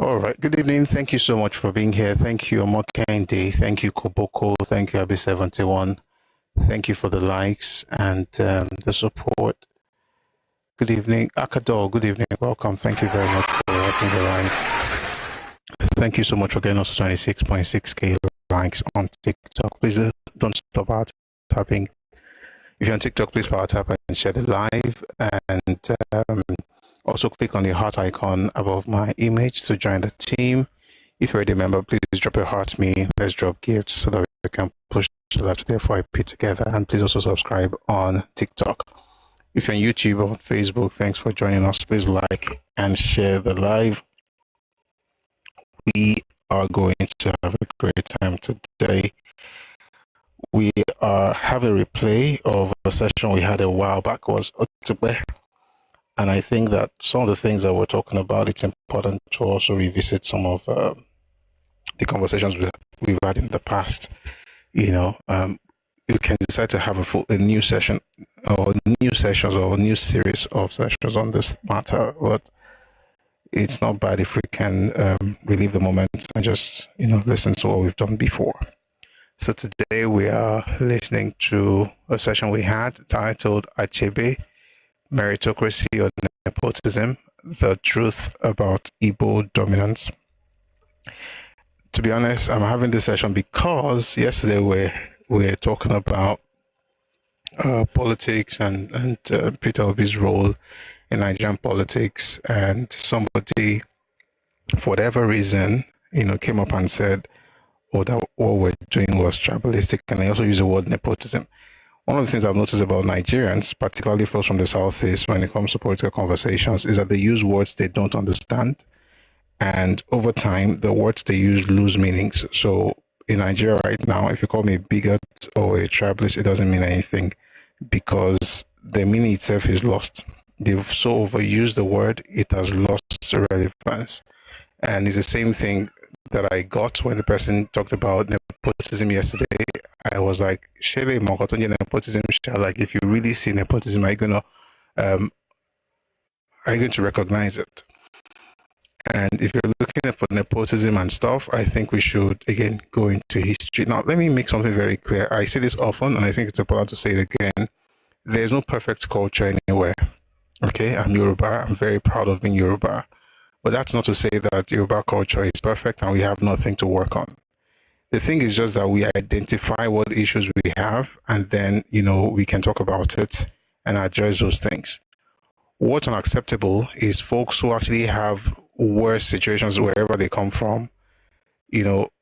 All right. Good evening. Thank you so much for being here. Thank you, Omokendi. Thank you, Koboko. Thank you, Abi71. Thank you for the likes and the support. Good evening, Akadol. Good evening. Welcome. Thank you very much for watching the live. Thank you so much for getting us 26.6k likes on TikTok. Please don't stop out tapping. If you're on TikTok, please power tap and share the live. And also click on the heart icon above my image to join the team. If you're already a member, please drop your heart to me. Let's drop gifts so that we can push the live today for IP together. And please also subscribe on TikTok. If you're on YouTube or Facebook, thanks for joining us. Please like and share the live. We are going to have a great time today. We have a replay of a session we had a while back. Was Achebe. And I think that some of the things that we're talking about, it's important to also revisit some of the conversations we've had in the past. You know, you can decide to have a new session or new sessions or a new series of sessions on this matter, but it's not bad if we can relive the moment and just, listen to what we've done before. So today we are listening to a session we had titled Achebe, Meritocracy or Nepotism, the truth about Igbo dominance. To be honest, I'm having this session because yesterday we were talking about politics and Peter Obi's role in Nigerian politics, and somebody, for whatever reason, came up and said, "Oh, that what we're doing was tribalistic," and I also use the word nepotism. One of the things I've noticed about Nigerians, particularly folks from the Southeast, when it comes to political conversations, is that they use words they don't understand. And over time, the words they use lose meanings. So in Nigeria right now, if you call me a bigot or a tribalist, it doesn't mean anything because the meaning itself is lost. They've so overused the word, it has lost relevance. And it's the same thing that I got when the person talked about nepotism yesterday. I was like, Shele Mokotonye nepotism, like if you really see nepotism, are you going to recognize it? And if you're looking for nepotism and stuff, I think we should again go into history. Now, let me make something very clear. I say this often, and I think it's important to say it again. There's no perfect culture anywhere. Okay, I'm Yoruba. I'm very proud of being Yoruba. But that's not to say that Yoruba culture is perfect and we have nothing to work on. The thing is just that we identify what issues we have, and then, we can talk about it and address those things. What's unacceptable is folks who actually have worse situations wherever they come from,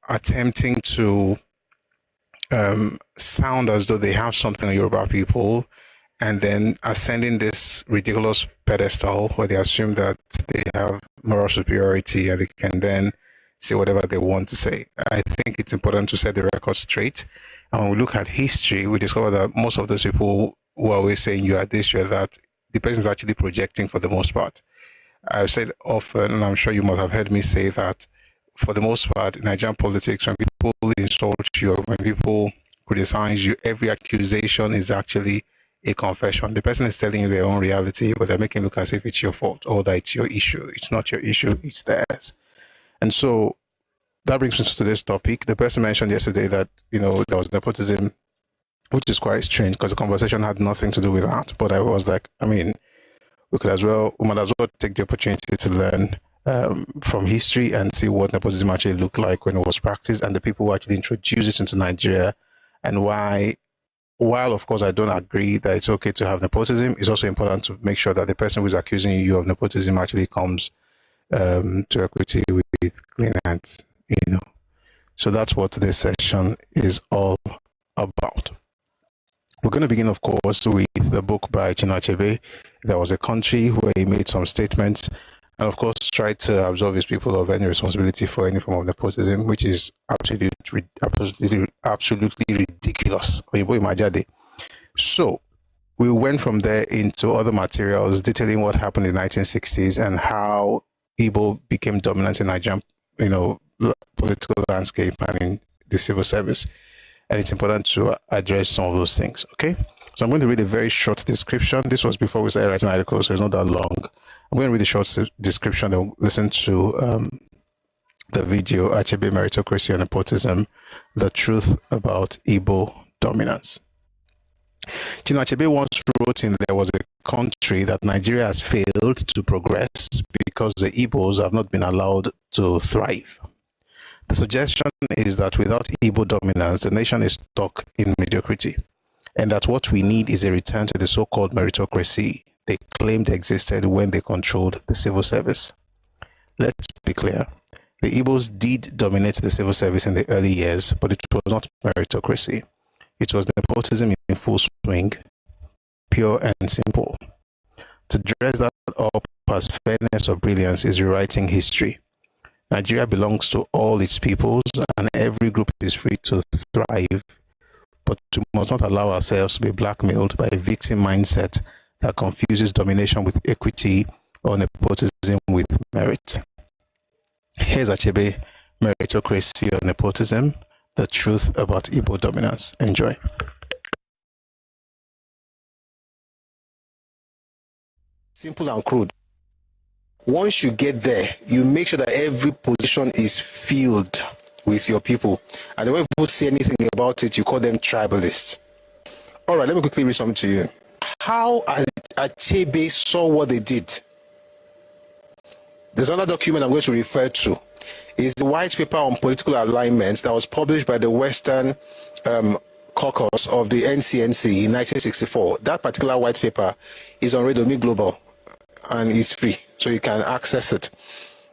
attempting to sound as though they have something on Yoruba people, and then ascending this ridiculous pedestal where they assume that they have moral superiority and they can then say whatever they want to say. I think it's important to set the record straight. And when we look at history, we discover that most of those people who are always saying you are this, you are that, the person is actually projecting for the most part. I've said often, and I'm sure you must have heard me say that, for the most part, in Nigerian politics, when people insult you, when people criticize you, every accusation is actually a confession. The person is telling you their own reality, but they're making it look as if it's your fault or that it's your issue. It's not your issue, it's theirs. And so that brings me to today's topic. The person mentioned yesterday that, there was nepotism, which is quite strange because the conversation had nothing to do with that. But I was like, we might as well take the opportunity to learn from history and see what nepotism actually looked like when it was practiced and the people who actually introduced it into Nigeria, and why, while of course I don't agree that it's okay to have nepotism, it's also important to make sure that the person who's accusing you of nepotism actually comes to equity with clean hands, So that's what this session is all about. We're going to begin, of course, with the book by Achebe. There was a country where he made some statements and, of course, tried to absolve his people of any responsibility for any form of nepotism, which is absolutely ridiculous. So we went from there into other materials detailing what happened in the 1960s and how Igbo became dominant in Nigerian, political landscape and in the civil service. And it's important to address some of those things, okay? So I'm going to read a very short description. This was before we started writing articles, so it's not that long. I'm going to read a short description and listen to the video Achebe, Meritocracy and Nepotism, the truth about Igbo dominance. Achebe once wrote in There Was a Country that Nigeria has failed to progress because the Igbos have not been allowed to thrive. The suggestion is that without Igbo dominance, the nation is stuck in mediocrity, and that what we need is a return to the so-called meritocracy they claimed existed when they controlled the civil service. Let's be clear. The Igbos did dominate the civil service in the early years, but it was not meritocracy. It was nepotism in full swing, pure and simple. To dress that up as fairness or brilliance is rewriting history. Nigeria belongs to all its peoples, and every group is free to thrive, but we must not allow ourselves to be blackmailed by a victim mindset that confuses domination with equity or nepotism with merit. Here's Achebe, Meritocracy or Nepotism, the truth about Igbo dominance. Enjoy. Simple and crude. Once you get there, you make sure that every position is filled with your people. And when people say anything about it, you call them tribalists. All right, let me quickly read something to you. How Achebe saw what they did. There's another document I'm going to refer to. It's the white paper on political alignments that was published by the Western Caucus of the NCNC in 1964. That particular white paper is on Radio Me Global and it's free, so you can access it.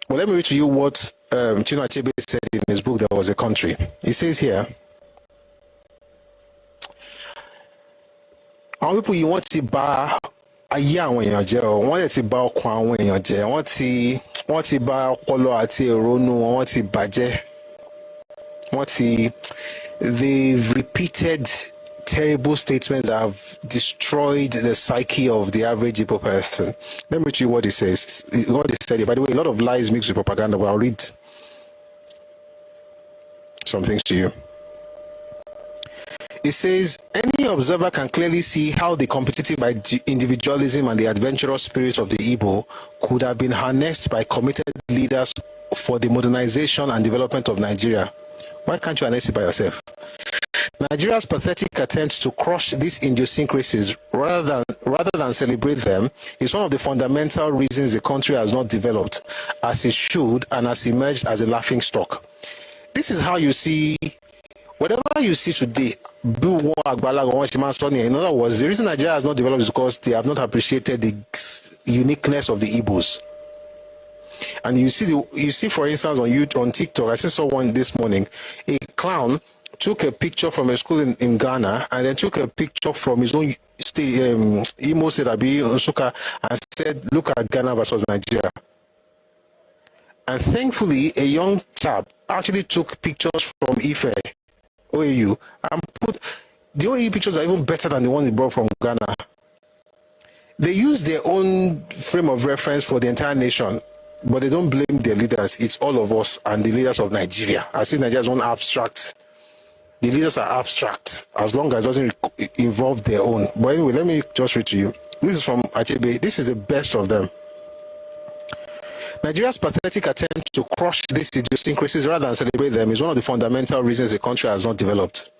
Well, let me read to you what Achebe said in his book, There Was a Country. He says here, àwọn people you want to buy ayé àwọn èèyàn jẹ́ o, wọ́n ti bà ọkàn àwọn èèyàn jẹ́, wọ́n ti bà ọpọlọ àti ìrònú wọn ti bàjẹ́, they've repeated terrible statements that have destroyed the psyche of the average Igbo person. Let me read you what he says. What he said. By the way, a lot of lies mixed with propaganda, but I'll read some things to you. It says, any observer can clearly see how the competitive individualism and the adventurous spirit of the Igbo could have been harnessed by committed leaders for the modernization and development of Nigeria. Why can't you harness it by yourself? Nigeria's pathetic attempt to crush these idiosyncrasies rather than celebrate them is one of the fundamental reasons the country has not developed as it should and has emerged as a laughingstock. This is how you see whatever you see today. In other words, the reason Nigeria has not developed is because they have not appreciated the uniqueness of the Igbos. And you see, for instance, on TikTok, I saw one this morning, a clown took a picture from a school in Ghana and then took a picture from his own state, Imo State, Nsukka, and said, look at Ghana versus Nigeria. And thankfully, a young chap actually took pictures from Ife, OAU, and put the OAU pictures are even better than the one he brought from Ghana. They use their own frame of reference for the entire nation, but they don't blame their leaders. It's all of us and the leaders of Nigeria. I see Nigeria as one abstract. The leaders are abstract as long as it doesn't involve their own. But anyway, let me just read to you. This is from Achebe. This is the best of them. Nigeria's pathetic attempt to crush these idiosyncrasies rather than celebrate them is one of the fundamental reasons the country has not developed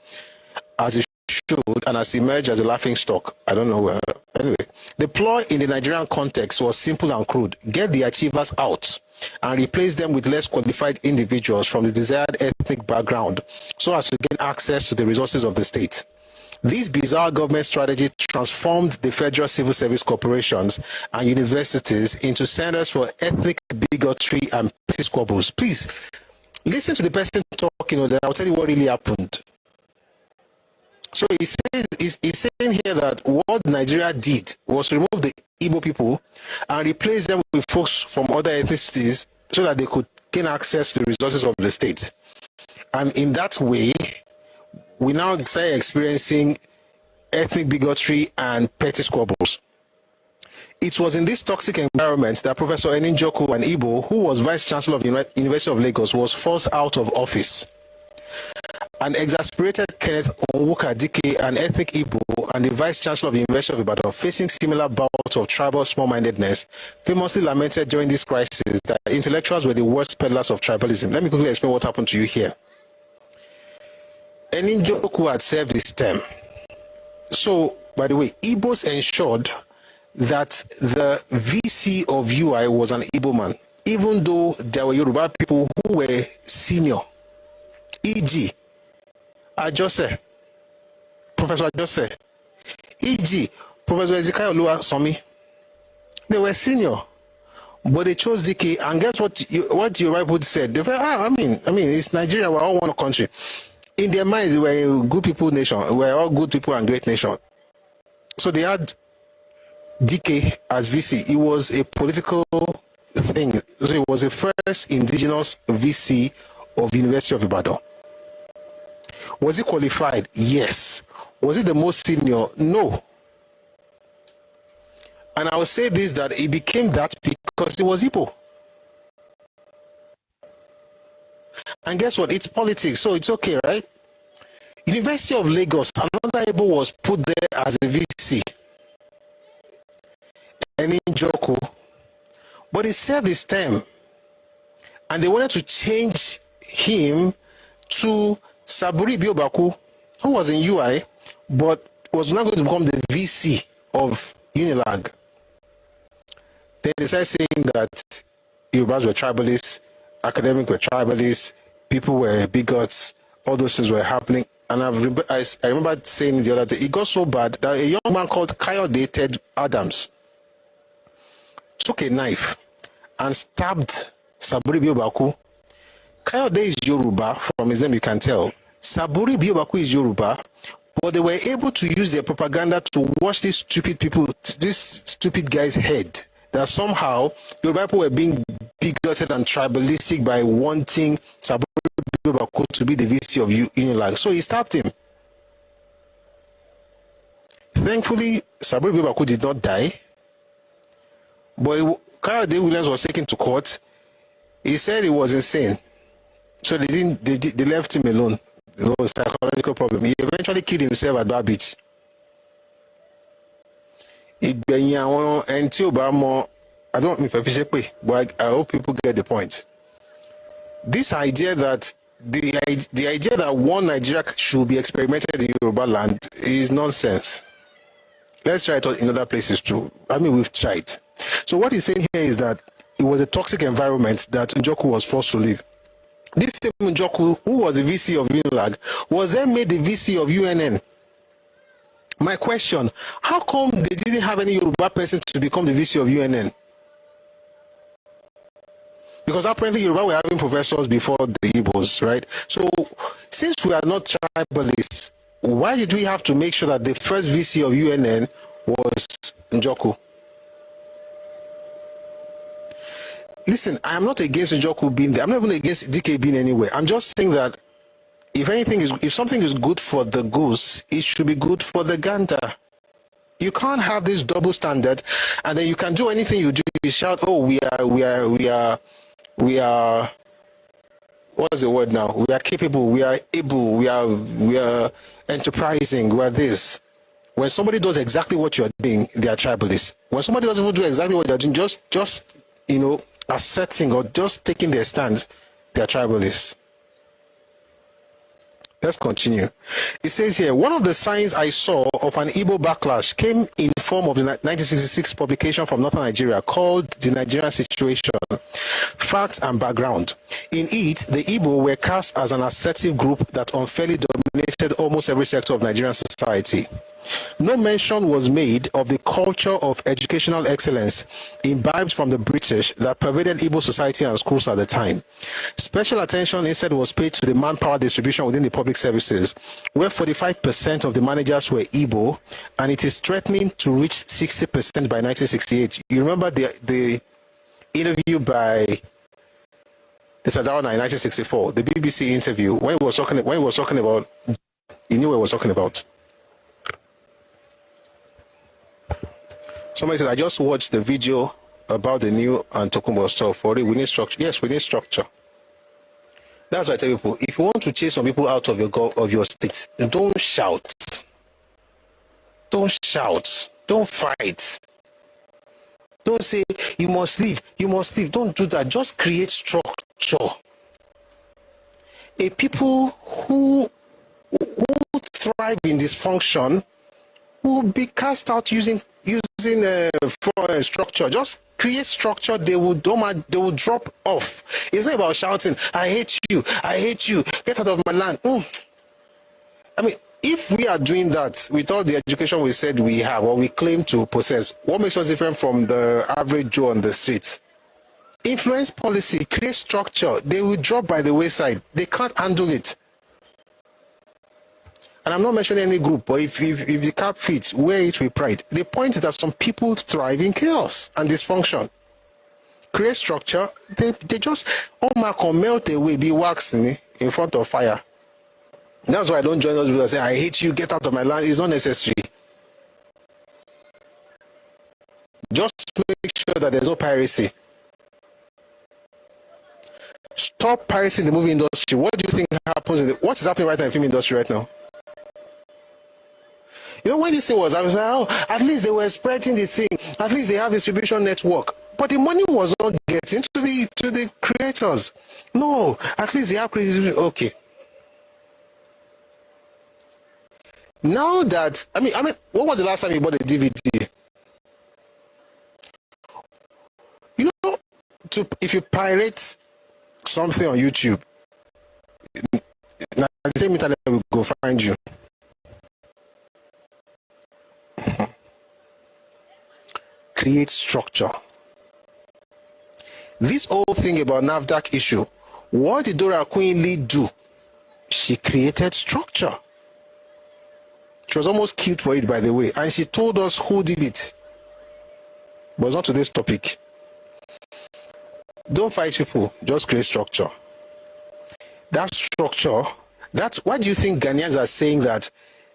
as it should and has emerged as a laughingstock. I don't know where. Anyway, the ploy in the Nigerian context was simple and crude. Get the achievers out and replace them with less qualified individuals from the desired ethnic background so as to gain access to the resources of the state. This bizarre government strategy transformed the federal civil service corporations and universities into centers for ethnic bigotry and petty squabbles. Please, listen to the person talking, and I'll tell you what really happened. So he's saying here that what Nigeria did was remove the Igbo people and replace them with folks from other ethnicities so that they could gain access to the resources of the state. And in that way, we now start experiencing ethnic bigotry and petty squabbles. It was in this toxic environment that Professor Eninjoku, an Igbo, who was Vice Chancellor of the University of Lagos, was forced out of office. an exasperated Kenneth Onwuka Dike, an ethnic Igbo and the Vice Chancellor of the University of Ibadan, facing similar bouts of tribal small-mindedness, famously lamented during this crisis that intellectuals were the worst peddlers of tribalism. Let me quickly explain what happened to you here. Eninjoku had served his term. So, by the way, Igbos ensured that the VC of UI was an Igbo man, even though there were Yoruba people who were senior, e.g., Ajose, Professor Ajose, e.g., Professor Ezekiel Oluwasomi. They were senior, but they chose DK. And guess what Yoruba people said? They were, I mean, it's Nigeria. We're all one country. In their minds, we were a good people nation. We're all good people and great nation. So they had DK as VC. It was a political thing. So it was the first indigenous VC of University of Ibadan. Was he qualified? Yes. Was he the most senior? No. And I will say this, that he became that because he was Igbo. And guess what? It's politics, so it's okay, right? University of Lagos, another Igbo was put there as a VC. Eninjoku. But he served his term. And they wanted to change him to Saburi Biobaku, who was in UI, but was not going to become the VC of Unilag. They decided saying that Yorubas were tribalists, academics were tribalists, people were bigots, all those things were happening. And I remember saying the other day, it got so bad that a young man called Kayode Ted Adams took a knife and stabbed Saburi Biobaku. Kayode is Yoruba, from his name you can tell. Saburi Biobaku is Yoruba, but they were able to use their propaganda to wash these stupid people, these stupid guys' head, that somehow Yoruba people were being bigoted and tribalistic by wanting Saburi Biobaku to be the VC of Unilag. So he stabbed him. Thankfully, Saburi Biobaku did not die, but Kayode Williams was taken to court. He said he was insane. So they left him alone. It was a psychological problem. He eventually killed himself at Bar Beach. I don't know if I but I hope people get the point. This idea that the idea that one Nigeria should be experimented in Yoruba land is nonsense. Let's try it in other places too. I mean, we've tried. So what he's saying here is that it was a toxic environment that Njoku was forced to leave. This same Njoku, who was the VC of Unilag, was then made the VC of UNN. My question, how come they didn't have any Yoruba person to become the VC of UNN? Because apparently Yoruba were having professors before the Igbos, right? So since we are not tribalists, why did we have to make sure that the first VC of UNN was Njoku? Listen, I am not against Njoku being there. I'm not even against DK being anywhere. I'm just saying that if something is good for the goose, it should be good for the gander. You can't have this double standard, and then you can do anything you do. You shout, "Oh, we are. What's the word now? We are capable. We are able. We are enterprising. We are this." When somebody does exactly what you are doing, they are tribalists. When somebody doesn't do exactly what they are doing, just asserting or just taking their stance, they are tribalists. Let's continue. It says here, one of the signs I saw of an Igbo backlash came in form of the 1966 publication from Northern Nigeria called The Nigerian Situation, Facts and Background. In it, the Igbo were cast as an assertive group that unfairly dominated almost every sector of Nigerian society. No mention was made of the culture of educational excellence imbibed from the British that pervaded Igbo society and schools at the time. Special attention instead was paid to the manpower distribution within the public services, where 45% of the managers were Igbo, and it is threatening to reach 60% by 1968. You remember the interview by Sadawna in 1964, the BBC interview, when he was talking about, he knew what he was talking about. Somebody said, I just watched the video about the new Antokumbo stuff. For it, we need structure. Yes, we need structure. That's why I tell people, if you want to chase some people out of your state, don't shout. Don't shout. Don't fight. Don't say, you must leave. You must leave. Don't do that. Just create structure. A people who thrive in dysfunction will be cast out using structure. Just create structure. They will drop off. It's not about shouting, I hate you, get out of my land. I mean, if we are doing that with all the education we said we have or we claim to possess, what makes us different from the average Joe on the streets? Influence policy, create structure. They will drop by the wayside. They can't handle it. And I'm not mentioning any group, but if the cap fits, wear it with pride. The point is that some people thrive in chaos and dysfunction. Create structure, they just melt away, be waxing in front of fire. That's why I don't join those people that say, I hate you, get out of my land. It's not necessary. Just make sure that there's no piracy. Stop piracy in the movie industry. What do you think happens what is happening right now in the film industry right now? You know, when this thing was, I was like, oh, at least they were spreading the thing. At least they have distribution network. But the money was not getting to the creators. No, at least they have creators. Okay. Now that, I mean, what was the last time you bought a DVD? You know, if you pirate something on YouTube, now the same internet will go find you. Create structure. This whole thing about NAFDAC issue, what did Dora Queenly do? She created structure. She was almost killed for it, by the way, and she told us who did it. But it's not today's topic. Don't fight people, just create structure. That structure, why do you think Ghanaians are saying that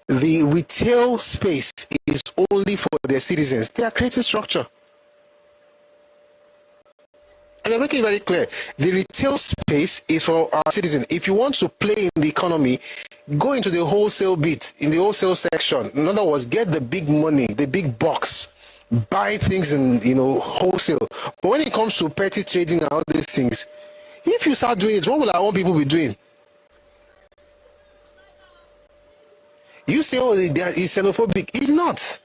the retail space is only for their citizens? They are creating structure. And they're making it very clear. The retail space is for our citizens. If you want to play in the economy, go into the wholesale bit, in the wholesale section. In other words, get the big money, the big box. Buy things in, wholesale. But when it comes to petty trading and all these things, if you start doing it, what will our own people be doing? You say, oh, it's xenophobic. It's not.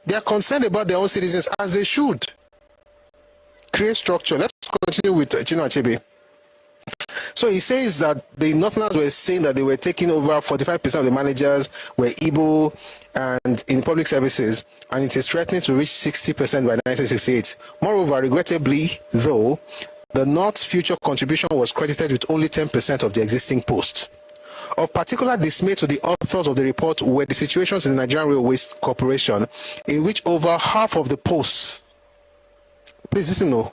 They are concerned about their own citizens, as they should. Create structure. Let's continue with Achebe. So he says that the Northerners were saying that they were taking over 45% of the managers were Igbo and in public services, and it is threatening to reach 60% by 1968. Moreover, regrettably, though, the North's future contribution was credited with only 10% of the existing posts. Of particular dismay to the authors of the report were the situations in the Nigerian Railways Corporation, in which over half of the posts, please listen, no,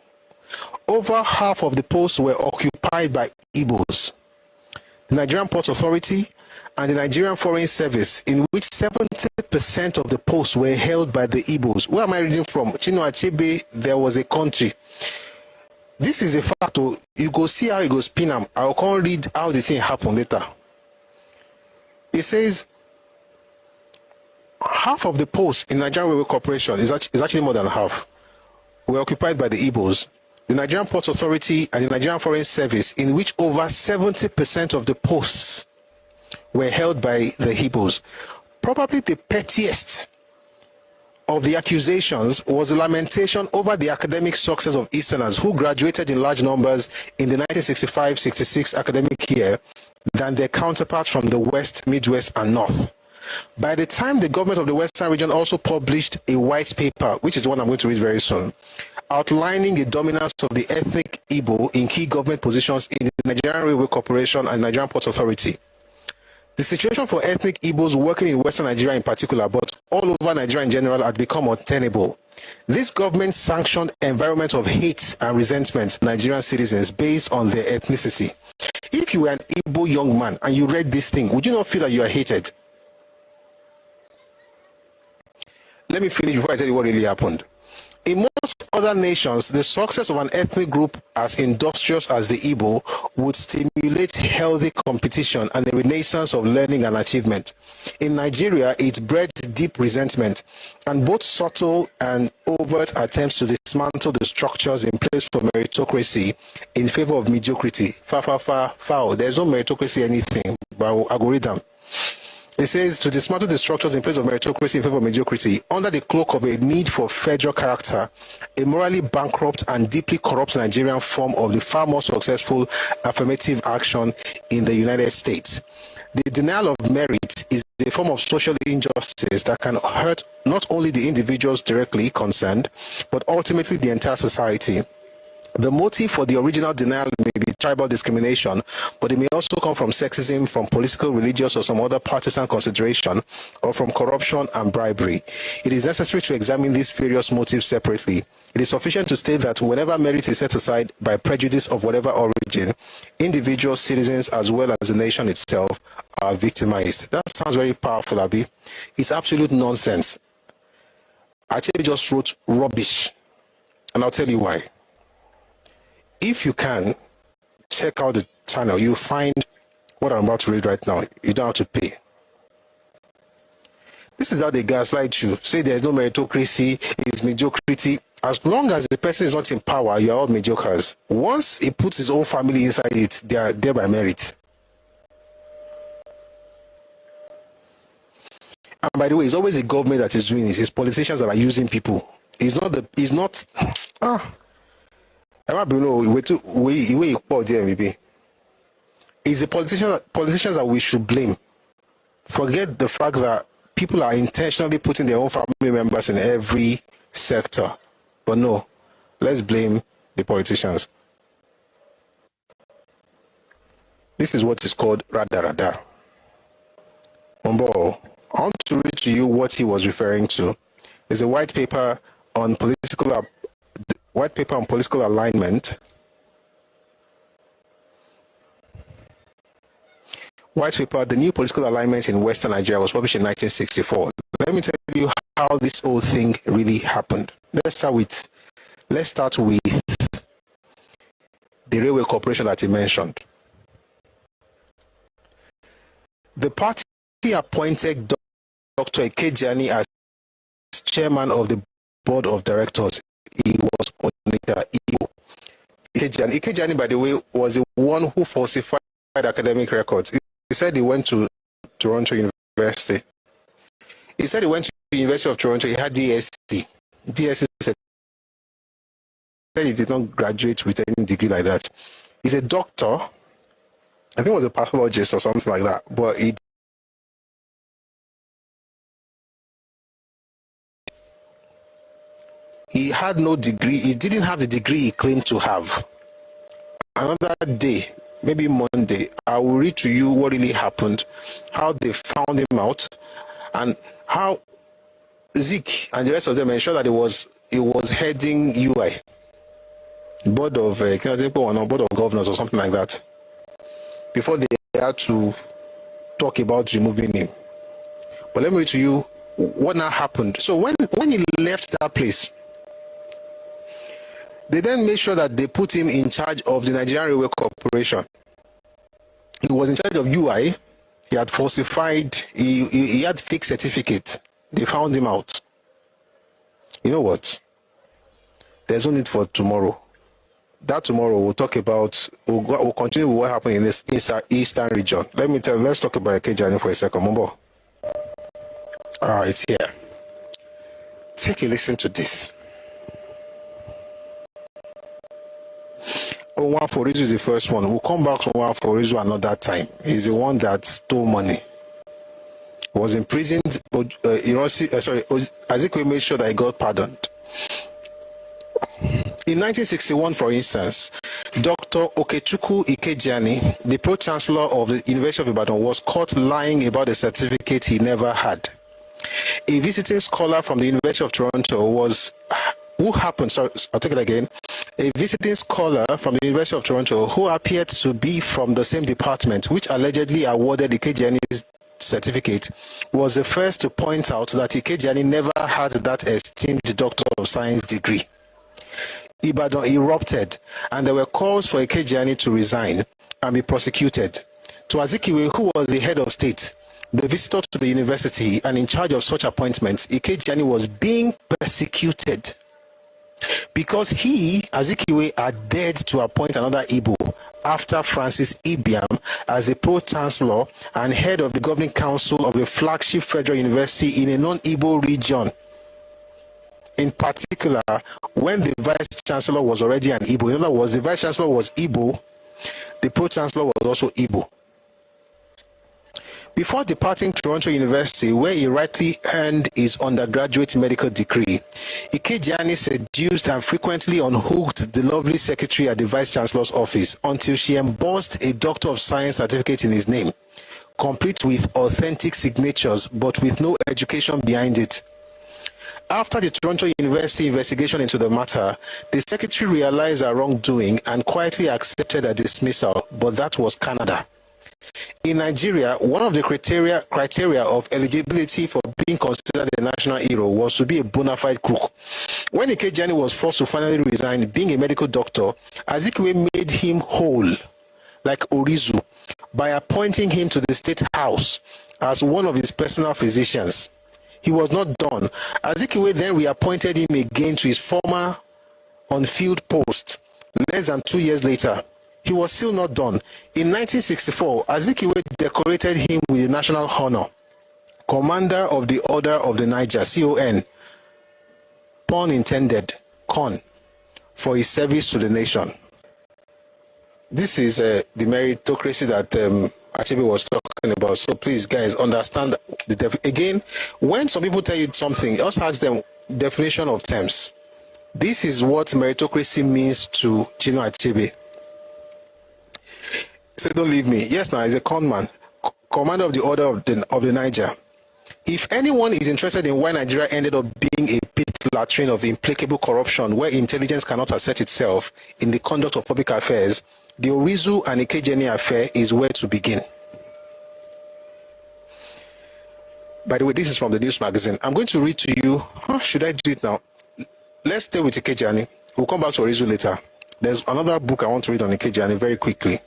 over half of the posts were occupied by Igbos. The Nigerian Ports Authority and the Nigerian Foreign Service, in which 70% of the posts were held by the Igbos. Where am I reading from? Achebe, there was a country. This is a fact. You go see how it goes spin them. I'll come read how the thing happened later. It says half of the posts in Nigerian Railway Corporation is actually more than half were occupied by the Igbos. The Nigerian Ports Authority and the Nigerian Foreign Service, in which over 70% of the posts were held by the Igbos. Probably the pettiest of the accusations was the lamentation over the academic success of Easterners who graduated in large numbers in the 1965-66 academic year than their counterparts from the West, Midwest, and North. By the time the government of the Western region also published a white paper, which is the one I'm going to read very soon, outlining the dominance of the ethnic Igbo in key government positions in the Nigerian Railway Corporation and Nigerian Ports Authority. The situation for ethnic Igbos working in Western Nigeria in particular, but all over Nigeria in general, had become untenable. This government-sanctioned environment of hate and resentment Nigerian citizens based on their ethnicity. If you were an Igbo young man and you read this thing, would you not feel that you are hated? Let me finish before I tell you what really happened. In most other nations, the success of an ethnic group as industrious as the Igbo would stimulate healthy competition and a renaissance of learning and achievement. In Nigeria, it bred deep resentment and both subtle and overt attempts to dismantle the structures in place for meritocracy in favor of mediocrity. Foul. There's no meritocracy anything, but algorithm. It says to dismantle the structures in place of meritocracy in favor of mediocrity under the cloak of a need for federal character, a morally bankrupt and deeply corrupt Nigerian form of the far more successful affirmative action in the United States. The denial of merit is a form of social injustice that can hurt not only the individuals directly concerned, but ultimately the entire society. The motive for the original denial may be tribal discrimination, but it may also come from sexism, from political, religious, or some other partisan consideration, or from corruption and bribery. It is necessary to examine these various motives separately. It is sufficient to state that whenever merit is set aside by prejudice of whatever origin, individuals, citizens, as well as the nation itself are victimized. That sounds very powerful, Abi. It's absolute nonsense. Achebe just wrote rubbish, and I'll tell you why. If you can, check out the channel. You'll find what I'm about to read right now. You don't have to pay. This is how they gaslight you. Say there's no meritocracy, it's mediocrity. As long as the person is not in power, you're all mediocres. Once he puts his own family inside it, they are there by merit. And by the way, it's always the government that is doing this. It's politicians that are using people. It's not. It's the politicians that we should blame. Forget the fact that people are intentionally putting their own family members in every sector. But no, let's blame the politicians. This is what is called rada. Umbo, I want to read to you what he was referring to. It's a white paper on political alignment. White paper, the new political alignment in Western Nigeria, was published in 1964. Let me tell you how this whole thing really happened. Let's start with the railway corporation that he mentioned. The party appointed Dr. Ikejani as chairman of the board of directors. He was Onita Igbo. Ikejani, by the way, was the one who falsified academic records. He said he went to Toronto University. He said he went to the University of Toronto. He had DSc. DSc said he did not graduate with any degree like that. He's a doctor. I think it was a pathologist or something like that. But he had no degree. He didn't have the degree he claimed to have. Another day, maybe Monday, I will read to you what really happened, how they found him out, and how Zeke and the rest of them ensured that it was heading UI, board of board of governors or something like that, before they had to talk about removing him. But let me read to you what now happened. So when he left that place, they then made sure that they put him in charge of the Nigerian Railway Corporation. He was in charge of UI. He had falsified, he had fake certificate. They found him out. You know what? There's no need for tomorrow. That tomorrow we'll talk about, we'll continue with what happened in this eastern region. Let's talk about Ikejani for a second. Mumbo. It's here. Take a listen to this. Onwaforizu is the first one. We'll come back to Onwaforizu another time. He's the one that stole money. Was imprisoned. Azikiwe made sure that he got pardoned. In 1961, for instance, Dr. Okechukwu Ikejani, the pro-chancellor of the University of Ibadan, was caught lying about a certificate he never had. A visiting scholar from the University of Toronto a visiting scholar from the University of Toronto who appeared to be from the same department which allegedly awarded Ikejani's certificate was the first to point out that Ikejani never had that esteemed Doctor of Science degree. Ibadan erupted, and there were calls for Ekejiani to resign and be prosecuted. To Azikiwe, who was the head of state, the visitor to the university, and in charge of such appointments, Ekejiani was being persecuted because he, Azikiwe, had dared to appoint another Igbo after Francis Ibiam as the pro-chancellor and head of the governing council of a flagship federal university in a non-Igbo region. In particular, when the vice-chancellor was already an Igbo. In other words, the vice-chancellor was Igbo, the pro-chancellor was also Igbo. Before departing Toronto University, where he rightly earned his undergraduate medical degree, Ekejiani seduced and frequently unhooked the lovely secretary at the Vice-Chancellor's office until she embossed a Doctor of Science certificate in his name, complete with authentic signatures but with no education behind it. After the Toronto University investigation into the matter, the secretary realized her wrongdoing and quietly accepted her dismissal, but that was Canada. In Nigeria, one of the criteria of eligibility for being considered a national hero was to be a bona fide crook. When Ekejiani was forced to finally resign, being a medical doctor, Azikiwe made him whole, like Orizu, by appointing him to the State House as one of his personal physicians. He was not done. Azikiwe then reappointed him again to his former on-field post less than 2 years later. He was still not done. In 1964, Azikiwe decorated him with the national honor, Commander of the Order of the Niger, CON, pun intended, con, for his service to the nation. This is the meritocracy that Achebe was talking about. So please, guys, understand again, when some people tell you something, just ask them definition of terms. This is what meritocracy means to Gino Achebe. Say, don't leave me. Yes, now he's a con man, commander of the Order of the Niger. If anyone is interested in why Nigeria ended up being a pit latrine of implacable corruption where intelligence cannot assert itself in the conduct of public affairs, the Orizu and Ekejiani affair is where to begin. By the way, this is from the news magazine. I'm going to read to you. Should I do it now? Let's stay with Ekejiani. We'll come back to Orizu later. There's another book I want to read on Ekejiani very quickly.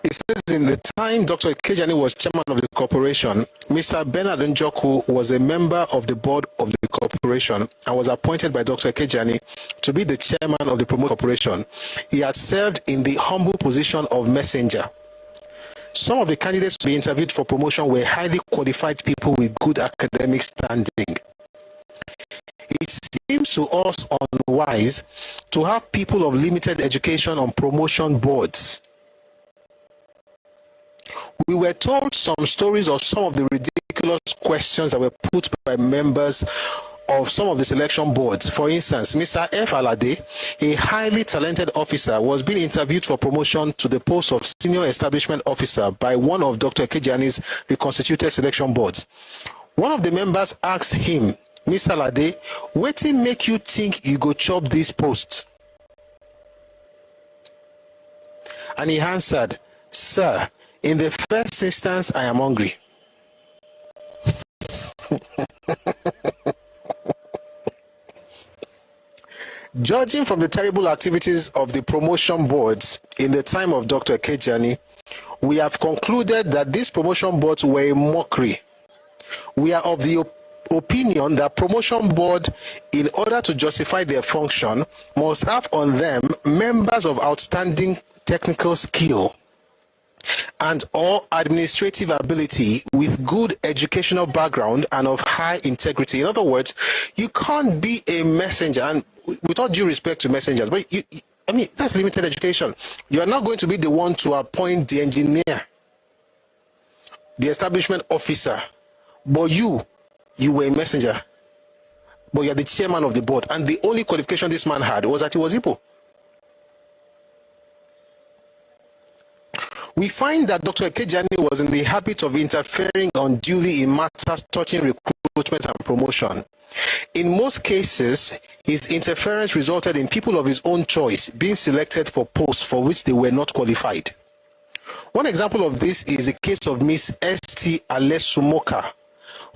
It says, in the time Dr. Ekejiani was chairman of the corporation, Mr. Bernard Njoku was a member of the board of the corporation and was appointed by Dr. Ekejiani to be the chairman of the promote corporation. He had served in the humble position of messenger. Some of the candidates to be interviewed for promotion were highly qualified people with good academic standing. It seems to us unwise to have people of limited education on promotion boards. We were told some stories of some of the ridiculous questions that were put by members of some of the selection boards. For instance, Mr. F. Alade, a highly talented officer, was being interviewed for promotion to the post of senior establishment officer by one of Dr. Ekejiani's reconstituted selection boards. One of the members asked him, Mr. Alade, wetin make you think you go chop this post? And he answered, sir, in the first instance, I am hungry. Judging from the terrible activities of the promotion boards in the time of Dr. Ekejiani, we have concluded that these promotion boards were a mockery. We are of the opinion that promotion board, in order to justify their function, must have on them members of outstanding technical skill and or administrative ability with good educational background and of high integrity. In other words, you can't be a messenger, and with all due respect to messengers, but I mean, that's limited education. You are not going to be the one to appoint the engineer, the establishment officer, but you were a messenger, but you're the chairman of the board, and the only qualification this man had was that he was Igbo. We find that Dr. Ekejiani was in the habit of interfering unduly in matters touching recruitment and promotion. In most cases, his interference resulted in people of his own choice being selected for posts for which they were not qualified. One example of this is the case of Miss S.T. Alesumoka,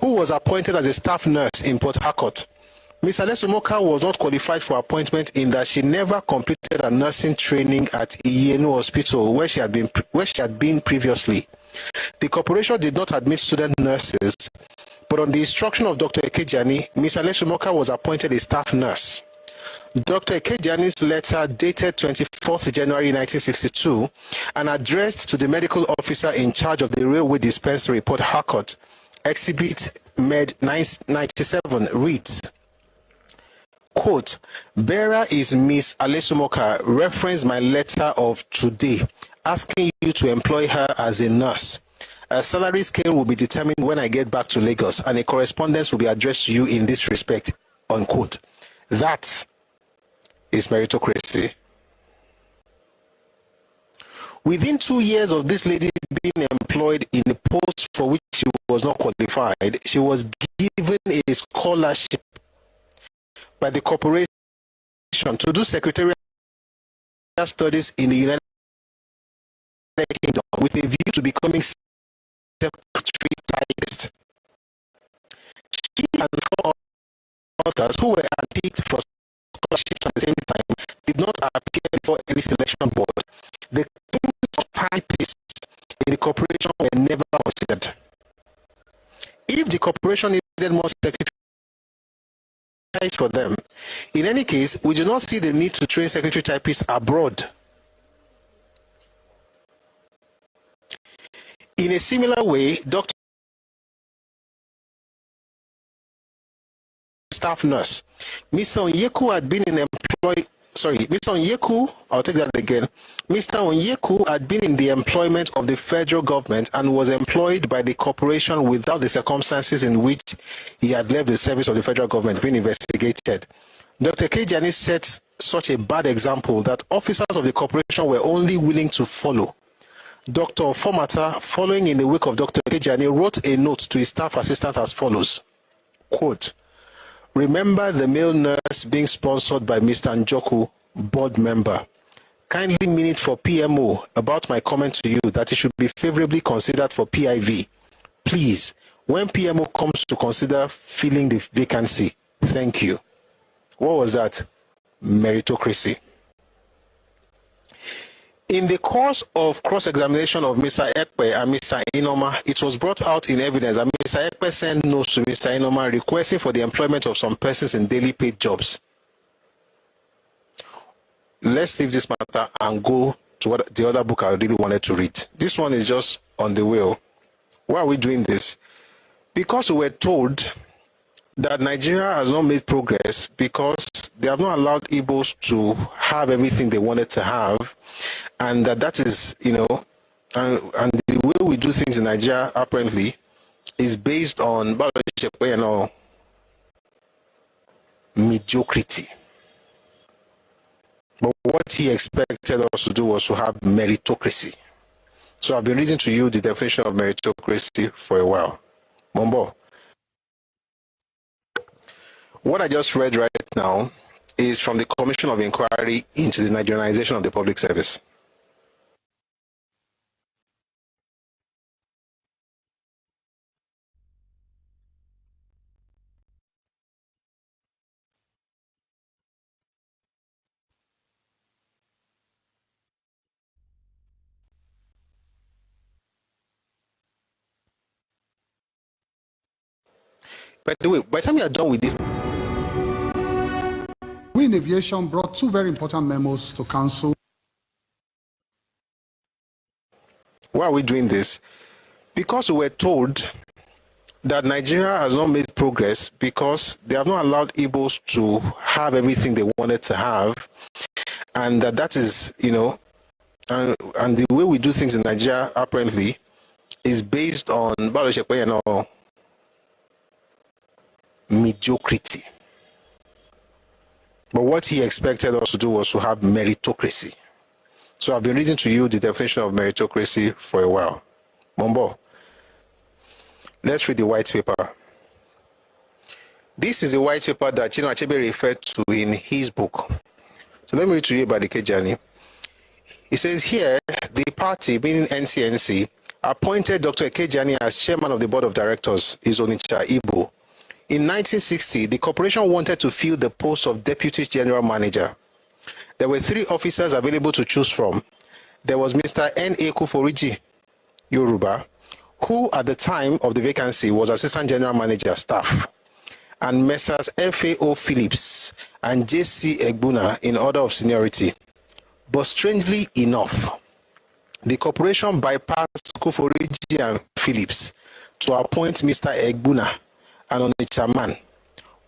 who was appointed as a staff nurse in Port Harcourt. Ms. Alesumoka was not qualified for appointment in that she never completed her nursing training at Iyenu Hospital, where she had been previously. The corporation did not admit student nurses, but on the instruction of Dr. Ekejani, Ms. Alesumoka was appointed a staff nurse. Dr. Ekejani's letter dated 24th January 1962 and addressed to the medical officer in charge of the railway dispensary, Port Harcourt, Exhibit Med 97 reads, quote, bearer is Miss Alesumoka, reference my letter of today, asking you to employ her as a nurse. A salary scale will be determined when I get back to Lagos, and a correspondence will be addressed to you in this respect, unquote. That is meritocracy. Within 2 years of this lady being employed in a post for which she was not qualified, she was given a scholarship by the corporation to do secretarial studies in the United Kingdom with a view to becoming secretary typist. She and 4 others who were handpicked for scholarships at the same time did not appear before any selection board. The claims of typists in the corporation were never considered. If the corporation needed more secretaries for them, in any case, we do not see the need to train secretary typists abroad. In a similar way, Dr. Staff nurse, Mr. Onyeku had been in Mr. Onyeku, I'll take that again. Mr. Onyeku had been in the employment of the federal government and was employed by the corporation without the circumstances in which he had left the service of the federal government being investigated. Dr. Kejani set such a bad example that officers of the corporation were only willing to follow. Dr. Fomata, following in the wake of Dr. Kejani, wrote a note to his staff assistant as follows, quote, remember the male nurse being sponsored by Mr. Njoku, board member. Kindly minute for PMO about my comment to you that it should be favorably considered for PIV. Please, when PMO comes to consider filling the vacancy, thank you. What was that? Meritocracy. In the course of cross-examination of Mr. Ekpe and Mr. Inoma, it was brought out in evidence that Mr. Ekpe sent notes to Mr. Inoma requesting for the employment of some persons in daily paid jobs. Let's leave this matter and go to what the other book I really wanted to read. This one is just on the way. Why are we doing this? Because we were told that Nigeria has not made progress because they have not allowed Igbos to have everything they wanted to have, and that is, and the way we do things in Nigeria apparently is based on mediocrity. But what he expected us to do was to have meritocracy. So I've been reading to you the definition of meritocracy for a while. Mombo. What I just read right now is from the Commission of Inquiry into the Nigerianization of the Public Service. By the way, by the time you are done with this, we in aviation brought 2 very important memos to Council. why are we doing this? Because we were told that Nigeria has not made progress because they have not allowed Igbos to have everything they wanted to have, and that is, and the way we do things in Nigeria apparently is based on mediocrity. But what he expected us to do was to have meritocracy. So I've been reading to you the definition of meritocracy for a while. Mombo, let's read the white paper. This is the white paper that Achebe referred to in his book. So let me read to you about the Kejani. He says here, the party, meaning NCNC, appointed Dr. Ekejani as chairman of the board of directors, is Onitsha Igbo. In 1960, the corporation wanted to fill the post of deputy general manager. There were 3 officers available to choose from. There was Mr. N.A. Kuforiji, Yoruba, who at the time of the vacancy was assistant general manager staff, and Messrs. F.A.O. Phillips and J.C. Egbuna in order of seniority. But strangely enough, the corporation bypassed Kuforiji and Phillips to appoint Mr. Egbuna, an Onitsha man,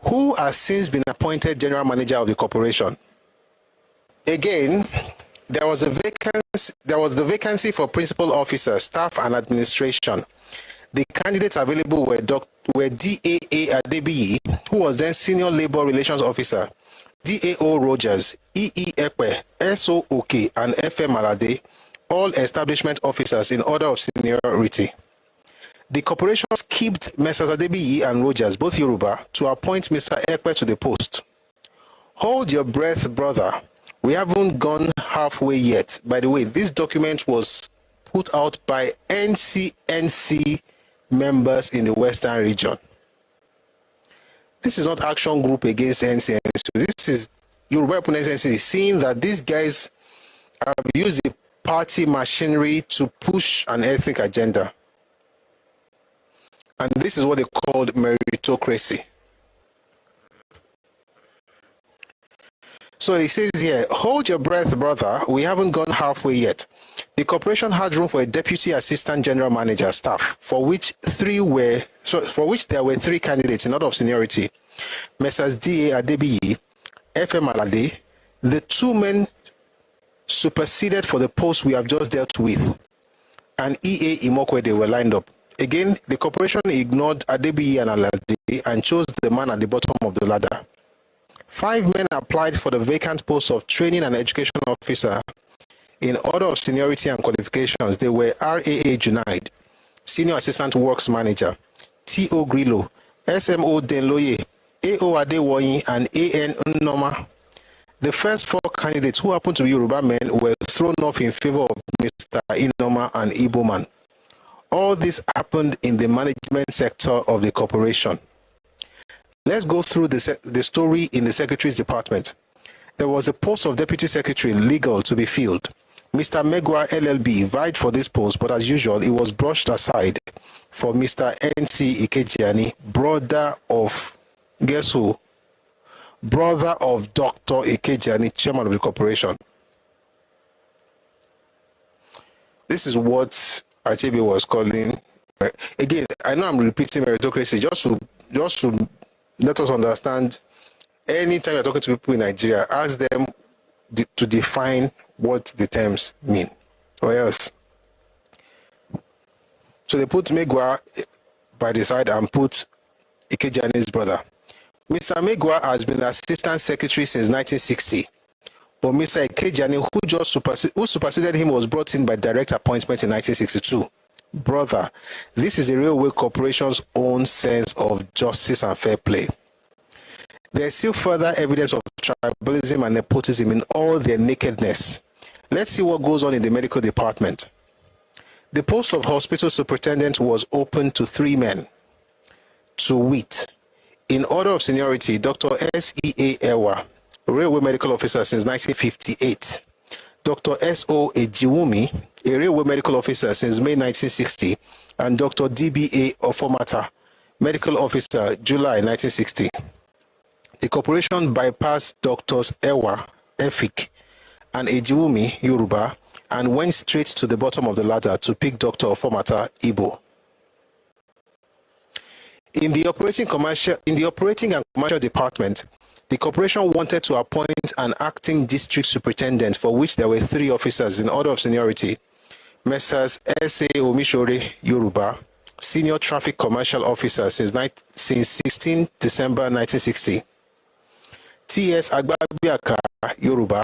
who has since been appointed general manager of the corporation. Again, there was the vacancy for principal officer, staff and administration. The candidates available were D.A.A. Adebiyi, who was then senior labor relations officer, D.A.O. Rogers, E.E. Ekpe, S.O. Oke, and F.M. Alade, all establishment officers in order of seniority. The corporation skipped Messrs. Adebiyi and Rogers, both Yoruba, to appoint Mr. Ekpe to the post. Hold your breath, brother. We haven't gone halfway yet. By the way, this document was put out by NCNC members in the Western region. This is not action group against NCNC. This is Yoruba opponents NCNC seeing that these guys have used the party machinery to push an ethnic agenda. And this is what they called meritocracy. So it says here, hold your breath, brother. We haven't gone halfway yet. The corporation had room for a deputy assistant general manager staff, for which there were 3 candidates in order of seniority. Messrs. D.A. Adebiyi, F.M. Alade, the 2 men superseded for the post we have just dealt with, and E.A. Imokwede were lined up. Again, the corporation ignored Adebiyi and Alade and chose the man at the bottom of the ladder. 5 men applied for the vacant post of training and education officer. In order of seniority and qualifications, they were R.A.A. Junaid, senior assistant works manager, T.O. Grillo, S.M.O. Denloye, A.O. Adewoyin, and A.N. Nnoma. The first 4 candidates, who happened to be Yoruba men, were thrown off in favor of Mr. Nnoma and Igbo man. All this happened in the management sector of the corporation. Let's go through the story in the secretary's department. There was a post of deputy secretary legal to be filled. Mr. Megwa LLB vied for this post, but as usual, it was brushed aside for Mr. N.C. Ikejiani, brother of, guess who? Brother of Dr. Ikejiani, chairman of the corporation. This is what Achebe was calling. Again, I know I'm repeating meritocracy just to let us understand. Anytime you're talking to people in Nigeria, ask them to define what the terms mean, or else. So they put Megwa by the side and put Ikejani's brother. Mr. Megwa has been assistant secretary since 1960, but Mr. Ikejani, who superseded him, was brought in by direct appointment in 1962. Brother, this is a railway corporation's own sense of justice and fair play. There's still further evidence of tribalism and nepotism in all their nakedness. Let's see what goes on in the medical department. The post of hospital superintendent was open to 3 men. To wit, in order of seniority, Dr. S.E.A. Ewa, railway medical officer since 1958. Dr. S.O. Ejiwumi, a railway medical officer since May 1960, and Dr. D.B.A. Ofomata, medical officer July 1960. The corporation bypassed Drs. Ewa, Efik, and Ejiwumi, Yoruba, and went straight to the bottom of the ladder to pick Dr. Ofomata, Igbo. In the operating and commercial department, the corporation wanted to appoint an acting district superintendent, for which there were 3 officers in order of seniority. Messrs. S.A. Omishore, Yoruba, senior traffic commercial officer since 16 December 1960. T.S. Agbabiaka, Yoruba,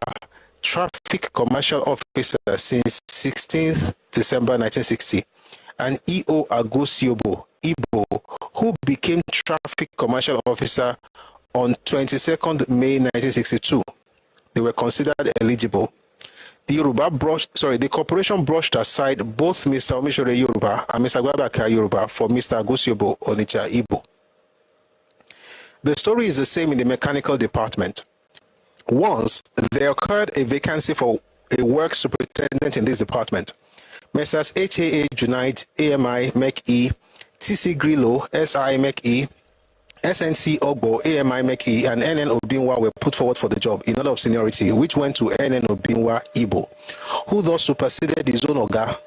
traffic commercial officer since 16th December 1960. And E.O. Agosiobo, Igbo, who became traffic commercial officer on 22nd May 1962. They were considered eligible. the corporation brushed aside both Mr. Omishore Yoruba and Mr. Gbabaka Yoruba for Mr. Agosiobo Onitsha Igbo. The story is the same in the mechanical department. Once, there occurred a vacancy for a work superintendent in this department. Messrs. HAA Junaid, AMI MEC-E, TC Grillo, SI MEC-E, SNC Ogbo, AMI MEC-E, and NN Obinwa were put forward for the job in order of seniority, which went to NN Obinwa Igbo, who thus superseded his own Oga,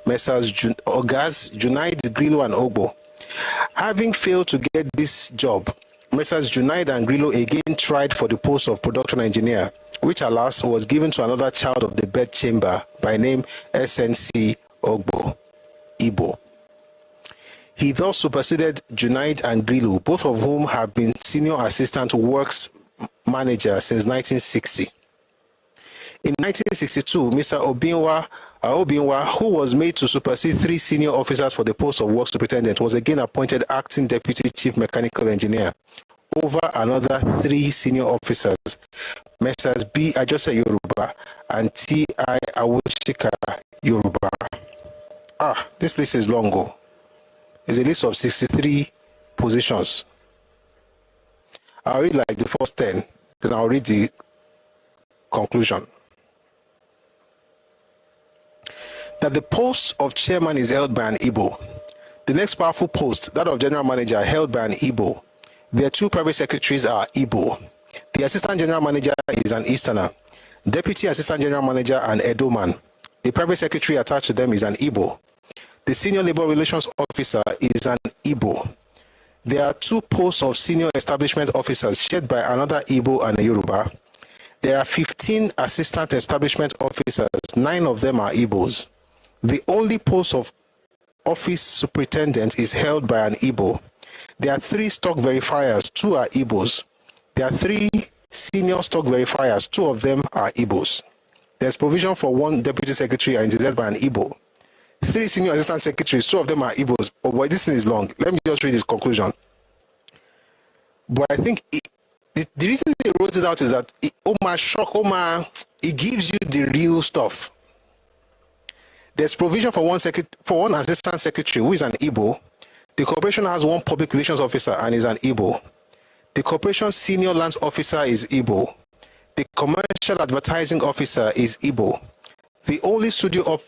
Messrs. Ogas Junaid, Grillo, and Ogbo. Having failed to get this job, Messrs. Junaid and Grillo again tried for the post of production engineer, which alas was given to another child of the bedchamber by name SNC Ogbo Igbo. He thus superseded Junaid and Grillo, both of whom have been senior assistant works manager since 1960. In 1962, Mr. Obinwa, who was made to supersede 3 senior officers for the post of works superintendent, was again appointed acting deputy chief mechanical engineer over another 3 senior officers, Messrs. B. Ajose Yoruba and T.I. Awoshika Yoruba. This list is long. It's a list of 63 positions. I'll read like the first 10, then I'll read the conclusion. That the post of chairman is held by an Igbo. The next powerful post, that of general manager, held by an Igbo. Their 2 private secretaries are Igbo. The assistant general manager is an Easterner. Deputy assistant general manager an Edoman. The private secretary attached to them is an Igbo. The senior labor relations officer is an Igbo. There are 2 posts of senior establishment officers shared by another Igbo and a Yoruba. There are 15 assistant establishment officers, 9 of them are Igbos. The only post of office superintendent is held by an Igbo. There are 3 stock verifiers, 2 are Igbos. There are 3 senior stock verifiers, 2 of them are Igbos. There's provision for 1 deputy secretary and it is held by an Igbo. 3 senior assistant secretaries, 2 of them are Igbos. Oh boy, this thing is long. Let me just read this conclusion. But I think the reason they wrote it out is that it gives you the real stuff. There's provision for one assistant secretary who is an Igbo. The corporation has 1 public relations officer and is an Igbo. The corporation senior lands officer is Igbo. The commercial advertising officer is Igbo. The only studio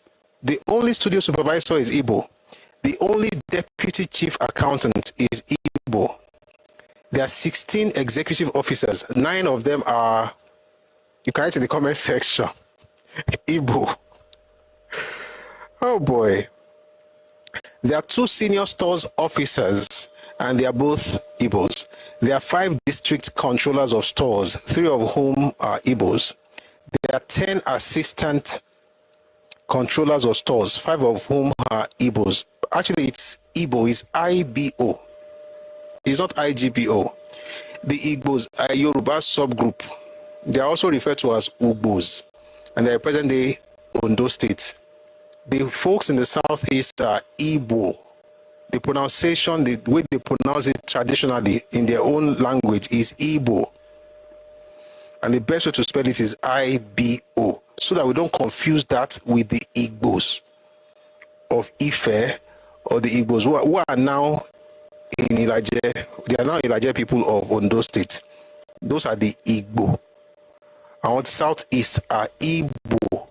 supervisor is Igbo. The only deputy chief accountant is Igbo. There are 16 executive officers. 9 of them are, you can write in the comment section, Igbo. Oh boy. There are 2 senior stores officers and they are both Igbos. There are 5 district controllers of stores, 3 of whom are Igbos. There are 10 assistant controllers of stores, 5 of whom are Igbos. Actually, it's Igbo, it's IBO. It's not IGBO. The Igbos are a Yoruba subgroup. They are also referred to as Ugbos, and they are present-day Ondo State. The folks in the southeast are Igbo. The pronunciation, the way they pronounce it traditionally in their own language is Igbo. And the best way to spell it is IBO, so that we don't confuse that with the Igbos of Ife or the Igbos who are now in Ilaje. They are now Ilaje people of Ondo State. Those are the Igbo. And on the southeast are Igbo.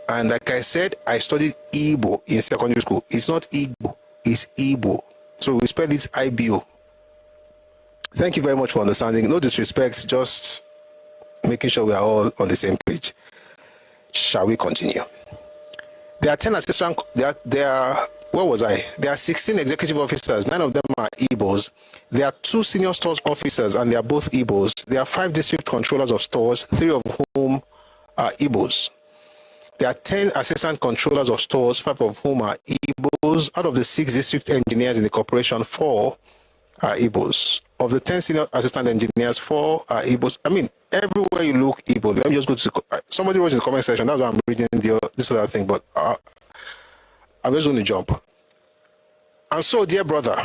And like I said, I studied Igbo in secondary school. It's not Igbo, it's Igbo. So we spell it IBO. Thank you very much for understanding. No disrespect, just making sure we are all on the same page. Shall we continue? There are 10 assistant, there are 16 executive officers, 9 of them are Igbos. There are 2 senior stores officers and they are both Igbos. There are 5 district controllers of stores, 3 of whom are Igbos. There are 10 assistant controllers of stores, 5 of whom are Igbos. Out of the 6 district engineers in the corporation, 4 are Igbos. Of the 10 senior assistant engineers, 4 are Igbos. I mean, everywhere you look, Igbo. Let me just go to, somebody wrote in the comment section, that's why I'm reading this other thing, but I'm just going to jump. And so, dear brother,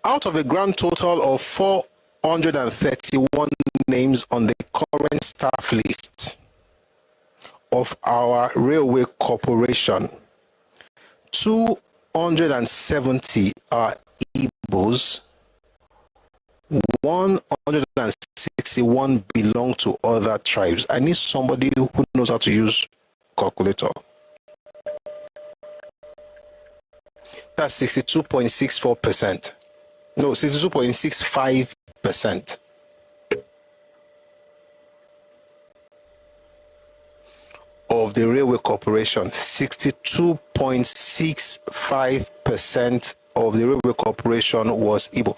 out of a grand total of 431 names on the current staff list, of our railway corporation, 270 are Igbos, 161 belong to other tribes. I need somebody who knows how to use calculator. That's 62.64%. No, 62.65%. Of the railway corporation, 62.65% of the railway corporation was Igbo.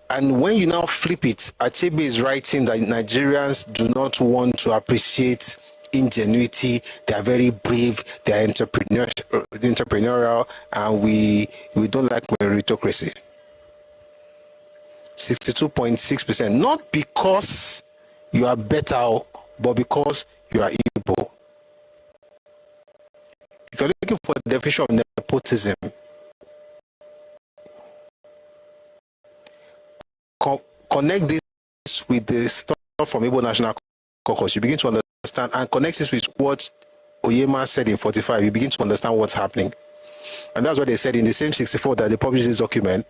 And when you now flip it, Achebe is writing that Nigerians do not want to appreciate ingenuity. They are very brave. They are entrepreneurial, and we don't like meritocracy. 62.6%. Not because you are better, but because you are Igbo. If you're looking for a definition of nepotism, connect this with the stuff from Igbo National Caucus. You begin to understand, and connect this with what Oyema said in 45. You begin to understand what's happening. And that's what they said in the same 64 that they published this document,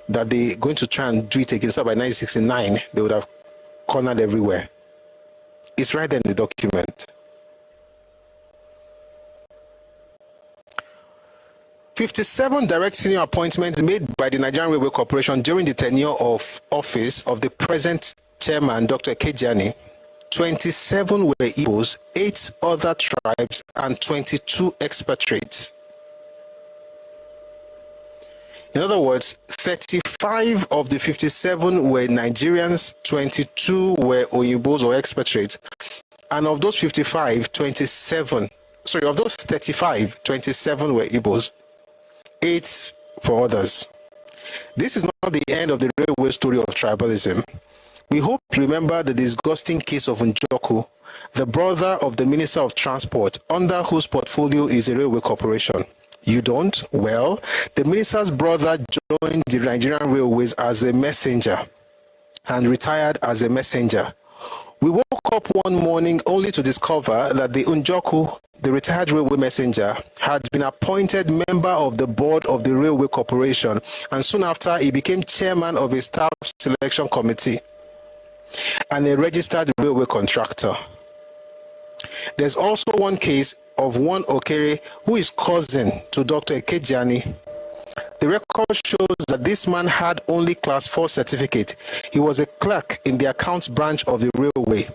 that they're going to try and do it again. So by 1969, they would have cornered everywhere. It's right there in the document. 57 direct senior appointments made by the Nigerian Railway Corporation during the tenure of office of the present chairman, Dr. Ẹkáàbọ. 27 were Igbos, 8 other tribes, and 22 expatriates. In other words, 35 of the 57 were Nigerians, 22 were Oyibos or expatriates, and of those 35, 27, sorry, of those 35, 27 were Igbos, 8 for others. This is not the end of the railway story of tribalism. We hope you remember the disgusting case of Njoku, the brother of the Minister of Transport, under whose portfolio is a railway corporation. You don't? Well, the minister's brother joined the Nigerian Railways as a messenger and retired as a messenger. We woke up one morning only to discover that the Njoku, the retired railway messenger, had been appointed member of the board of the railway corporation, and soon after he became chairman of a staff selection committee and a registered railway contractor. There's also one case of one Okere who is cousin to Dr. Ẹkáàbọ. The record shows that this man had only class 4 certificate. He was a clerk in the accounts branch of the railway.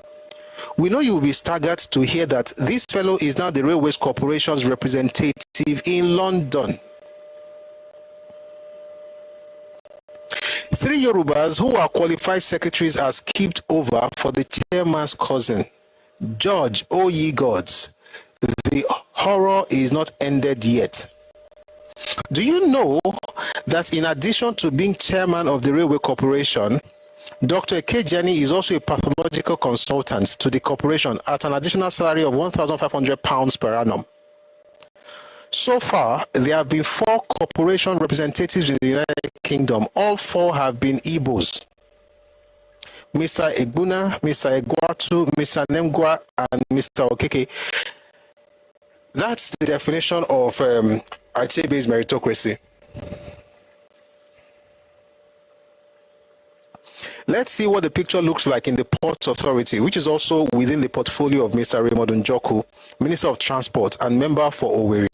We know you will be staggered to hear that this fellow is now the Railways Corporation's representative in London. 3 Yorubas who are qualified secretaries are skipped over for the chairman's cousin. Judge, O ye gods, the horror is not ended yet. Do you know that in addition to being chairman of the Railway Corporation, Dr. Ẹkáàbọ is also a pathological consultant to the corporation at an additional salary of £1,500 per annum? So far, there have been 4 corporation representatives in the United Kingdom. All 4 have been Igbos. Mr. Egbuna, Mr. Egwatu, Mr. Nemgwa, and Mr. Okeke. That's the definition of Achebe's meritocracy. Let's see what the picture looks like in the Port Authority, which is also within the portfolio of Mr. Raymond Njoku, Minister of Transport and member for Owerri.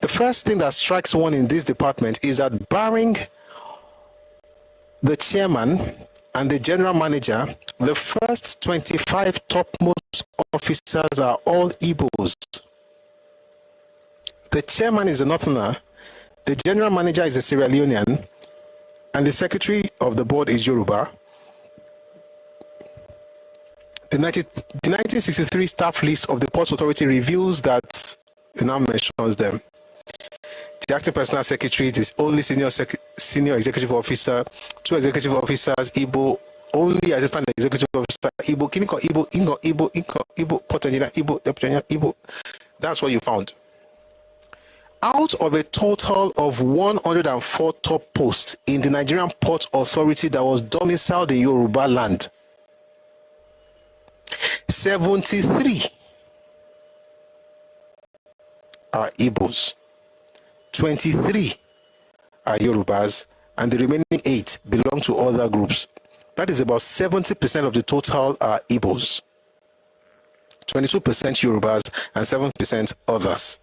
The first thing that strikes one in this department is that barring the chairman and the general manager, the first 25 topmost officers are all Igbos. The chairman is a Northerner, the general manager is a Sierra Leonean, and the secretary of the board is Yoruba. The 1963 staff list of the Ports Authority reveals that it now mentions them. The acting personal secretary is only senior executive officer, 2 executive officers, Igbo, only assistant executive officer, Igbo, Igbo, port engineer, Igbo, deputy engineer, Igbo. That's what you found. Out of a total of 104 top posts in the Nigerian Port Authority that was domiciled in Yoruba land, 73 are Igbos, 23 are Yorubas, and the remaining 8 belong to other groups. That is about 70% of the total are Igbos, 22% Yorubas, and 7% others.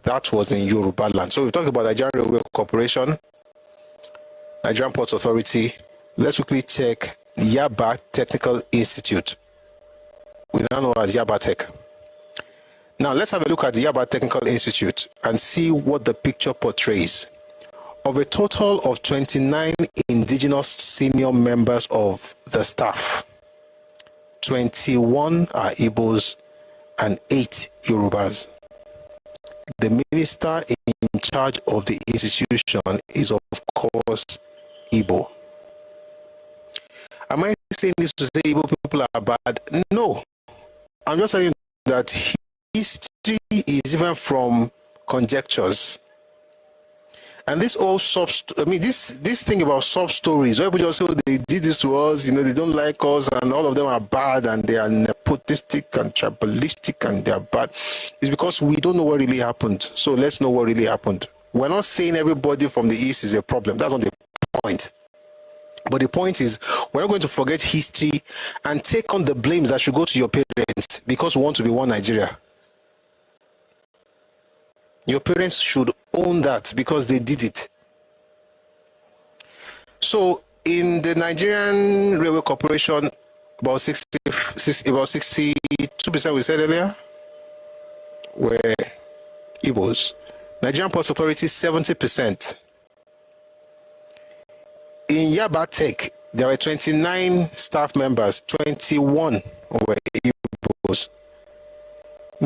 That was in Yoruba land. So we talk about Nigerian Railway Corporation, Nigerian Ports Authority. Let's quickly check Yaba Technical Institute. We now know as Yaba Tech. Now let's have a look at the Yaba Technical Institute and see what the picture portrays. Of a total of 29 indigenous senior members of the staff, 21 are Igbos and 8 Yorubas. The minister in charge of the institution is, of course, Igbo. Am I saying this to say Igbo people are bad? No. I'm just saying that history is even from conjectures. And this all this thing about sub stories, where people just say, oh, they did this to us, they don't like us, and all of them are bad, and they are nepotistic and tribalistic, and they are bad, is because we don't know what really happened. So let's know what really happened. We're not saying everybody from the East is a problem. That's not the point. But the point is, we're not going to forget history and take on the blames that should go to your parents because we want to be one Nigeria. Your parents should own that because they did it. So in the Nigerian Railway Corporation, about 62% we said earlier were Igbos. Nigerian Ports Authority, 70%. In Yaba Tech, there were 29 staff members, 21 were Igbos.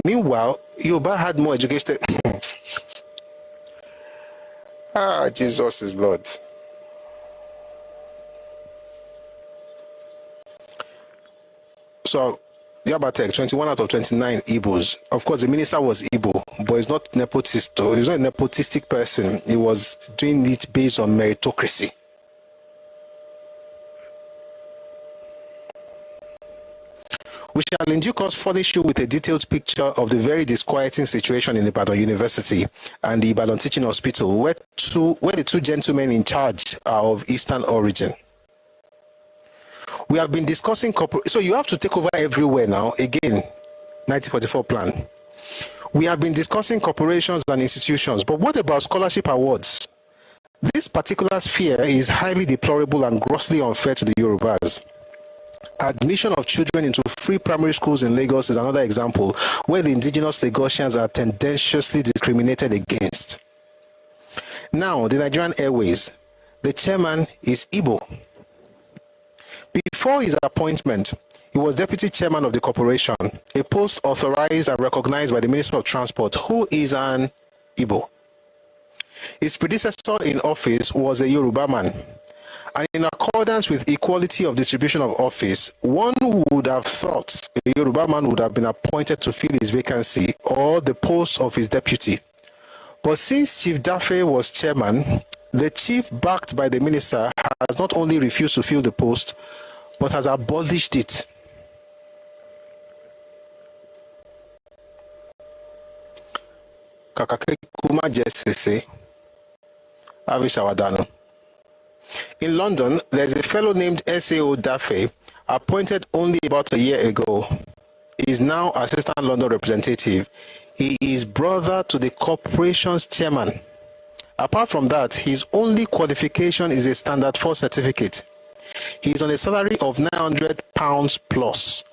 Meanwhile, Yoruba had more educated. Jesus is Lord. So, Yaba Tech, 21 out of 29 Igbos. Of course, the minister was Igbo, but he's not nepotist. He's not a nepotistic person. He was doing it based on meritocracy. We shall in due course furnish you with a detailed picture of the very disquieting situation in Ibadan University and the Ibadan Teaching Hospital, where the two gentlemen in charge are of Eastern origin. We have been discussing so you have to take over everywhere now. Again, 1944 plan. We have been discussing corporations and institutions, but what about scholarship awards? This particular sphere is highly deplorable and grossly unfair to the Yorubas. Admission of children into free primary schools in Lagos is another example where the indigenous Lagosians are tendenciously discriminated against. Now, the Nigerian Airways. The chairman is Igbo. Before his appointment, he was deputy chairman of the corporation, a post authorized and recognized by the Minister of Transport, who is an Igbo. His predecessor in office was a Yoruba man. And in accordance with equality of distribution of office, one would have thought a Yoruba man would have been appointed to fill his vacancy or the post of his deputy. But since Chief Dafe was chairman, the chief, backed by the minister, has not only refused to fill the post, but has abolished it. Kakakekuma jesese, avishawadano. In London, there's a fellow named S.A.O. Dafe, appointed only about a year ago. He is now Assistant London Representative. He is brother to the corporation's chairman. Apart from that, his only qualification is a Standard 4 certificate. He is on a salary of £900 plus,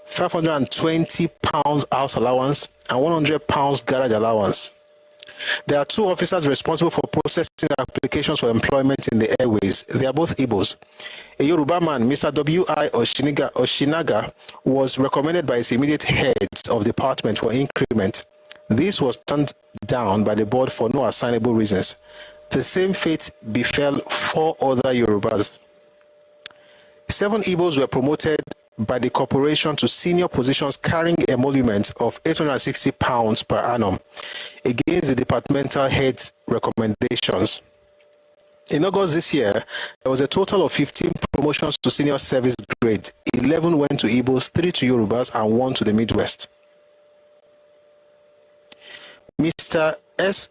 £520 house allowance, and £100 garage allowance. There are 2 officers responsible for processing applications for employment in the airways. They are both Igbos. A Yoruba man, Mr. W.I. Oshinaga, was recommended by his immediate heads of department for increment. This was turned down by the board for no assignable reasons. The same fate befell 4 other Yorubas. 7 Igbos were promoted by the corporation to senior positions carrying emolument of £860 per annum against the departmental head's recommendations. In August this year, there was a total of 15 promotions to senior service grade. 11 went to Igbos, 3 to Yorubas, and 1 to the Midwest. Mr. S.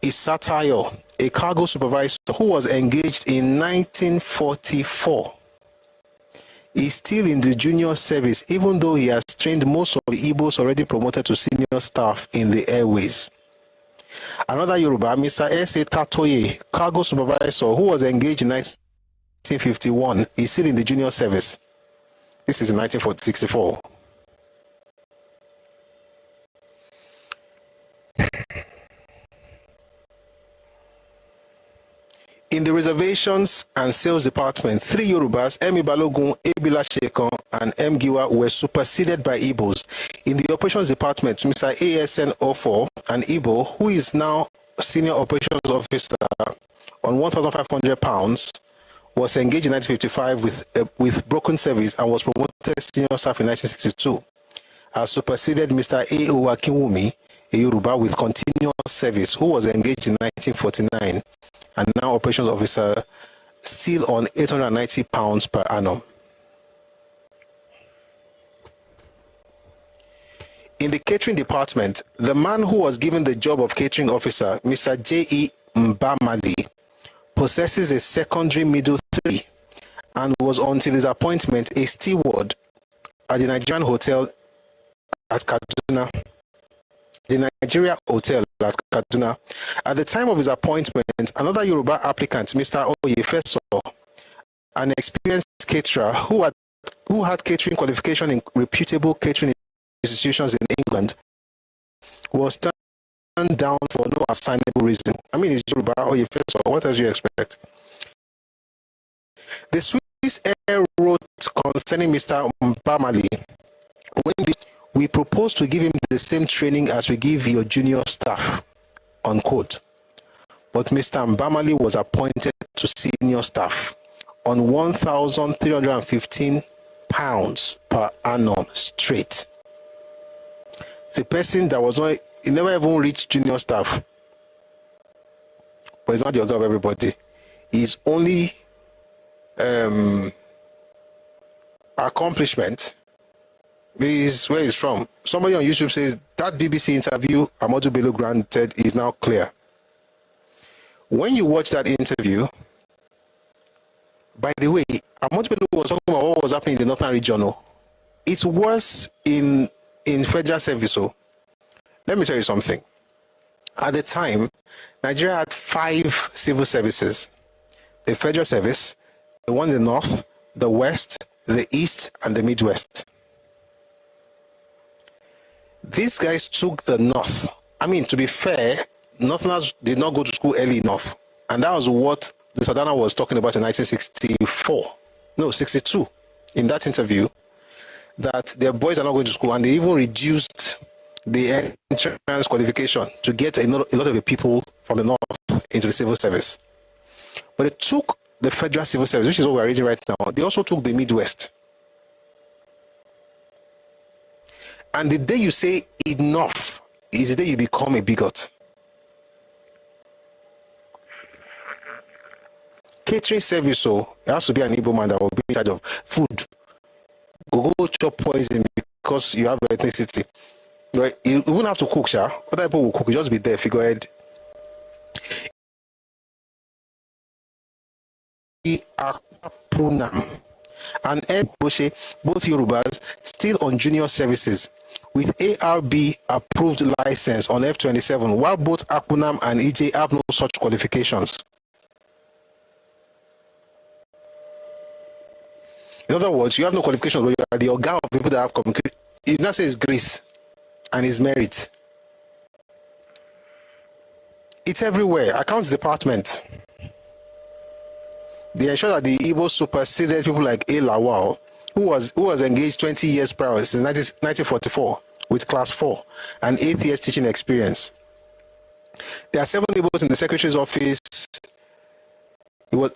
Isatayo, a cargo supervisor who was engaged in 1944, is still in the junior service, even though he has trained most of the Igbos already promoted to senior staff in the airways. Another Yoruba, Mr. S.A. Tatoye, cargo supervisor who was engaged in 1951, is still in the junior service. This is in 1964. In the reservations and sales department, 3 Yorubas, M. Balogun, Ebila Shekon, and M. Giwa, were superseded by Igbos. In the operations department, Mr. ASN Ofo, an Igbo, who is now senior operations officer on £1,500, was engaged in 1955 with broken service and was promoted senior staff in 1962. Superseded Mr. A.O. Akinwumi, a Yoruba with continuous service, who was engaged in 1949 and now operations officer, still on £890 per annum. In the catering department, the man who was given the job of catering officer, Mr. J.E. Mbamali, possesses a secondary middle 3 and was until his appointment a steward at the Nigerian Hotel at Kaduna. The Nigeria Hotel at Kaduna. At the time of his appointment, another Yoruba applicant, Mr. Oyefeso, an experienced caterer who had catering qualification in reputable catering institutions in England, was turned down for no assignable reason. I mean, it's Yoruba Oyefeso. What else do you expect? The Swiss Air wrote concerning Mr. Mbamali, we propose to give him the same training as we give your junior staff, unquote. But Mr. Mbamali was appointed to senior staff on £1,315 per annum straight. The person that was not, he never even reached junior staff, but he's not the order of everybody. His only accomplishment is where he's from. Somebody on YouTube says that BBC interview Amadou Bello granted is now clear. When you watch that interview, by the way, Amadou Bello was talking about what was happening in the northern region. It's worse in federal service. So let me tell you something. At the time, Nigeria had 5 civil services: the federal service, the one in the north, the west, the east, and the midwest. These guys took the north. I mean, to be fair, Northerners did not go to school early enough. And that was what the Sadana was talking about in 1962, in that interview, that their boys are not going to school, and they even reduced the entrance qualification to get a lot of the people from the north into the civil service. But they took the federal civil service, which is what we're reading right now. They also took the Midwest. And the day you say enough is the day you become a bigot. Catering service, so it has to be an Igbo man that will be in charge of food. Go chop poison because you have ethnicity. Right? You won't have to cook, sha. Other people will cook. You just be there, figurehead. And Ed Boshe, both Yorubas, still on junior services with ARB approved license on F27, while both Apunam and EJ have no such qualifications. In other words, you have no qualifications, but you are the organ of people that have communication. It now says grace and his merit. It's everywhere. Accounts department. They ensure that the Igbo superseded people like A. Lawal, who was engaged 20 years prior, since 1944, with Class 4 and 8 years teaching experience. There are 7 Igbos in the Secretary's office. It was,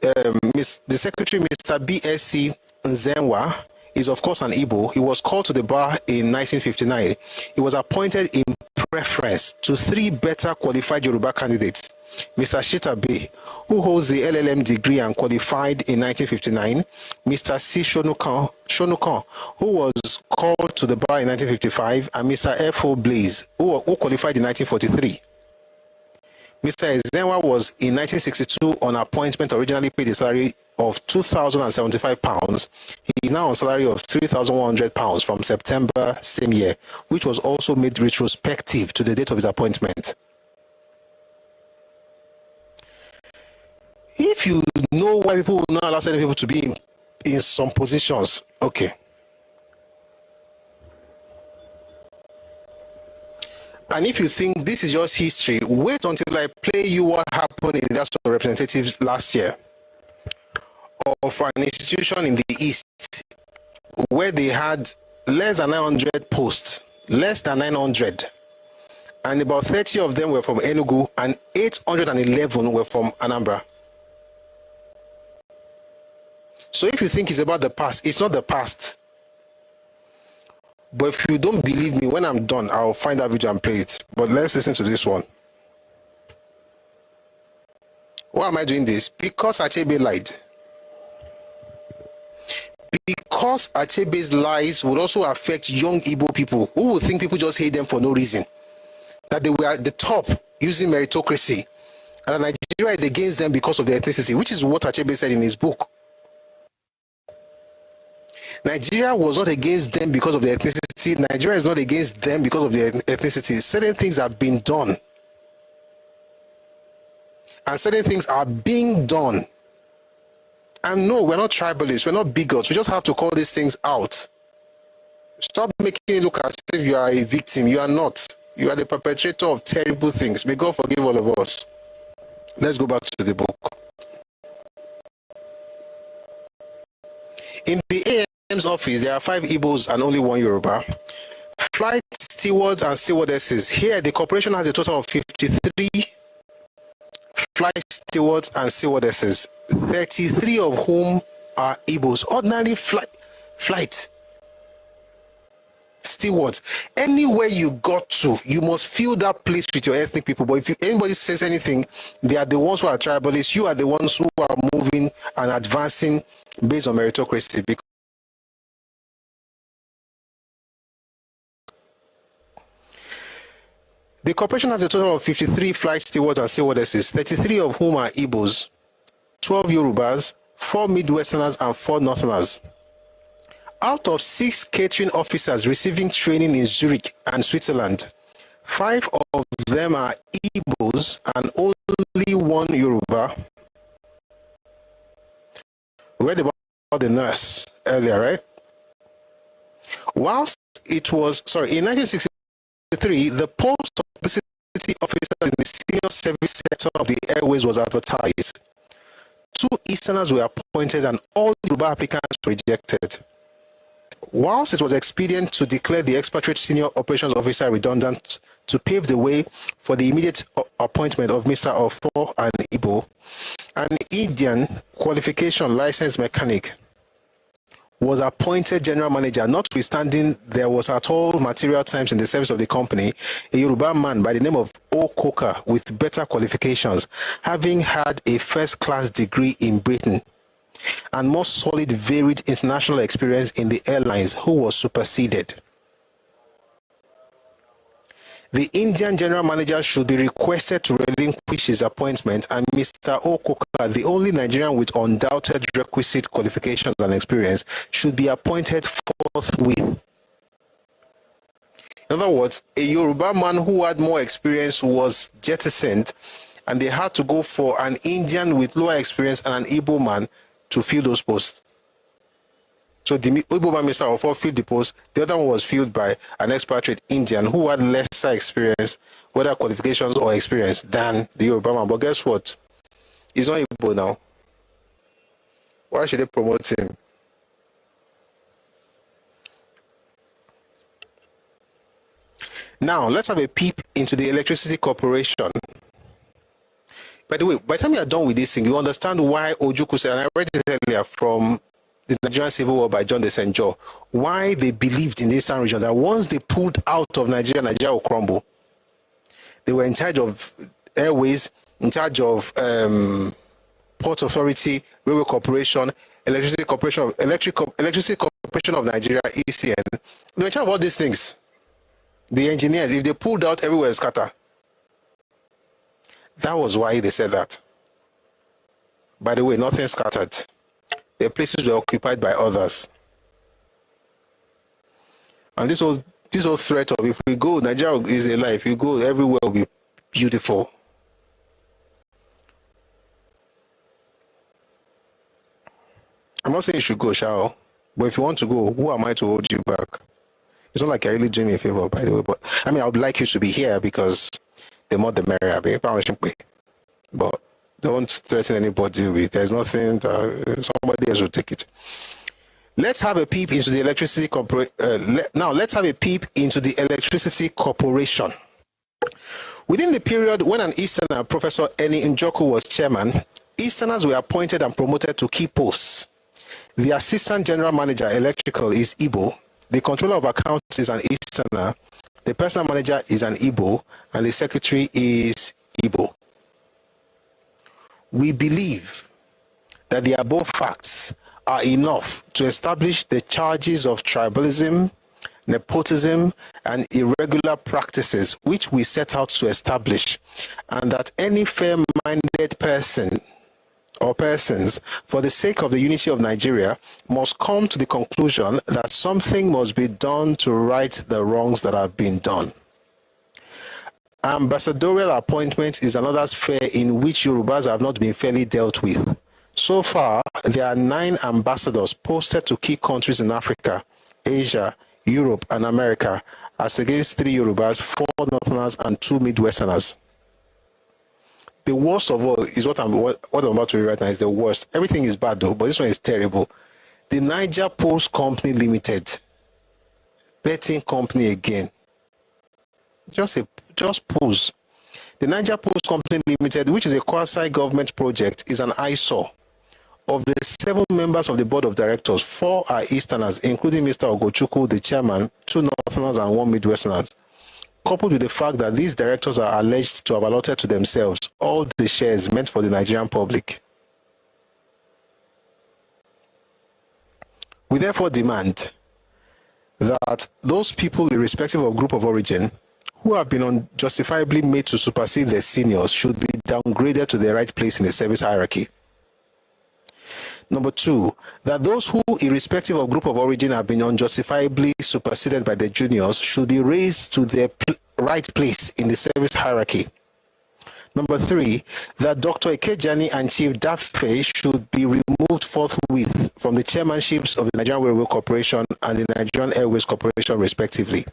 the Secretary, Mr. B.S.C. Nzenwa, is of course an Igbo. He was called to the bar in 1959. He was appointed in preference to 3 better qualified Yoruba candidates. Mr. Shitabe, who holds the LLM degree and qualified in 1959, Mr. C. Shonukan, who was called to the bar in 1955, and Mr. F.O. Blaze, who qualified in 1943. Mr. Ezenwa was in 1962 on appointment, originally paid a salary of £2,075. He is now on salary of £3,100 from September same year, which was also made retrospective to the date of his appointment. If you know why people will not allow certain people to be in some positions, okay. And if you think this is just history, wait until I play you what happened in the House of Representatives last year of an institution in the East where they had less than 900 posts, less than 900. And about 30 of them were from Enugu and 811 were from Anambra. So if you think it's about the past, it's not the past. But if you don't believe me, when I'm done, I'll find that video and play it. But let's listen to this one. Why am I doing this? Because Achebe lied. Because Achebe's lies would also affect young Igbo people who would think people just hate them for no reason. That they were at the top using meritocracy. And Nigeria is against them because of their ethnicity, which is what Achebe said in his book. Nigeria was not against them because of their ethnicity. Nigeria is not against them because of their ethnicity. Certain things have been done. And certain things are being done. And no, we're not tribalists. We're not bigots. We just have to call these things out. Stop making it look as if you are a victim. You are not. You are the perpetrator of terrible things. May God forgive all of us. Let's go back to the book. In the AM's office, there are 5 Igbos and only 1 Yoruba. Flight stewards and stewardesses. Here, the corporation has a total of 53 flight stewards and stewardesses, 33 of whom are Igbos. Ordinary flight stewards. Anywhere you got to, you must fill that place with your ethnic people. But if anybody says anything, they are the ones who are tribalists. You are the ones who are moving and advancing based on meritocracy. Because the corporation has a total of 53 flight stewards and stewardesses, 33 of whom are Igbos, 12 Yorubas, 4 Midwesterners, and 4 Northerners. Out of 6 catering officers receiving training in Zurich and Switzerland, 5 of them are Igbos and only 1 Yoruba. We read about the nurse earlier, right? Whilst it was, in 1963, the post of publicity officer in the senior service sector of the airways was advertised. 2 Easterners were appointed and all Yoruba applicants were rejected. Whilst it was expedient to declare the expatriate senior operations officer redundant to pave the way for the immediate appointment of Mr. Ofo and Igbo, an Indian qualification licensed mechanic was appointed general manager, notwithstanding there was at all material times in the service of the company, a Yoruba man by the name of Okoka with better qualifications, having had a first-class degree in Britain and more solid, varied international experience in the airlines, who was superseded. The Indian general manager should be requested to relinquish his appointment, and Mr. Okoka, the only Nigerian with undoubted requisite qualifications and experience, should be appointed forthwith. In other words, a Yoruba man who had more experience was jettisoned, and they had to go for an Indian with lower experience and an Igbo man to fill those posts. So the Igbo man, Mr. Ofo, filled the post. The other one was filled by an expatriate Indian who had lesser experience, whether qualifications or experience, than the Yoruba man. But guess what? He's not Igbo now. Why should they promote him? Now, let's have a peep into the Electricity Corporation. By the way, by the time you are done with this thing, you understand why Ojukwu said, and I read it earlier from the Nigerian Civil War by John de St. John, why they believed in the Eastern region that once they pulled out of Nigeria, Nigeria will crumble. They were in charge of airways, in charge of Port Authority, Railway Corporation, Electricity Corporation of Nigeria, ECN. They were in charge of all these things. The engineers, if they pulled out, everywhere is scatter. That was why they said that. By the way, nothing scattered. The places were occupied by others. And this whole threat of if we go, Nigeria is a lie. If you go, everywhere will be beautiful. I'm not saying you should go, Shao. But if you want to go, who am I to hold you back? It's not like I really doing me a favor, by the way. But I mean, I would like you to be here because the more the merrier. But don't threaten anybody with. There's nothing that somebody else will take it. Let's have a peep into the electricity now let's have a peep into the electricity corporation. Within the period when an Easterner, Professor Eni Njoku, was chairman, Easterners were appointed and promoted to key posts. The assistant general manager electrical is Igbo, the controller of accounts is an Easterner, the personal manager is an Igbo, and the secretary is Igbo. We believe that the above facts are enough to establish the charges of tribalism, nepotism, and irregular practices which we set out to establish, and that any fair-minded person or persons, for the sake of the unity of Nigeria, must come to the conclusion that something must be done to right the wrongs that have been done. Ambassadorial appointment is another sphere in which Yorubas have not been fairly dealt with. So far, there are 9 ambassadors posted to key countries in Africa, Asia, Europe, and America, as against 3 Yorubas, 4 Northerners, and 2 Midwesterners. The worst of all is what I'm about to read right now is the worst. Everything is bad though, but this one is terrible. The Niger Post Company Limited, betting company again. Just pause. The Niger Post Company Limited, which is a quasi-government project, is an eyesore. Of the 7 members of the board of directors, 4 are Easterners, including Mr. Ogochukwu, the chairman, 2 Northerners, and 1 Midwesterners. Coupled with the fact that these directors are alleged to have allotted to themselves all the shares meant for the Nigerian public. We therefore demand that those people, irrespective of group of origin, who have been unjustifiably made to supersede their seniors should be downgraded to their right place in the service hierarchy. Number 2, that those who, irrespective of group of origin, have been unjustifiably superseded by their juniors should be raised to their right place in the service hierarchy. Number 3, that Dr. Ekejani and Chief Dafe should be removed forthwith from the chairmanships of the Nigerian Railway Corporation and the Nigerian Airways Corporation, respectively.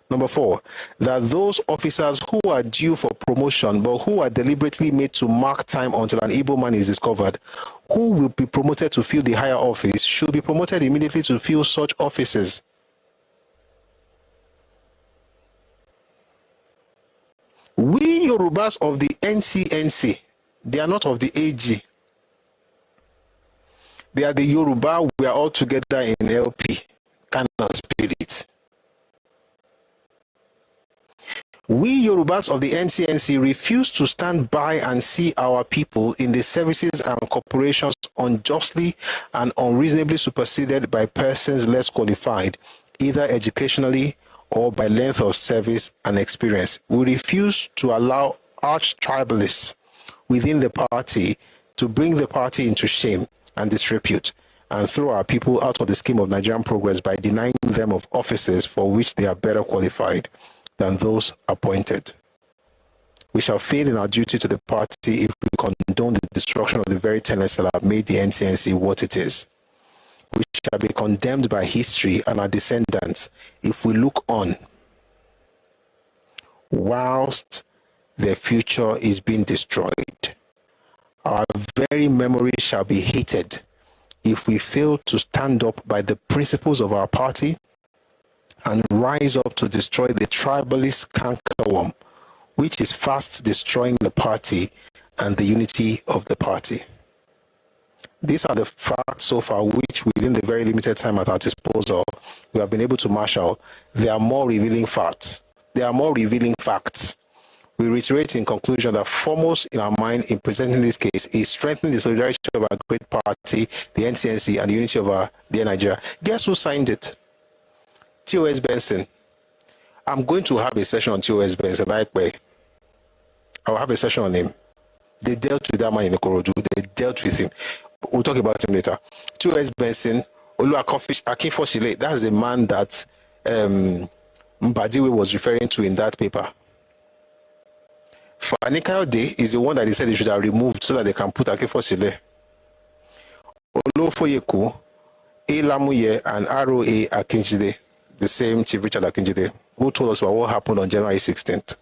Number 4, that those officers who are due for promotion but who are deliberately made to mark time until an Igbo man is discovered, who will be promoted to fill the higher office, should be promoted immediately to fill such offices. We Yorubas of the NCNC, they are not of the AG. They are the Yoruba, we are all together in LP kind of spirit. We Yorubas of the NCNC refuse to stand by and see our people in the services and corporations unjustly and unreasonably superseded by persons less qualified, either educationally or by length of service and experience. We refuse to allow arch-tribalists within the party to bring the party into shame and disrepute and throw our people out of the scheme of Nigerian progress by denying them of offices for which they are better qualified than those appointed. We shall fail in our duty to the party if we condone the destruction of the very tenets that have made the NCNC what it is. We shall be condemned by history and our descendants if we look on whilst their future is being destroyed. Our very memory shall be hated if we fail to stand up by the principles of our party and rise up to destroy the tribalist cankerworm, which is fast destroying the party and the unity of the party. These are the facts so far which, within the very limited time at our disposal, we have been able to marshal. There are more revealing facts. There are more revealing facts. We reiterate in conclusion that foremost in our mind in presenting this case is strengthening the solidarity of our great party, the NCNC, and the unity of our dear Nigeria. Guess who signed it? TOS Benson. I'm going to have a session on TOS Benson likewise. I'll have a session on him. They dealt with that man in Ikorodu. They dealt with him. We'll talk about him later. 2S Benson, Olu Akinfosile, that's the man that Mbadiwe was referring to in that paper. Fani Kayode is the one that they said they should have removed so that they can put Akinfosile. Olofoyeku, Elamuye, and R.O.A. Akinjide, the same Chief Richard Akinjide, who told us about what happened on January 16th.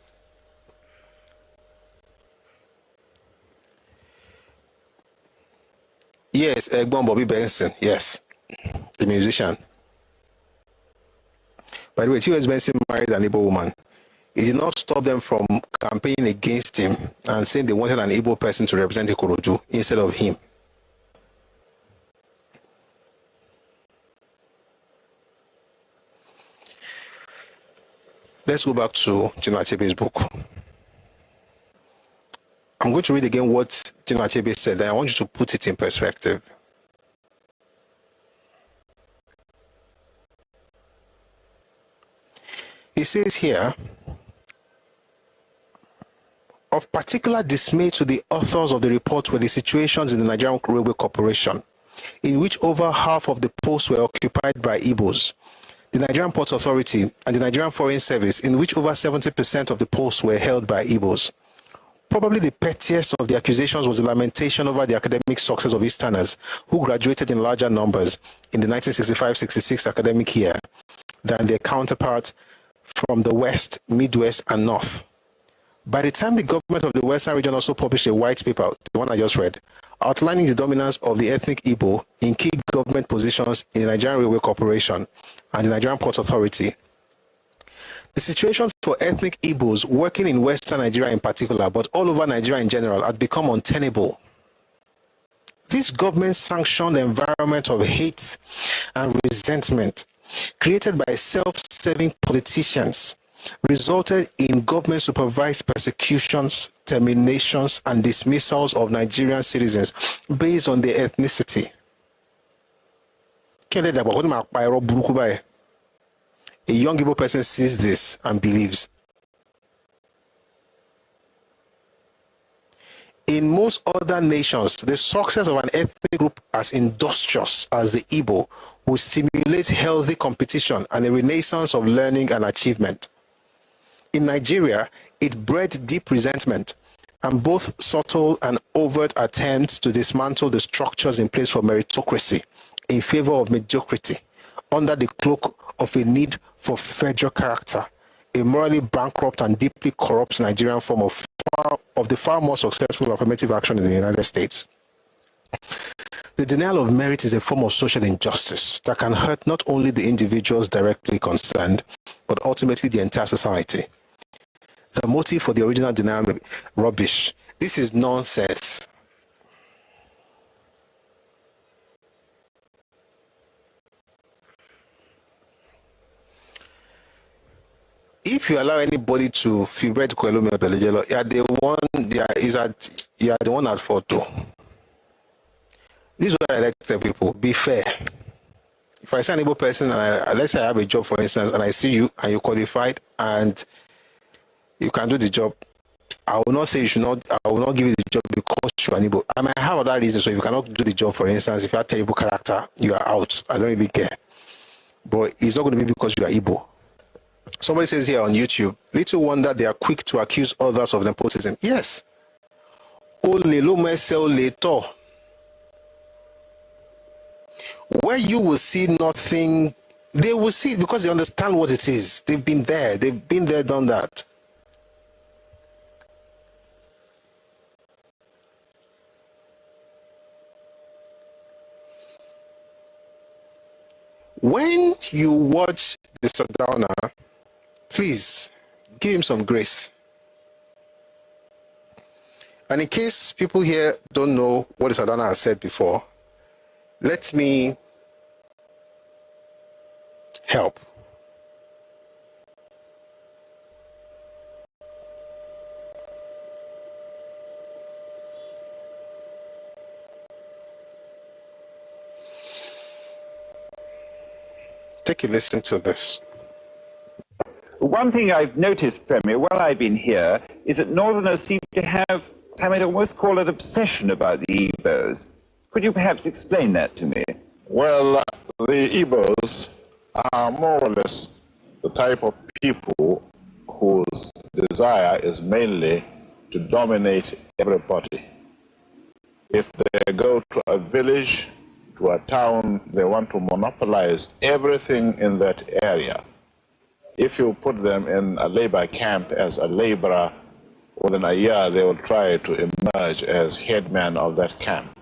Yes, Egbon Bobby Benson, yes, the musician. By the way, T.S. Benson married an Igbo woman. It did not stop them from campaigning against him and saying they wanted an Igbo person to represent Ikorodu instead of him. Let's go back to General Achebe's book. I'm going to read again what General Achebe said, and I want you to put it in perspective. He says here, of particular dismay to the authors of the report were the situations in the Nigerian Railway Corporation, in which over half of the posts were occupied by Igbos, the Nigerian Ports Authority, and the Nigerian Foreign Service, in which over 70% of the posts were held by Igbos. Probably the pettiest of the accusations was the lamentation over the academic success of Easterners, who graduated in larger numbers in the 1965-66 academic year than their counterparts from the West, Midwest, and North. By the time the government of the Western region also published a white paper, the one I just read, outlining the dominance of the ethnic Igbo in key government positions in the Nigerian Railway Corporation and the Nigerian Ports Authority, the situation for ethnic Igbos working in Western Nigeria in particular, but all over Nigeria in general, had become untenable. This government-sanctioned environment of hate and resentment, created by self-serving politicians, resulted in government-supervised persecutions, terminations, and dismissals of Nigerian citizens based on their ethnicity. A young Igbo person sees this and believes. In most other nations, the success of an ethnic group as industrious as the Igbo will stimulate healthy competition and a renaissance of learning and achievement. In Nigeria, it bred deep resentment and both subtle and overt attempts to dismantle the structures in place for meritocracy in favor of mediocrity under the cloak of a need for federal character, a morally bankrupt and deeply corrupt Nigerian form of the far more successful affirmative action in the United States. The denial of merit is a form of social injustice that can hurt not only the individuals directly concerned, but ultimately the entire society. The motive for the original denial is rubbish. This is nonsense. If you allow anybody to feel red, you are the one at fault too. This is what I like to tell people: be fair. If I see an able person and let's say I have a job, for instance, and I see you and you're qualified and you can do the job, I will not say you should not. I will not give you the job because you are able. I might have other reasons. So if you cannot do the job, for instance, if you have terrible character, you are out. I don't really care. But it's not going to be because you are able. Somebody says here on YouTube, little wonder they are quick to accuse others of nepotism. Yes. Where you will see nothing, they will see it because they understand what it is. They've been there, done that. When you watch the Sardauna, please give him some grace. And in case people here don't know what the Sardauna has said before, let me help. Take a listen to this. One thing I've noticed, Premier, while I've been here, is that Northerners seem to have, I might almost call it obsession about the Igbos. Could you perhaps explain that to me? Well, the Igbos are more or less the type of people whose desire is mainly to dominate everybody. If they go to a village, to a town, they want to monopolize everything in that area. If you put them in a labor camp as a laborer, within a year they will try to emerge as headman of that camp,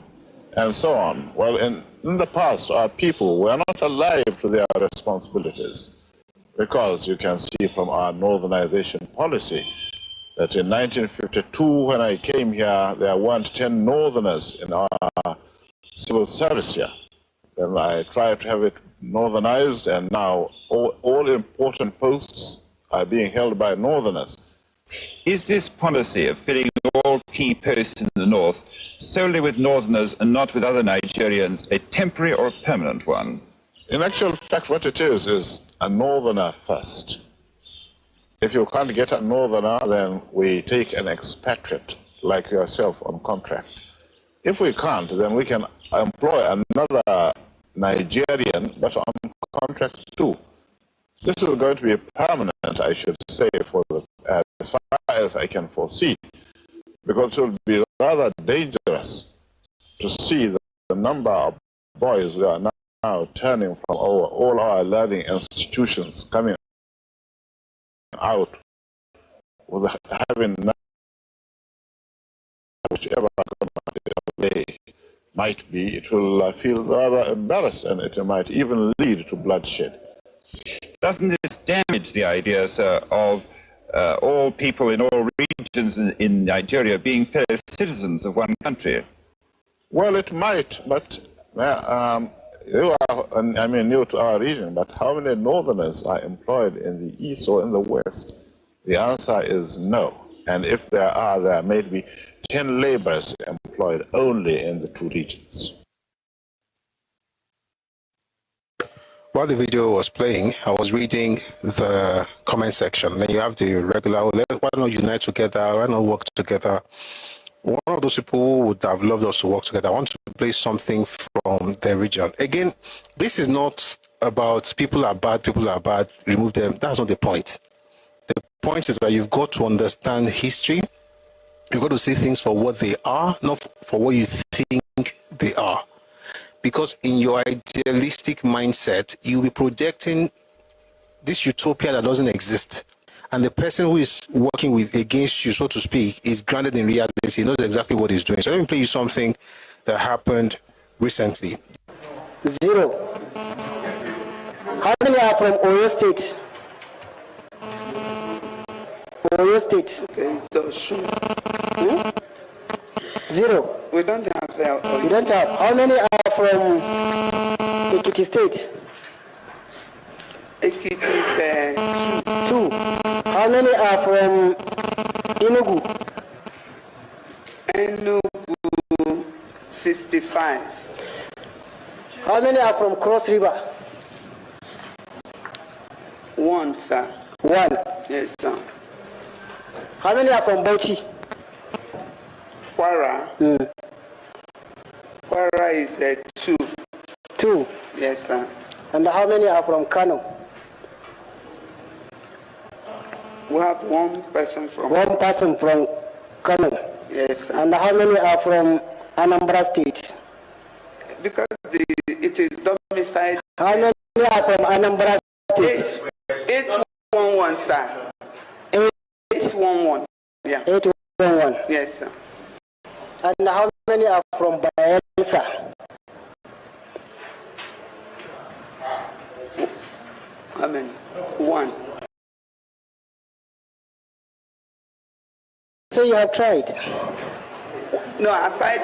and so on. Well, in the past, our people were not alive to their responsibilities, because you can see from our northernization policy that in 1952, when I came here, there weren't 10 northerners in our civil service here. Then I tried to have it northernized, and now all important posts are being held by northerners. Is this policy of filling all key posts in the north solely with northerners and not with other Nigerians a temporary or a permanent one? In actual fact, what it is a northerner first. If you can't get a northerner, then we take an expatriate like yourself on contract. If we can't, then we can employ another Nigerian, but on contract too. This is going to be permanent, I should say, as far as I can foresee, because it will be rather dangerous to see the number of boys who are now turning from all our learning institutions, coming out with having whichever they might be, it will feel rather embarrassed, and it might even lead to bloodshed. Doesn't this damage the idea, sir, of all people in all regions in Nigeria being fellow citizens of one country? Well, it might, but you are, new to our region, but how many northerners are employed in the east or in the west? The answer is no. And if there may be 10 laborers employed only in the two regions. While the video was playing, I was reading the comment section. Then you have the regular, why not unite together, why not work together? One of those people who would have loved us to work together. I want to play something from the region. Again, this is not about people are bad, remove them. That's not the point. The point is that you've got to understand history. You've got to see things for what they are, not for what you think they are. Because in your idealistic mindset, you'll be projecting this utopia that doesn't exist. And the person who is working against you, so to speak, is grounded in reality. He knows exactly what he's doing. So let me play you something that happened recently. 0. How many are from Oyo State? Oyo State. Okay, so 0. we don't have. You don't have. How many are from Ekiti State? Ekiti is 2. How many are from Enugu? Enugu 65. How many are from Cross River? 1, sir. 1. Yes, sir. How many are from Bauchi? Kwara. Kwara is 2. 2. Yes, sir. And how many are from Kano? We have 1 person from. 1 person from Kano. Yes, sir. And how many are from Anambra State? Because it is domiciled. How many are from Anambra State? 811, sir. 811. Yeah. 811. Yes, sir. And how many are from Bayelsa? How many? 1. So you have tried? No, aside,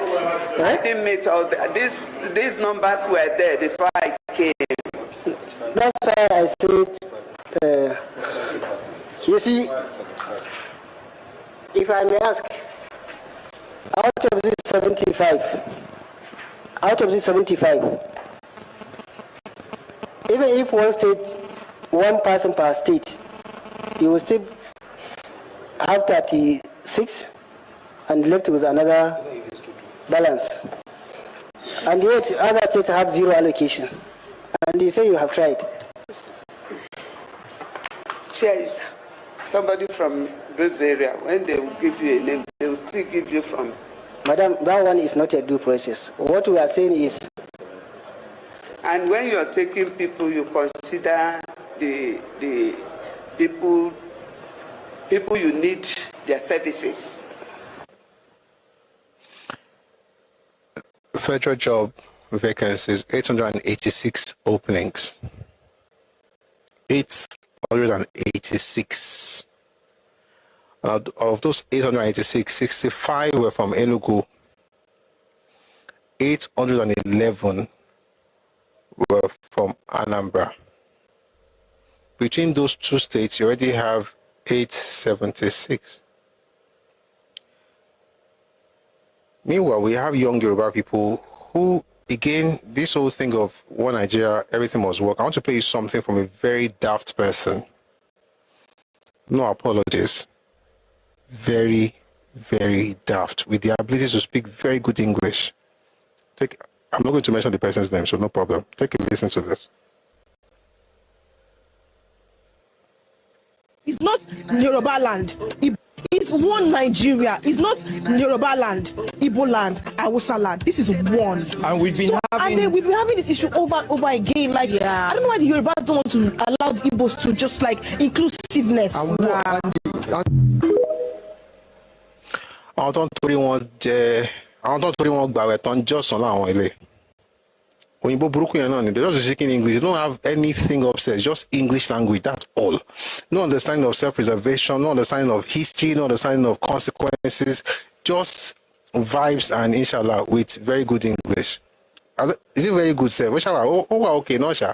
I didn't meet all these numbers were there before I came. That's why I said, you see, if I may ask, out of this 75, even if one state, 1 person per state, you will still have 36 and left with another balance. And yet other states have zero allocation. And you say you have tried. Chair, somebody from this area, when they will give you a name, they will still give you from. Madam, that one is not a due process. What we are saying is. And when you are taking people, you consider the people you need their services. Federal job vacancies, 886 openings. 886. Of those 886, 65 were from Enugu. 811 were from Anambra. Between those two states, you already have 876. Meanwhile, we have young Yoruba people who, again, this whole thing of one Nigeria, everything must work. I want to play you something from a very daft person. No apologies. Very, very daft, with the ability to speak very good English. I'm not going to mention the person's name, so no problem. Take a listen to this. It's not Yoruba land. It's one Nigeria. It's not Yoruba land, Igbo land, Hausa land. This is one. And we've been we've been having this issue over and over again. Like, I don't know why the Yorubas don't want to allow the Igbos to just like inclusiveness. Àwọn tó ń torí wọn gbàwẹ̀ tán jọ̀sán láwọn ilé. Òyìnbó burúkú yẹn náà ni, they just speaking English. They don't have anything upstairs, just English language, that's all. No understanding of self-preservation, no understanding of history, no understanding of consequences, just vibes and inshallah with very good English. Is it very good, sir? Okay, no, sir.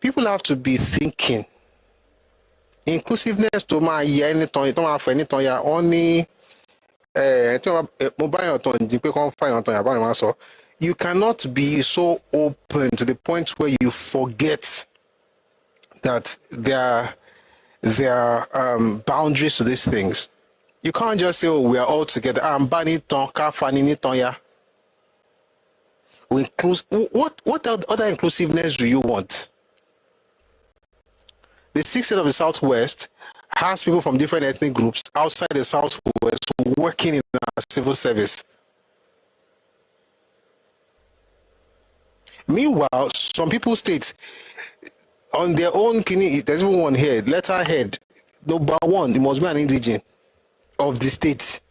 People have to be thinking. Inclusiveness to my anything, don't have anything, yeah, only you cannot be so open to the point where you forget that there are boundaries to these things. You can't just say, oh, we are all together. What other inclusiveness do you want? The 6th state of the Southwest has people from different ethnic groups outside the Southwest working in our civil service. Meanwhile, some people state on their own, there's even one here, letterhead, number one, it must be an indigene of the state.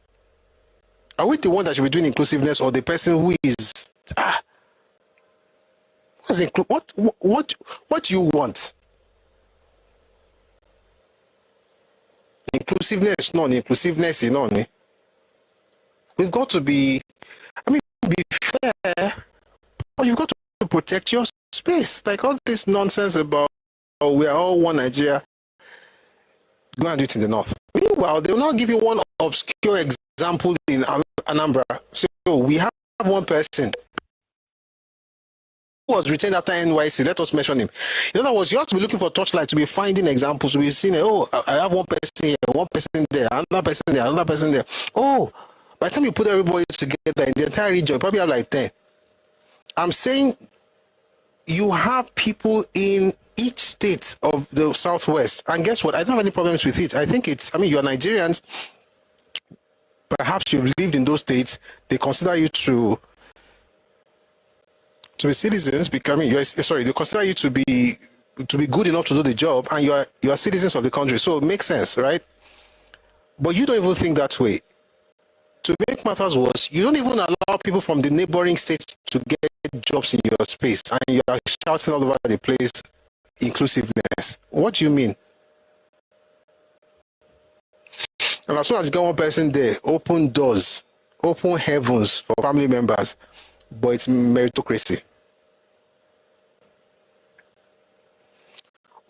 Are we the one that should be doing inclusiveness, or the person who is what do you want? Inclusiveness, non-inclusiveness, we've got to be, be fair, but you've got to protect your space. Like all this nonsense about, oh, we are all one Nigeria, go and do it in the north. Meanwhile, they will not give you one obscure example in Anambra. So we have one person who was retained after NYC. Let us mention him. In other words, you have to be looking for torchlight to be finding examples, to be seeing, oh, I have one person here, one person there, another person there, another person there. Oh, by the time you put everybody together in the entire region, you probably have like 10. I'm saying you have people in each state of the Southwest. And guess what? I don't have any problems with it. I think it's, you're Nigerians. Perhaps you've lived in those states. They consider you to be citizens, they consider you to be good enough to do the job, and you are citizens of the country. So it makes sense, right? But you don't even think that way. To make matters worse, you don't even allow people from the neighboring states to get jobs in your space, and you are shouting all over the place, inclusiveness. What do you mean? And as soon as you get one person there, open doors, open heavens for family members, but it's meritocracy.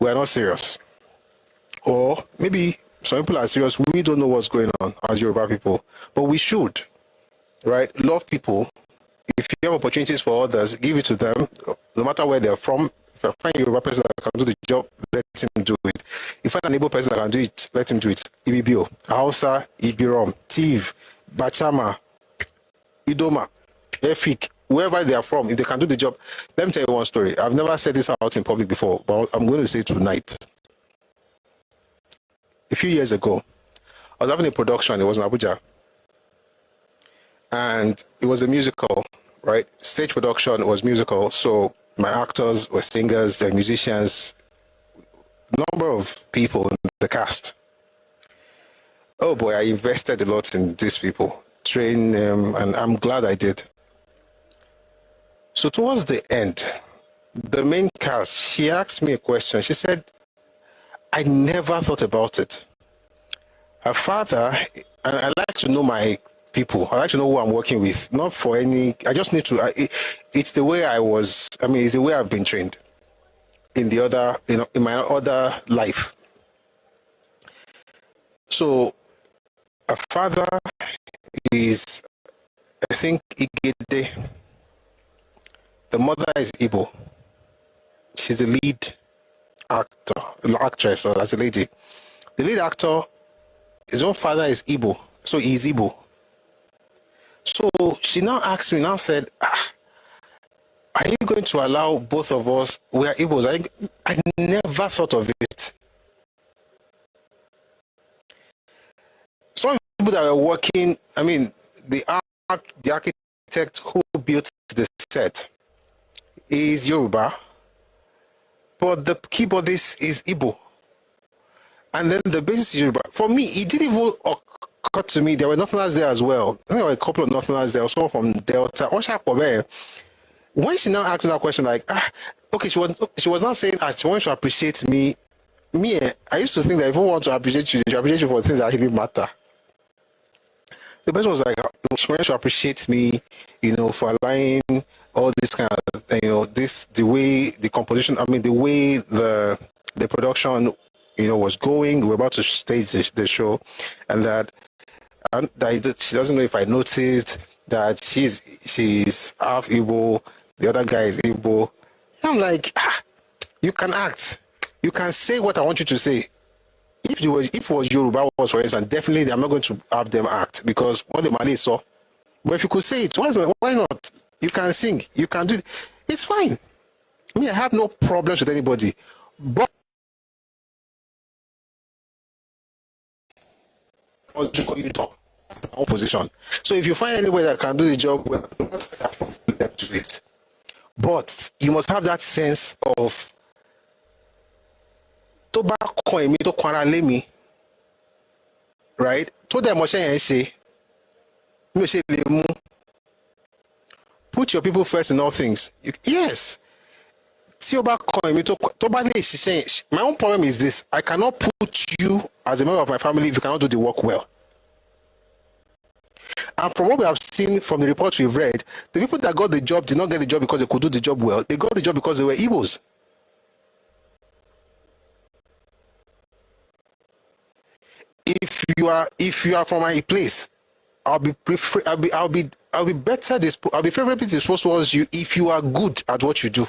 We are not serious. Or maybe some people are serious. We don't know what's going on as Yoruba people, but we should, right? Love people. If you have opportunities for others, give it to them, no matter where they're from. If you find a Yoruba person that can do the job, let him do it. If you find an Igbo person that can do it, let him do it. Ibibio, Hausa, Ibirom, Tiv, Bachama, Idoma, Efik, wherever they are from, if they can do the job. Let me tell you one story. I've never said this out in public before, but I'm going to say it tonight. A few years ago, I was having a production. It was in Abuja. And it was a musical, right? Stage production was musical. So my actors were singers, they're musicians, number of people in the cast. Oh boy, I invested a lot in these people, train them, and I'm glad I did. So towards the end, the main cast, she asked me a question. She said, I never thought about it. Her father, and I like to know my people. I like to know who I'm working with. Not for any, I just need to, it's the way I was, I mean, it's the way I've been trained in the other, you know, in my other life. So, her father is, I think, Igede. The mother is Igbo. She's the lead actress, or as a lady. The lead actor, his own father is Igbo, so he's Igbo. So she now asked me, now said, are you going to allow both of us, we are Igbos? I never thought of it. Some people that were working, I mean, the architect who built the set is Yoruba, but the keyboardist is Igbo. And then the basis is Yoruba. For me, it didn't even occur to me, there were Northerners there as well. I think there were a couple of Northerners there, someone from Delta. When she now asked me that question, like, okay, she was not saying she wants to appreciate me. I used to think that if you want to appreciate you, they should appreciate you for things that really matter. The person was like, she wants to appreciate me, you know, for allowing all this kind of, you know, the way the composition, I mean, the way the production, you know, was going. We were about to stage the show, and that she doesn't know if I noticed that she's half Igbo, the other guy is Igbo. I'm like, you can act, you can say what I want you to say. If it was Yoruba, for instance, definitely I'm not going to have them act because what the Malay saw. But if you could say it, why not? You can sing, you can do it. It's fine. I have no problems with anybody. But you don't. Opposition. So if you find anybody that can do the job well, let do it. But you must have that sense of right? Put your people first in all things. Yes. My own problem is this. I cannot put you as a member of my family if you cannot do the work well. And from what we have seen from the reports we've read, the people that got the job did not get the job because they could do the job well. They got the job because they were Igbos. If you are from my place, I'll be favorably disposed towards you if you are good at what you do.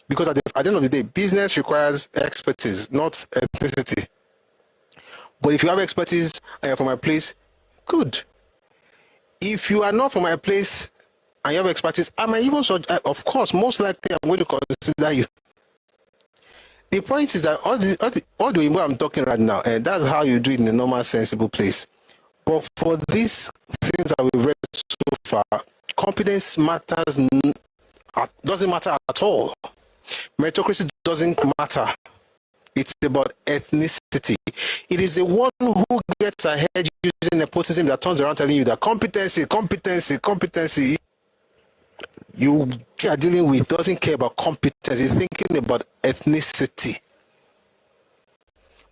Because at the end of the day, business requires expertise, not ethnicity. But if you have expertise and you're from my place, good. If you are not from my place and you have expertise, I might even, of course, most likely I'm going to consider you. The point is that all the way I'm talking right now, and that's how you do it in a normal, sensible place. But for these things that we've read so far, competence doesn't matter at all. Meritocracy doesn't matter. It's about ethnicity. It is the one who gets ahead using nepotism that turns around telling you that competency you are dealing with doesn't care about competence. He's thinking about ethnicity.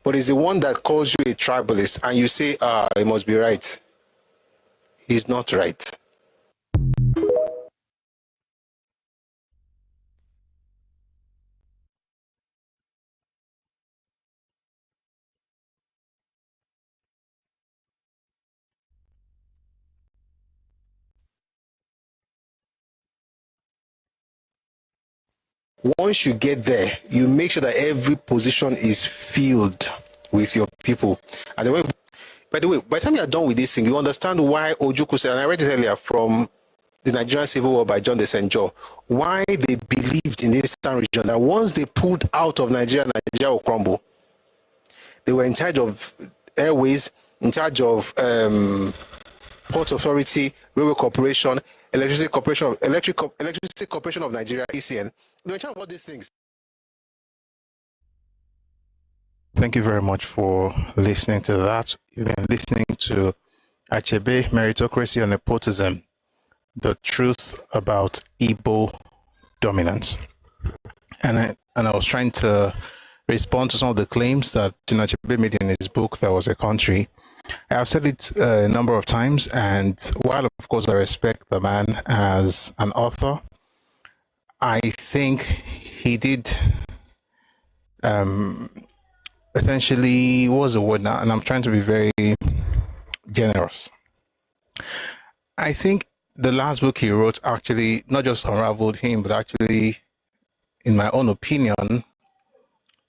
But it's the one that calls you a tribalist and you say, he must be right. He's not right. Once you get there, you make sure that every position is filled. with your people. And by the way, by the time you're done with this thing, you understand why Ojukwu said, and I read it earlier from the Nigerian Civil War by John de St. John, why they believed in the Eastern region that once they pulled out of Nigeria, Nigeria will crumble. They were in charge of airways, in charge of Port Authority, Railway Corporation, Electricity Corporation of Nigeria, ECN. They were in charge of all these things. Thank you very much for listening to that. You've been listening to Achebe, Meritocracy and Nepotism, the truth about Igbo dominance. And I was trying to respond to some of the claims that Achebe made in his book, There Was a Country. I have said it a number of times, and while of course I respect the man as an author, I think he did essentially, what was the word now? And I'm trying to be very generous. I think the last book he wrote actually not just unraveled him, but actually, in my own opinion,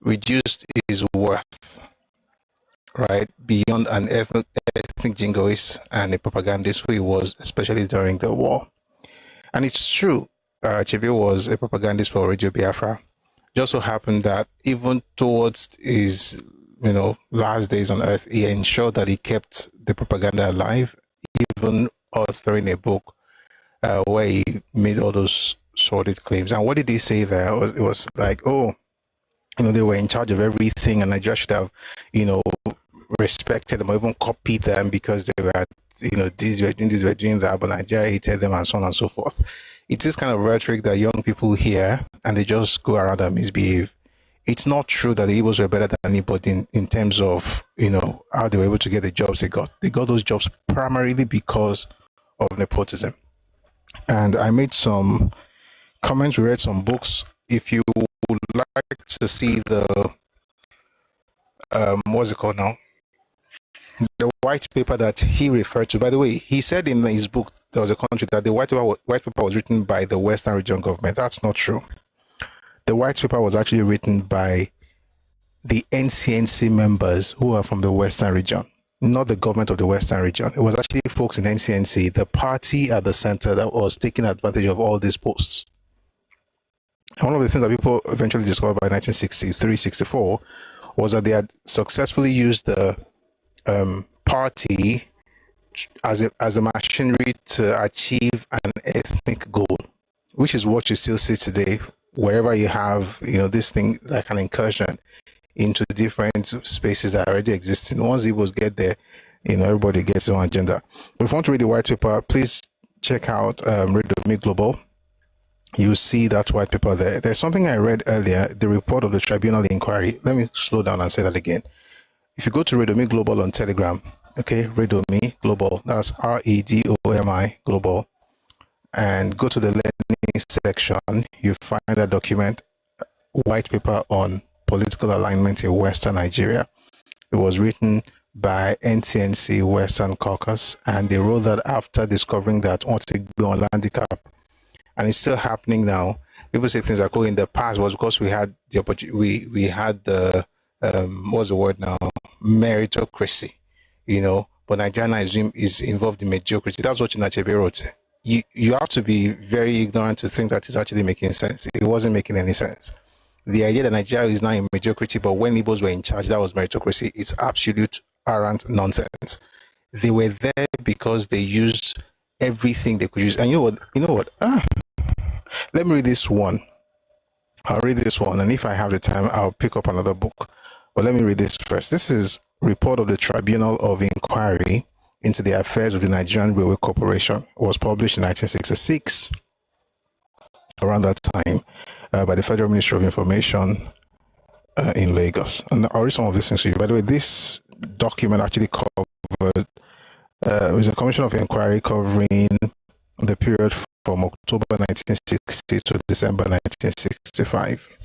reduced his worth, right, beyond an ethnic jingoist and a propagandist who he was, especially during the war. And it's true, Achebe was a propagandist for Radio Biafra. Just so happened that even towards his, last days on earth, he ensured that he kept the propaganda alive, even authoring a book where he made all those sordid claims. And what did he say there? It was like, they were in charge of everything, and Nigeria should have, respected them or even copied them because they were, these were doing that, but Nigeria hated them, and so on and so forth. It's this kind of rhetoric that young people hear and they just go around and misbehave. It's not true that the Igbos were better than anybody in terms of, how they were able to get the jobs they got. They got those jobs primarily because of nepotism. And I made some comments, we read some books. If you would like to see the, what's it called now? The white paper that he referred to. By the way, he said in his book, There Was a Country, that the white paper was written by the Western Region government. That's not true. The white paper was actually written by the NCNC members who are from the Western Region, not the government of the Western Region. It was actually folks in NCNC, the party at the center, that was taking advantage of all these posts. And one of the things that people eventually discovered by 1963, 64 was that they had successfully used the party as a machinery to achieve an ethnic goal, which is what you still see today wherever you have this thing like an incursion into different spaces that already exist. And once Igbos get there, everybody gets their own agenda. If you want to read the white paper, please check out Redomi Global. You see that white paper there. There's something I read earlier, the report of the tribunal inquiry. Let me slow down and say that again. If you go to Redomi Global on Telegram, okay, Redomi Global, that's REDOMI Global, and go to the learning section, you find a document, white paper on political alignment in Western Nigeria. It was written by NCNC Western Caucus, and they wrote that after discovering that on handicap, and it's still happening now. People say things are cool. In the past was because we had the opportunity, we had the what's the word now? Meritocracy, but Nigeria is involved in mediocrity. That's what Achebe wrote. You have to be very ignorant to think that it's actually making sense. It wasn't making any sense. The idea that Nigeria is now in mediocrity, but when Igbos were in charge, that was meritocracy. It's absolute arrant nonsense. They were there because they used everything they could use. And you know what? Let me read this one. I'll read this one, and if I have the time, I'll pick up another book. But let me read this first. This is Report of the Tribunal of Inquiry into the Affairs of the Nigerian Railway Corporation. It was published in 1966, around that time, by the Federal Ministry of Information in Lagos. And I'll read some of these things to you. By the way, this document actually covered, it was a commission of inquiry covering the period from October 1960 to December 1965.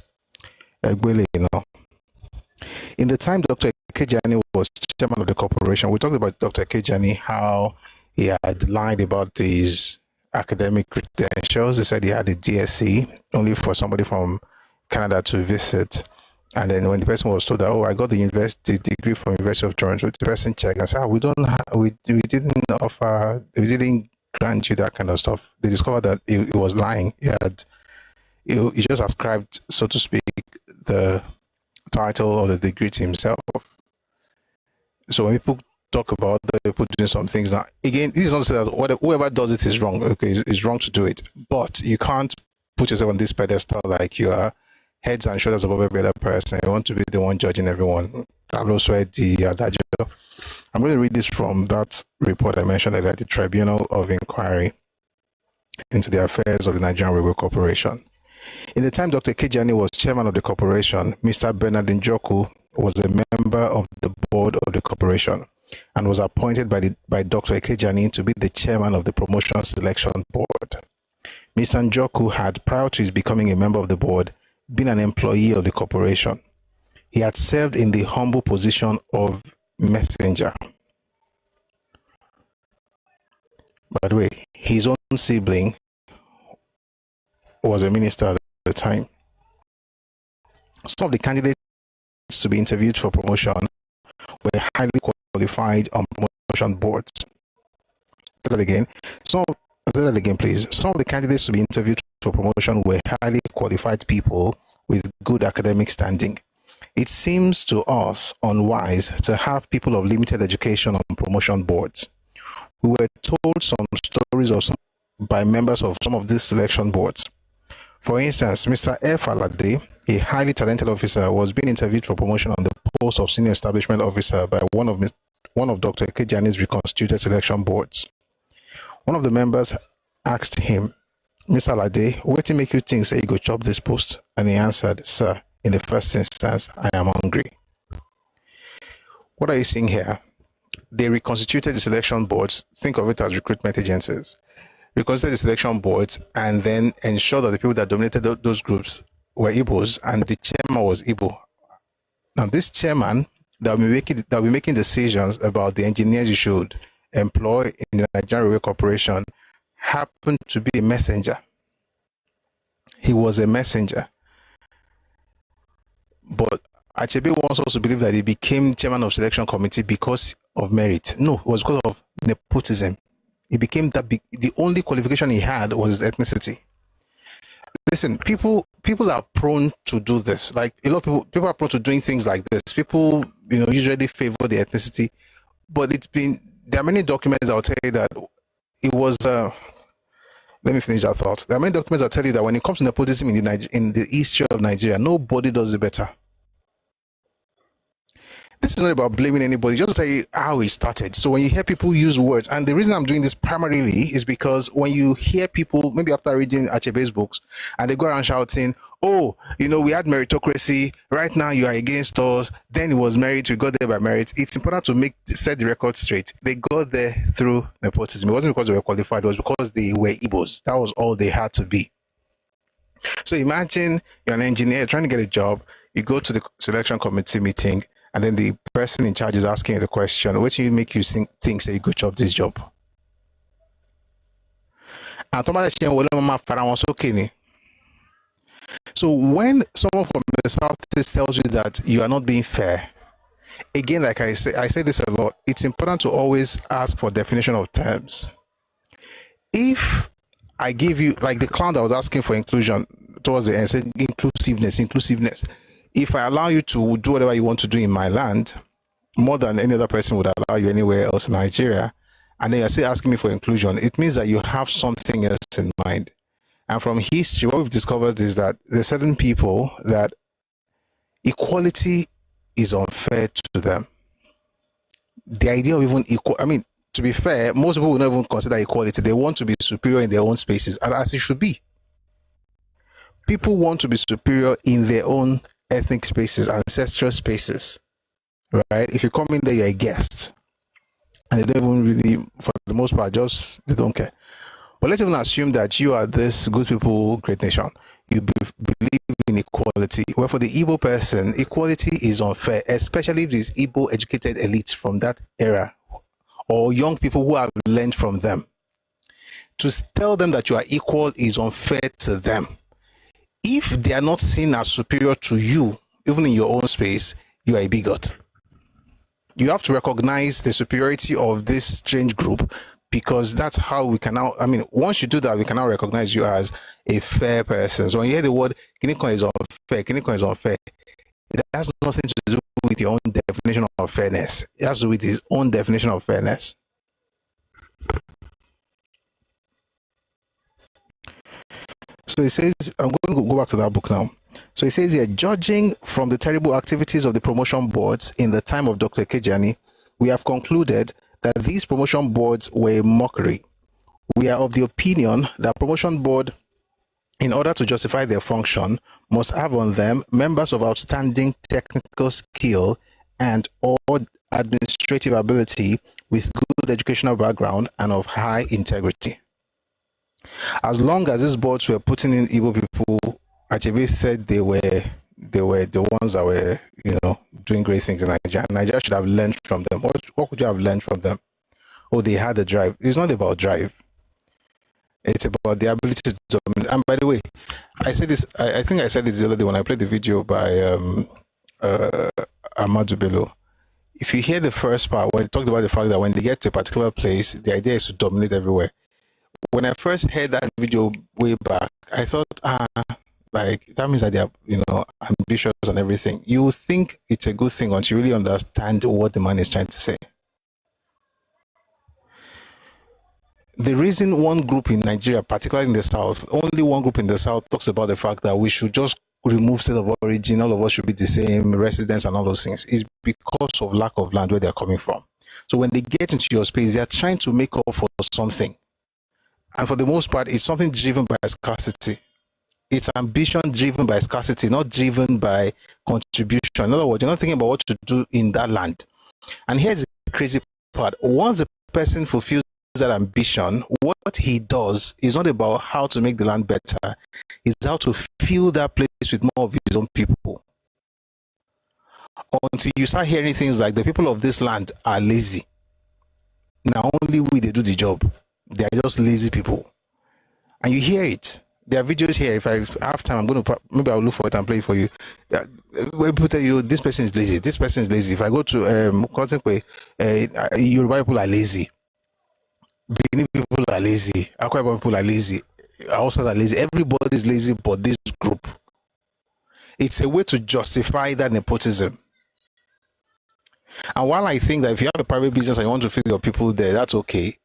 In the time Dr. Kejani was chairman of the corporation, we talked about Dr. Kejani, how he had lied about his academic credentials. He said he had a DSc only for somebody from Canada to visit. And then when the person was told that, oh, I got the degree from University of Toronto, the person checked and said, we didn't grant you that kind of stuff. They discovered that he was lying. He just ascribed, so to speak, the title or the degree to himself. So when people talk about the people doing some things, now again, this is not to say that whoever does it is wrong. Okay, it's wrong to do it, but you can't put yourself on this pedestal like you are heads and shoulders above every other person. You want to be the one judging everyone. I'm going to read this from that report I mentioned, like the Tribunal of Inquiry into the Affairs of the Nigerian Railway Corporation. In the time Dr. Kejani was chairman of the corporation, Mr. Bernard Njoku was a member of the board of the corporation and was appointed by Dr. Kejani to be the chairman of the promotion selection board. Mr. Njoku had, prior to his becoming a member of the board, been an employee of the corporation. He had served in the humble position of messenger. By the way, his own sibling was a minister at the time. Some of the candidates to be interviewed for promotion were highly qualified on promotion boards. Say that again. Say that again, please. Some of the candidates to be interviewed for promotion were highly qualified people with good academic standing. It seems to us unwise to have people of limited education on promotion boards. We were told some stories by members of some of these selection boards. For instance, Mr. F. Alade, a highly talented officer, was being interviewed for promotion on the post of senior establishment officer by one of Dr. Kejani's reconstituted selection boards. One of the members asked him, Mr. Alade, what to make you think say you go chop this post? And he answered, sir, in the first instance, I am hungry. What are you seeing here? They reconstituted the selection boards. Think of it as recruitment agencies. Reconstituted the selection boards and then ensure that the people that dominated those groups were Igbos, and the chairman was Igbo. Now, this chairman that will be making decisions about the engineers you should employ in the Nigerian Railway Corporation happened to be a messenger. He was a messenger. But Achebe wants us to believe that he became chairman of selection committee because of merit. No, it was because of nepotism. He became that big. The only qualification he had was his ethnicity. Listen, people are prone to do this. Like a lot of people are prone to doing things like this. People, usually favor the ethnicity, but there are many documents that will tell you that it was. Let me finish that thought. There are many documents that tell you that when it comes to nepotism in the history of Nigeria, nobody does it better. This is not about blaming anybody, just tell you how it started. So when you hear people use words, and the reason I'm doing this primarily is because when you hear people, maybe after reading Achebe's books, and they go around shouting, oh, we had meritocracy, right now you are against us, then it was merit, we got there by merit. It's important to set the record straight. They got there through nepotism. It wasn't because they were qualified, it was because they were Igbos. That was all they had to be. So imagine you're an engineer trying to get a job, you go to the selection committee meeting, and then the person in charge is asking you the question, what do you make you think that you could job this job? So when someone from the Southeast tells you that you are not being fair, again, like I say this a lot, it's important to always ask for definition of terms. If I give you, like the clown that was asking for inclusion towards the end, said inclusiveness. If I allow you to do whatever you want to do in my land, more than any other person would allow you anywhere else in Nigeria, and then you're still asking me for inclusion, it means that you have something else in mind. And from history, what we've discovered is that there are certain people that equality is unfair to them. The idea of even equal, to be fair, most people will not even consider equality. They want to be superior in their own spaces, as it should be. People want to be superior in their own ethnic spaces, ancestral spaces, right? If you come in there, you're a guest, and they don't even really, for the most part, they don't care. But let's even assume that you are this good people, great nation. You believe in equality. Well, for the Igbo person, equality is unfair, especially if these Igbo educated elites from that era, or young people who have learned from them. To tell them that you are equal is unfair to them. If they are not seen as superior to you, even in your own space, you are a bigot. You have to recognize the superiority of this strange group, because that's how we can now, I mean, once you do that, we can now recognize you as a fair person. So when you hear the word Kiniko is unfair, it has nothing to do with your own definition of fairness. It has to do with his own definition of fairness. So it says, I'm going to go back to that book now. So it says here, judging from the terrible activities of the promotion boards in the time of Dr. Kejani, we have concluded that these promotion boards were a mockery. We are of the opinion that promotion board, in order to justify their function, must have on them members of outstanding technical skill and or administrative ability with good educational background and of high integrity. As long as these boards were putting in Igbo people, Achebe said they were the ones that were, doing great things in Nigeria. Nigeria should have learned from them. What could you have learned from them? Oh, they had a drive. It's not about drive. It's about the ability to dominate. And by the way, I said this. I think I said this the other day when I played the video by Ahmadu Bello. If you hear the first part where he talked about the fact that when they get to a particular place, the idea is to dominate everywhere. When I first heard that video way back, I thought, like that means that they are, ambitious and everything. You think it's a good thing once you really understand what the man is trying to say. The reason one group in Nigeria, particularly in the South, only one group in the South talks about the fact that we should just remove state of origin, all of us should be the same, residents and all those things, is because of lack of land where they're coming from. So when they get into your space, they're trying to make up for something. And for the most part, it's something driven by scarcity. It's ambition driven by scarcity, not driven by contribution. In other words, you're not thinking about what to do in that land. And here's the crazy part. Once the person fulfills that ambition, what he does is not about how to make the land better. It's how to fill that place with more of his own people. Until you start hearing things like the people of this land are lazy. Now only we they do the job. They are just lazy people. And you hear it. There are videos here. If I have time, I'm going to, maybe I'll look for it and play it for you. Where people tell you, this person is lazy. This person is lazy. If I go to Yoruba people are lazy. Benin people are lazy. Akwa people are lazy. Hausa are lazy. Everybody is lazy but this group. It's a way to justify that nepotism. And while I think that if you have a private business and you want to feed your people there, that's okay,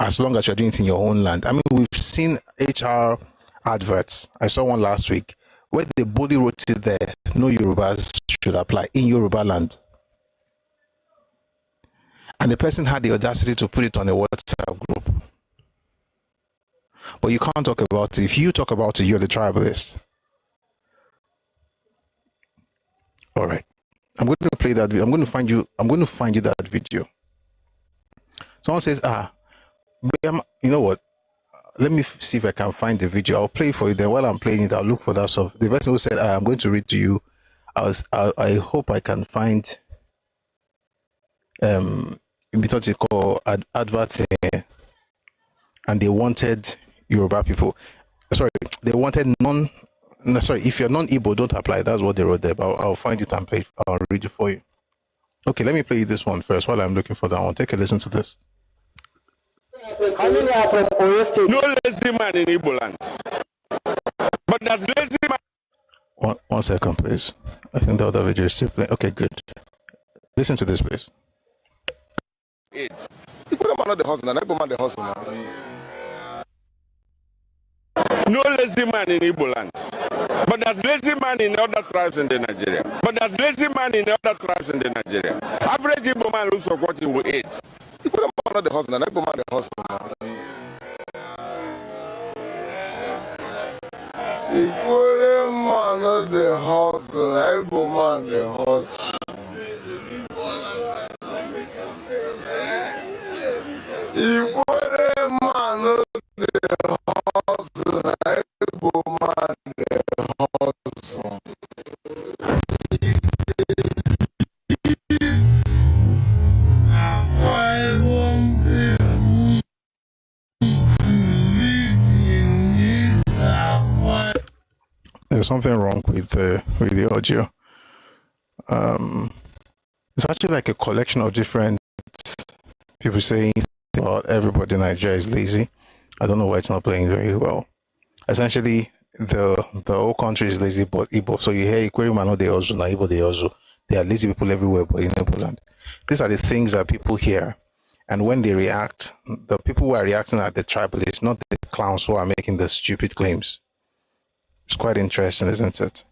as long as you're doing it in your own land. I mean, we've seen HR adverts. I saw one last week where they boldly wrote it there, no Yorubas should apply in Yoruba land. And the person had the audacity to put it on a WhatsApp group. But you can't talk about it. If you talk about it, you're the tribalist. All right. I'm going to play that video. I'm going to find you that video. Someone says, you know what? Let me see if I can find the video. I'll play for you. Then while I'm playing it, I'll look for that stuff. The person who said, I'm going to read to you. I hope I can find because called adverts and they wanted Yoruba people. Sorry, they wanted if you're non-Igbo, don't apply. That's what they wrote there. But I'll find it and play. I'll read it for you. Okay, let me play this one first while I'm looking for that one. Take a listen to this. How many are from Oyo State? No lazy man in Igbo land. But there's lazy man. One second, please. I think the other video is still playing. Okay, good. Listen to this, please. It's people are not the hustle, and I man the hustle. No lazy man in Igbo land. But there's lazy man in other tribes in the Nigeria. Average Igbo man looks for what he will eat. People are not the hustle, and I man the hustle. People are not the hustle, I man the hustle. There's something wrong with the audio. It's actually like a collection of different people saying about everybody in Nigeria is lazy. I don't know why it's not playing very well. Essentially, the whole country is lazy but Igbo. So you hear Ikwerima, they also, na Igbo, they also. There are lazy people everywhere but in Igbo. These are the things that people hear. And when they react, the people who are reacting are the tribalists, not the clowns who are making the stupid claims. It's quite interesting, isn't it?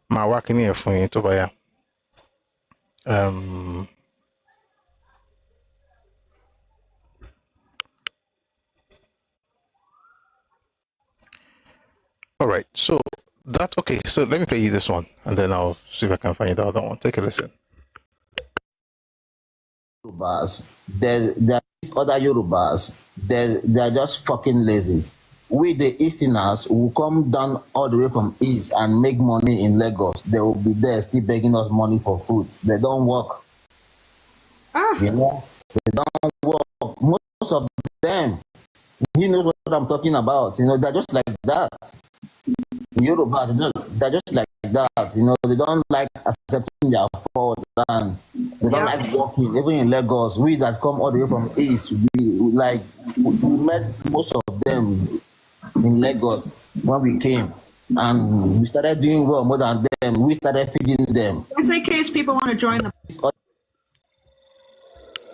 My working here for you to buy. All right, so so let me play you this one and then I'll see if I can find the other one. Take a listen. Yorubas, there are these other Yorubas, they're just fucking lazy. We, the Easterners, will come down all the way from East and make money in Lagos. They will be there still begging us money for food. They don't work. You know, they don't work. Most of them, you know what I'm talking about. You know, they're just like that. Yoruba, they're just like that. You know, they don't like accepting their fault and they don't like working. Even in Lagos, we that come all the way from East, we met most of them in Lagos when we came. And we started doing well more than them. We started feeding them. Just in case people want to join the...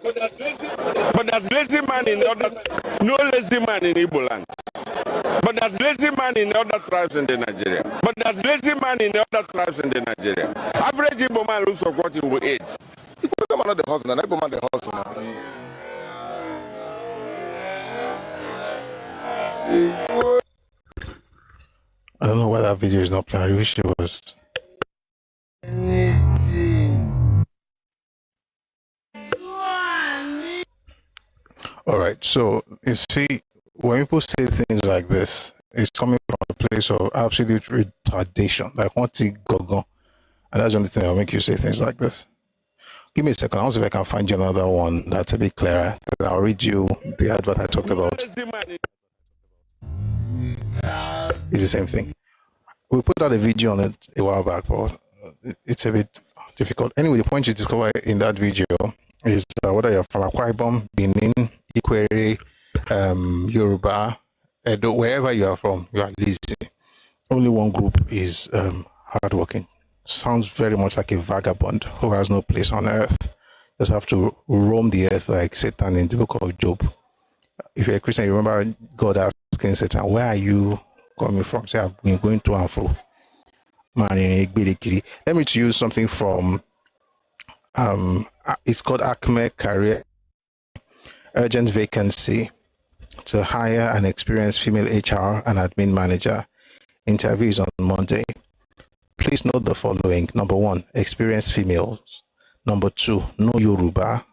But there's lazy man in other, no lazy man in Igbo land. But there's lazy man in other tribes in the Nigeria. But there's lazy man in other tribes in the Nigeria. Average Igbo man looks of what he will eat. Igbo man not the hustle, and Igbo man the hustle. I don't know why that video is not playing. I wish it was. All right, so you see, when people say things like this, it's coming from a place of absolute retardation, like want to go. And that's the only thing that will make you say things like this. Give me a second. I'll see if I can find you another one that's a bit clearer. Then I'll read you the advert I talked about. It's the same thing. We put out a video on it a while back, but it's a bit difficult. Anyway, the point you discover in that video is whether you're from Akwa Ibom, Benin, Ikwere, Yoruba, Edo, wherever you are from, you are lazy. Only one group is hardworking. Sounds very much like a vagabond who has no place on earth. Just have to roam the earth like Satan in the book of Job. If you're a Christian, you remember God asking Satan, where are you coming from? Say, I've been going to and fro. Let me use something from, it's called Achebe Career. Urgent vacancy to hire an experienced female HR and admin manager. Interviews on Monday. Please note the following. Number 1, experienced females. Number 2, no Yoruba.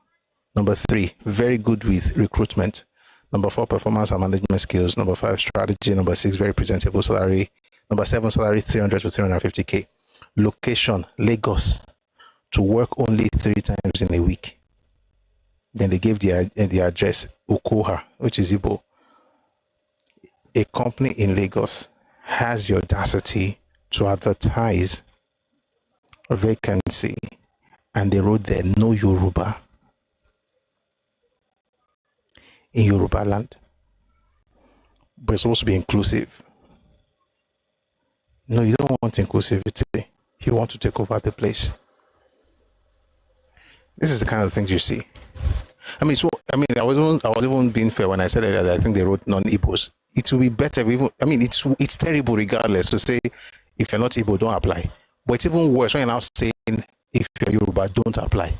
Number 3, very good with recruitment. Number 4, performance and management skills. Number 5, strategy. Number 6, very presentable salary. Number 7, salary 300 to 350K. Location, Lagos. To work only 3 times in a week. Then they gave the address Okoha, which is Igbo. A company in Lagos has the audacity to advertise a vacancy, and they wrote there, no Yoruba. In Yoruba land. But it's supposed to be inclusive. No, you don't want inclusivity. You want to take over the place. This is the kind of things you see. I was even being fair when I said that I think they wrote non-Igbos. It will be better. It's terrible regardless to say if you're not Igbo, don't apply. But it's even worse when you're now saying if you're Yoruba, don't apply.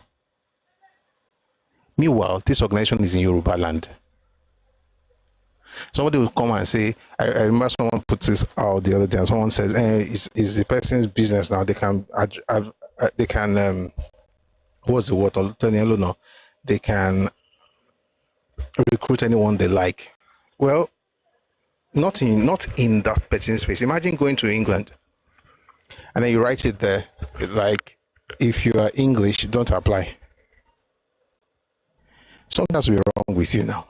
Meanwhile, this organization is in Yoruba land. Somebody will come and say, I remember someone put this out the other day, and someone says, it's the person's business now. They can what's the word? They can recruit anyone they like. Well, not in that person's space. Imagine going to England and then you write it there, like, if you are English, don't apply. Something has to be wrong with you now.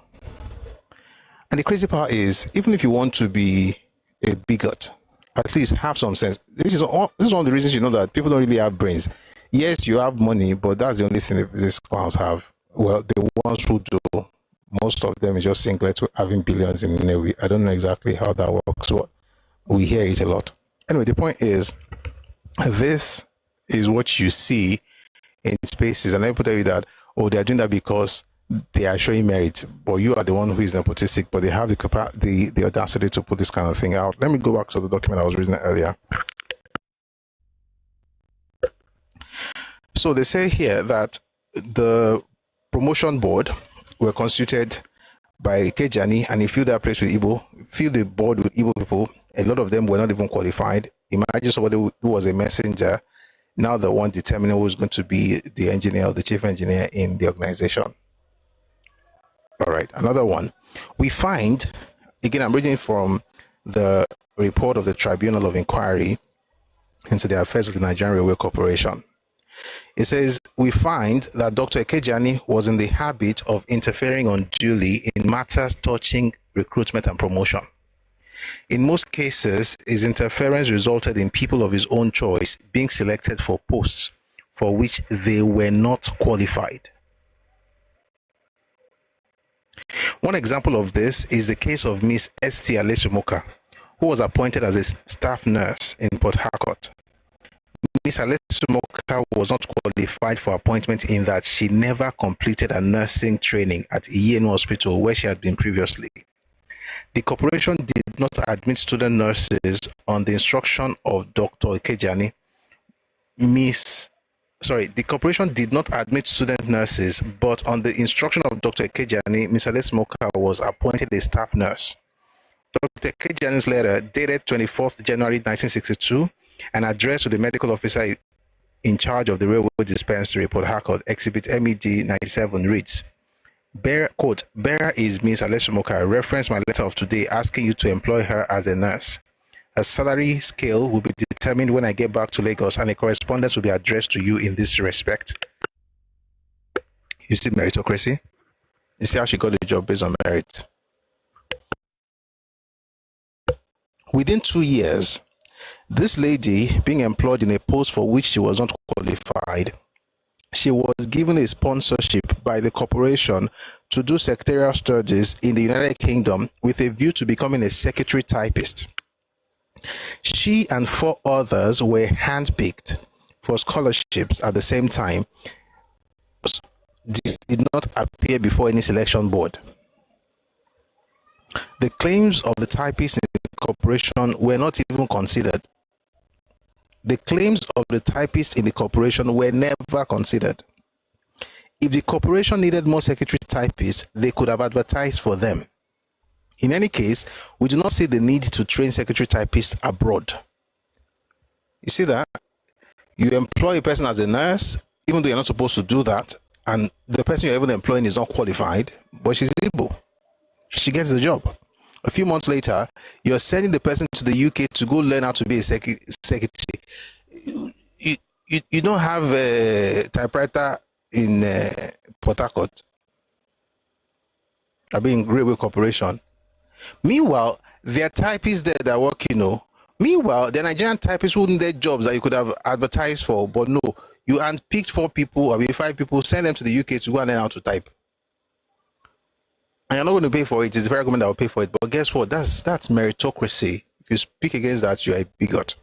And the crazy part is, even if you want to be a bigot at least have some sense. This is one of the reasons you know that people don't really have brains. Yes, you have money, but that's the only thing that these clowns have. Well, the ones who do, most of them is just singlets with having billions in Navy. I don't know exactly how that works, but we hear it a lot. Anyway, the point is, this is what you see in spaces, and people tell you that, oh, they are doing that because they are showing merit, but you are the one who is nepotistic, but they have the audacity to put this kind of thing out. Let me go back to the document I was reading earlier. So they say here that the promotion board were constituted by Kejani, and he filled that place with Igbo, filled the board with Igbo people. A lot of them were not even qualified. Imagine somebody who was a messenger, now the one determining who's going to be the engineer or the chief engineer in the organization. All right, another one. We find, again, I'm reading from the report of the Tribunal of Inquiry into the Affairs of the Nigerian Railway Corporation. It says, we find that Dr. Ekejani was in the habit of interfering unduly in matters touching recruitment and promotion. In most cases, his interference resulted in people of his own choice being selected for posts for which they were not qualified. One example of this is the case of Miss Esti Alesumoka, who was appointed as a staff nurse in Port Harcourt. Miss Alesumoka was not qualified for appointment in that she never completed a nursing training at Iyenu Hospital where she had been previously. The corporation did not admit student nurses on the instruction of Dr. Ekejani. The corporation did not admit student nurses, but on the instruction of Dr. Ekejani, Ms. Alesumoka was appointed a staff nurse. Dr. Ekejani's letter, dated 24th January 1962, and addressed to the medical officer in charge of the railway dispensary, Port Harcourt, Exhibit MED 97 reads, quote, bearer is Ms. Alesumoka. Reference my letter of today asking you to employ her as a nurse. A salary scale will be determined when I get back to Lagos, and a correspondence will be addressed to you in this respect. You see meritocracy? You see how she got the job based on merit? Within 2 years, this lady, being employed in a post for which she was not qualified, she was given a sponsorship by the corporation to do secretarial studies in the United Kingdom with a view to becoming a secretary typist. She and 4 others were handpicked for scholarships at the same time, did not appear before any selection board. The claims of the typists in the corporation were not even considered. The claims of the typists in the corporation were never considered. If the corporation needed more secretary typists, they could have advertised for them. In any case, we do not see the need to train secretary typists abroad. You see that? You employ a person as a nurse, even though you're not supposed to do that, and the person you're even employing is not qualified, but she's able. She gets the job. A few months later, you're sending the person to the UK to go learn how to be a secretary. You don't have a typewriter in Port Harcourt. I've been in Railway Corporation. Meanwhile, there are typists there that work, Meanwhile, the Nigerian typists who need jobs that you could have advertised for, but no, you handpicked 4 people or 5 people, send them to the UK to go and learn how to type. And you're not going to pay for it. It's the federal government that will pay for it. But guess what? That's meritocracy. If you speak against that, you're a bigot.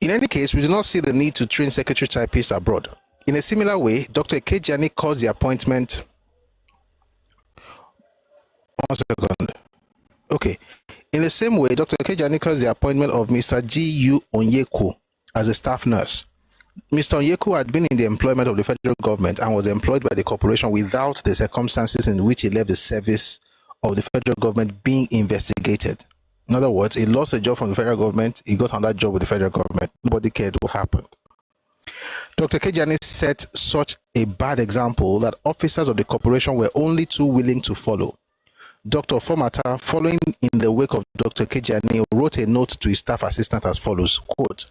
In any case, we do not see the need to train secretary typists abroad. In a similar way, Dr. Ekejani calls the appointment. 1 second. Okay. In the same way, Dr. Ekejani calls the appointment of Mr. G.U. Onyeko as a staff nurse. Mr. Onyeko had been in the employment of the federal government and was employed by the corporation without the circumstances in which he left the service of the federal government being investigated. In other words, he lost a job from the federal government, he got another job with the federal government. Nobody cared what happened. Dr. Ekejani set such a bad example that officers of the corporation were only too willing to follow. Dr. Fomata, following in the wake of Dr. Ekejani, wrote a note to his staff assistant as follows, quote,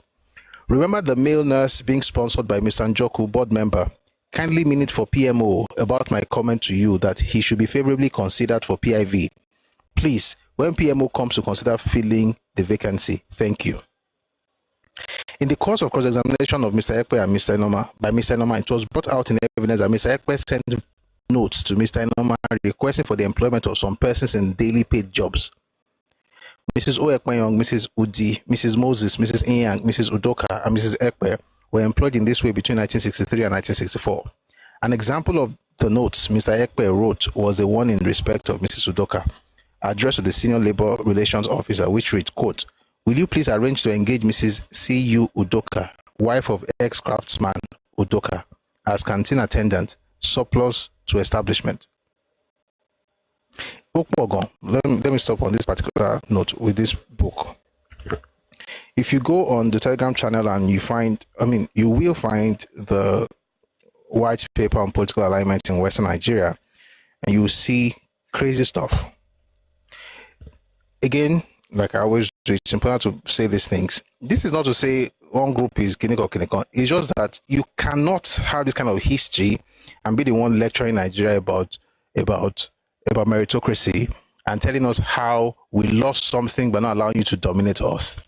remember the male nurse being sponsored by Mr. Njoku, board member. Kindly minute for PMO about my comment to you that he should be favorably considered for PIV. Please, when PMO comes to consider filling the vacancy. Thank you. In the course of cross-examination of Mr. Ekpe and Mr. Enoma by Mr. Enoma, it was brought out in evidence that Mr. Ekpe sent notes to Mr. Enoma requesting for the employment of some persons in daily paid jobs. Mrs. O. Ekpenyong, Mrs. Udi, Mrs. Moses, Mrs. Inyang, Mrs. Udoka, and Mrs. Ekpe were employed in this way between 1963 and 1964. An example of the notes Mr. Ekpe wrote was the one in respect of Mrs. Udoka, addressed to the Senior Labor Relations Officer, which read, quote, "Will you please arrange to engage Mrs. C.U. Udoka, wife of ex-craftsman Udoka, as canteen attendant, surplus to establishment?" Let me stop on this particular note with this book. If you go on the Telegram channel and you will find the white paper on political alignment in Western Nigeria, and you will see crazy stuff. Again, like I always do, it's important to say these things. This is not to say one group is Kineko or Kineko. It's just that you cannot have this kind of history and be the one lecturing Nigeria about meritocracy and telling us how we lost something but not allowing you to dominate us.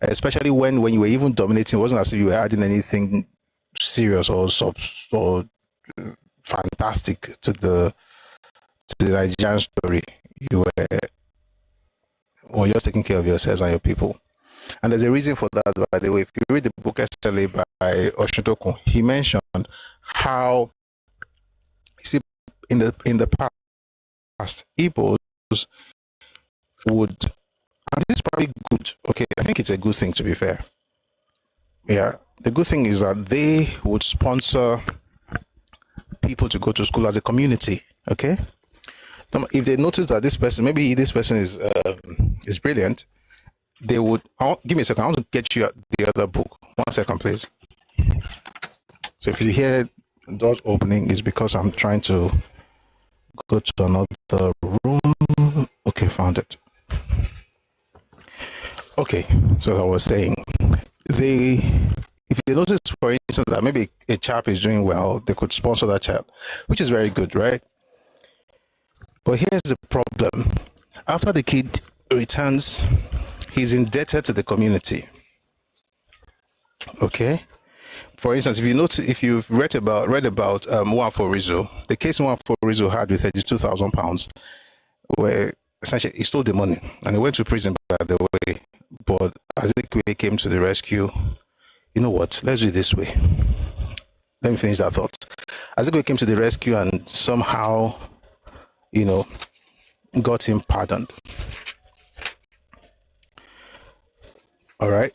Especially when you were even dominating, it wasn't as if you were adding anything serious or fantastic to the Nigerian story. You were just taking care of yourselves and your people. And there's a reason for that, by the way. If you read the book SLA by Oshintokun, he mentioned how, you see, in the past, Igbos would, and this is probably good, okay, I think it's a good thing, to be fair. Yeah, the good thing is that they would sponsor people to go to school as a community, okay? If they notice that this person is brilliant, they would, give me a second, I want to get you the other book. 1 second, please. So if you hear doors opening, it's because I'm trying to go to another room. Okay, found it. Okay, so I was saying, if they notice, for instance, that maybe a chap is doing well, they could sponsor that child, which is very good, right? But here's the problem. After the kid returns, he's indebted to the community. Okay? For instance, if you've read about Nwafo Rizzo, the case Nwafo Rizzo had with £32,000, where essentially he stole the money and he went to prison, by the way. But Achebe came to the rescue. You know what? Let's do it this way. Let me finish that thought. Achebe came to the rescue and somehow, got him pardoned. All right.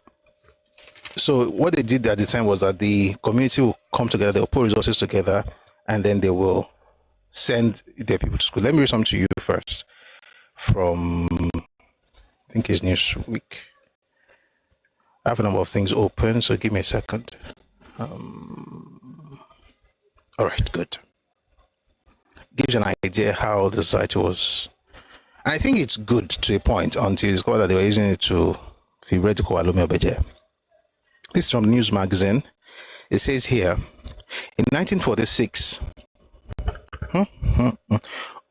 So what they did at the time was that the community will come together, they'll put resources together, and then they will send their people to school. Let me read something to you first from, I think it's Newsweek. I have a number of things open, so give me a second. All right, good. Gives you an idea how the site was. And I think it's good to a point until you discover that they were using it to theoretical alumni budget. This is from News Magazine. It says here, in 1946,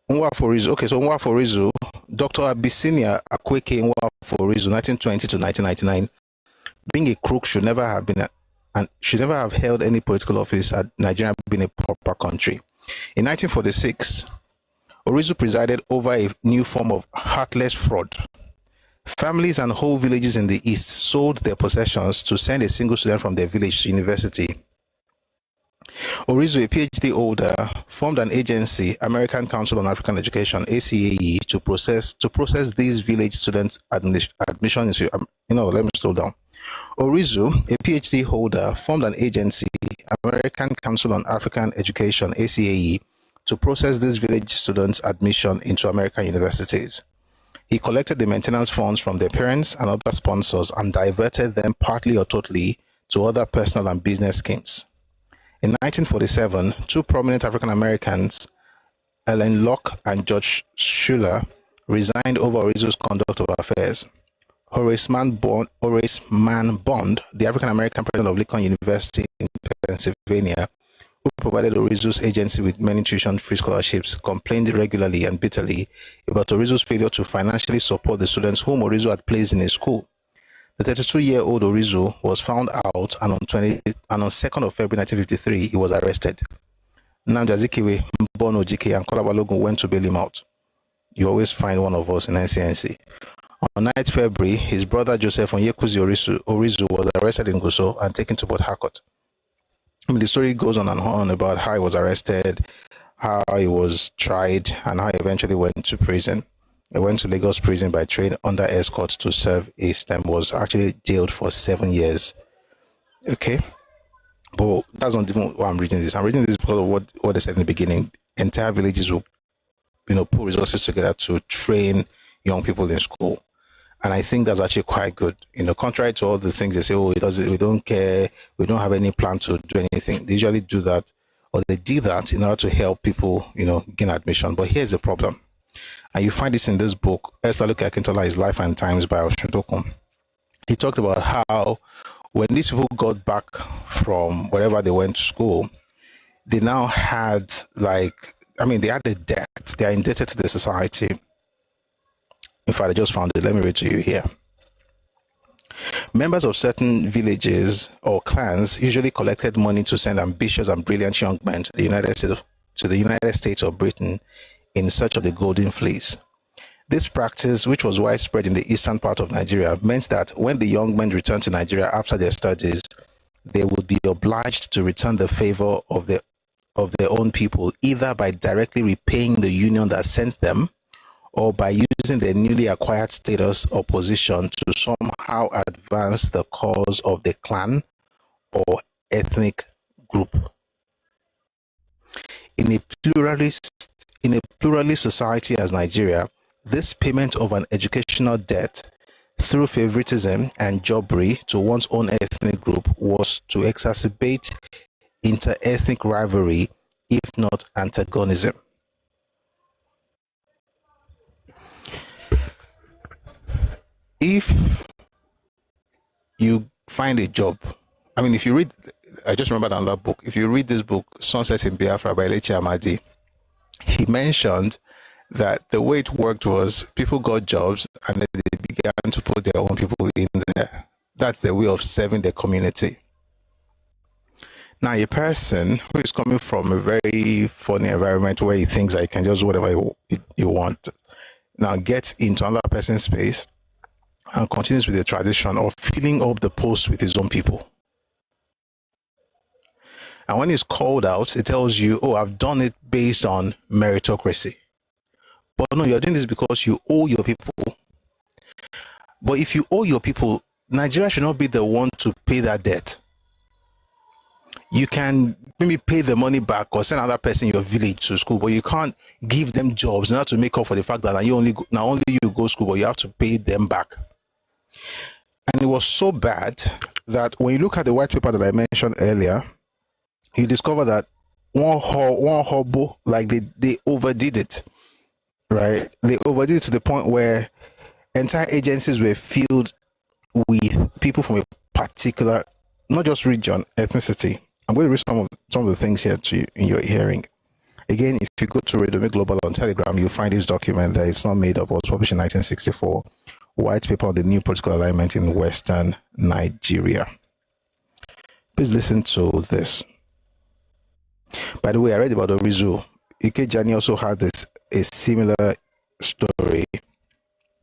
Nwafo Rizzo, okay, so Nwafo Rizzo, Dr. Abyssinia Akweke Nwafo Rizzo, 1920 to 1999, being a crook should never have held any political office at Nigeria being a proper country. In 1946, Orizu presided over a new form of heartless fraud. Families and whole villages in the East sold their possessions to send a single student from their village to university. Orizu, a PhD holder, formed an agency, American Council on African Education, ACAE, to process these village students' admission into, let me slow down. Orizu, a PhD holder, formed an agency, American Council on African Education, ACAE, to process these village students' admission into American universities. He collected the maintenance funds from their parents and other sponsors and diverted them partly or totally to other personal and business schemes. In 1947, two prominent African Americans, Ellen Locke and George Schuler, resigned over Orizu's conduct of affairs. Horace Mann Bond, the African American president of Lincoln University in Pennsylvania, who provided Orizu's agency with many tuition-free scholarships, complained regularly and bitterly about Orizu's failure to financially support the students whom Orizu had placed in his school. The 32-year-old Orizu was found out, and on 2nd of February 1953, he was arrested. Nnamdi Azikiwe, Bono Ojike, and Kola Balogun went to bail him out. You always find one of us in NCNC. On 9th February, his brother Joseph Onyekuzi Orizu was arrested in Gusau and taken to Port Harcourt. I mean, the story goes on and on about how he was arrested, how he was tried, and how he eventually went to prison. He went to Lagos prison by train under escort to serve his time. Was actually jailed for 7 years. Okay, but that's not even why I'm reading this. I'm reading this because of what they said in the beginning. Entire villages will, put resources together to train young people in school. And I think that's actually quite good. Contrary to all the things they say, we don't care, we don't have any plan to do anything. They usually do that, or they did that in order to help people, gain admission. But here's the problem. And you find this in this book, Estaluke Akintola, His Life and Times by Oshuntokum. He talked about how when these people got back from wherever they went to school, they now had they had a debt. They are indebted to the society. In fact, I just found it. Let me read to you here. Members of certain villages or clans usually collected money to send ambitious and brilliant young men to the United States or Britain in search of the golden fleece. This practice, which was widespread in the eastern part of Nigeria, meant that when the young men returned to Nigeria after their studies, they would be obliged to return the favor of their own people, either by directly repaying the union that sent them, or by using their newly acquired status or position to somehow advance the cause of the clan or ethnic group. In a pluralist society as Nigeria, this payment of an educational debt through favoritism and jobbery to one's own ethnic group was to exacerbate inter-ethnic rivalry, if not antagonism. If you find a job, if you read, I just remembered another book. If you read this book, Sunset in Biafra by Lechi Amadi, he mentioned that the way it worked was people got jobs and then they began to put their own people in there. That's the way of serving the community. Now, a person who is coming from a very funny environment where he thinks that he can just do whatever he wants, now gets into another person's space and continues with the tradition of filling up the post with his own people. And when he's called out, it tells you, I've done it based on meritocracy. But no, you're doing this because you owe your people. But if you owe your people, Nigeria should not be the one to pay that debt. You can maybe pay the money back or send another person in your village to school, but you can't give them jobs in order to make up for the fact that not only you go to school, but you have to pay them back. And it was so bad that when you look at the white paper that I mentioned earlier, you discover that one hobo, they overdid it, right? They overdid it to the point where entire agencies were filled with people from a particular, not just region, ethnicity. I'm going to read some of the things here to you in your hearing. Again, if you go to Radio Global on Telegram, you'll find this document that it's not made up. It was published in 1964. White paper on the new political alignment in Western Nigeria. Please listen to this. By the way, I read about Orizu. Ikejani also had a similar story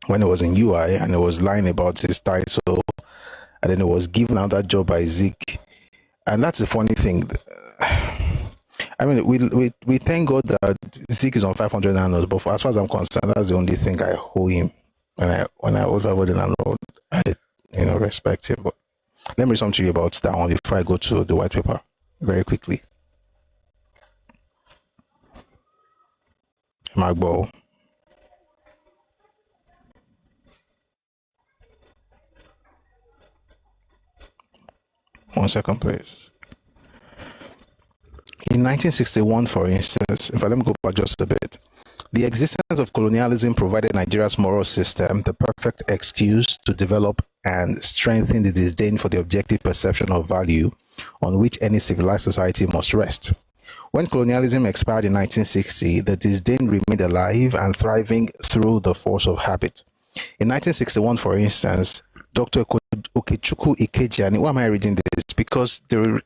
when it was in UI, and it was lying about his title, and then it was given another job by Zeke. And that's the funny thing. We thank God that Zeke is on 500 nanos, but as far as I'm concerned, that's the only thing I owe him. When I overload and unload, I respect him. But let me read something to you about that one before I go to the white paper very quickly. Magbo. 1 second, please. In 1961, for instance, if I let me go back just a bit, the existence of colonialism provided Nigeria's moral system the perfect excuse to develop and strengthen the disdain for the objective perception of value on which any civilized society must rest. When colonialism expired in 1960, the disdain remained alive and thriving through the force of habit. In 1961, for instance, Dr. Okechukwu Ikejiani, why am I reading this? Because the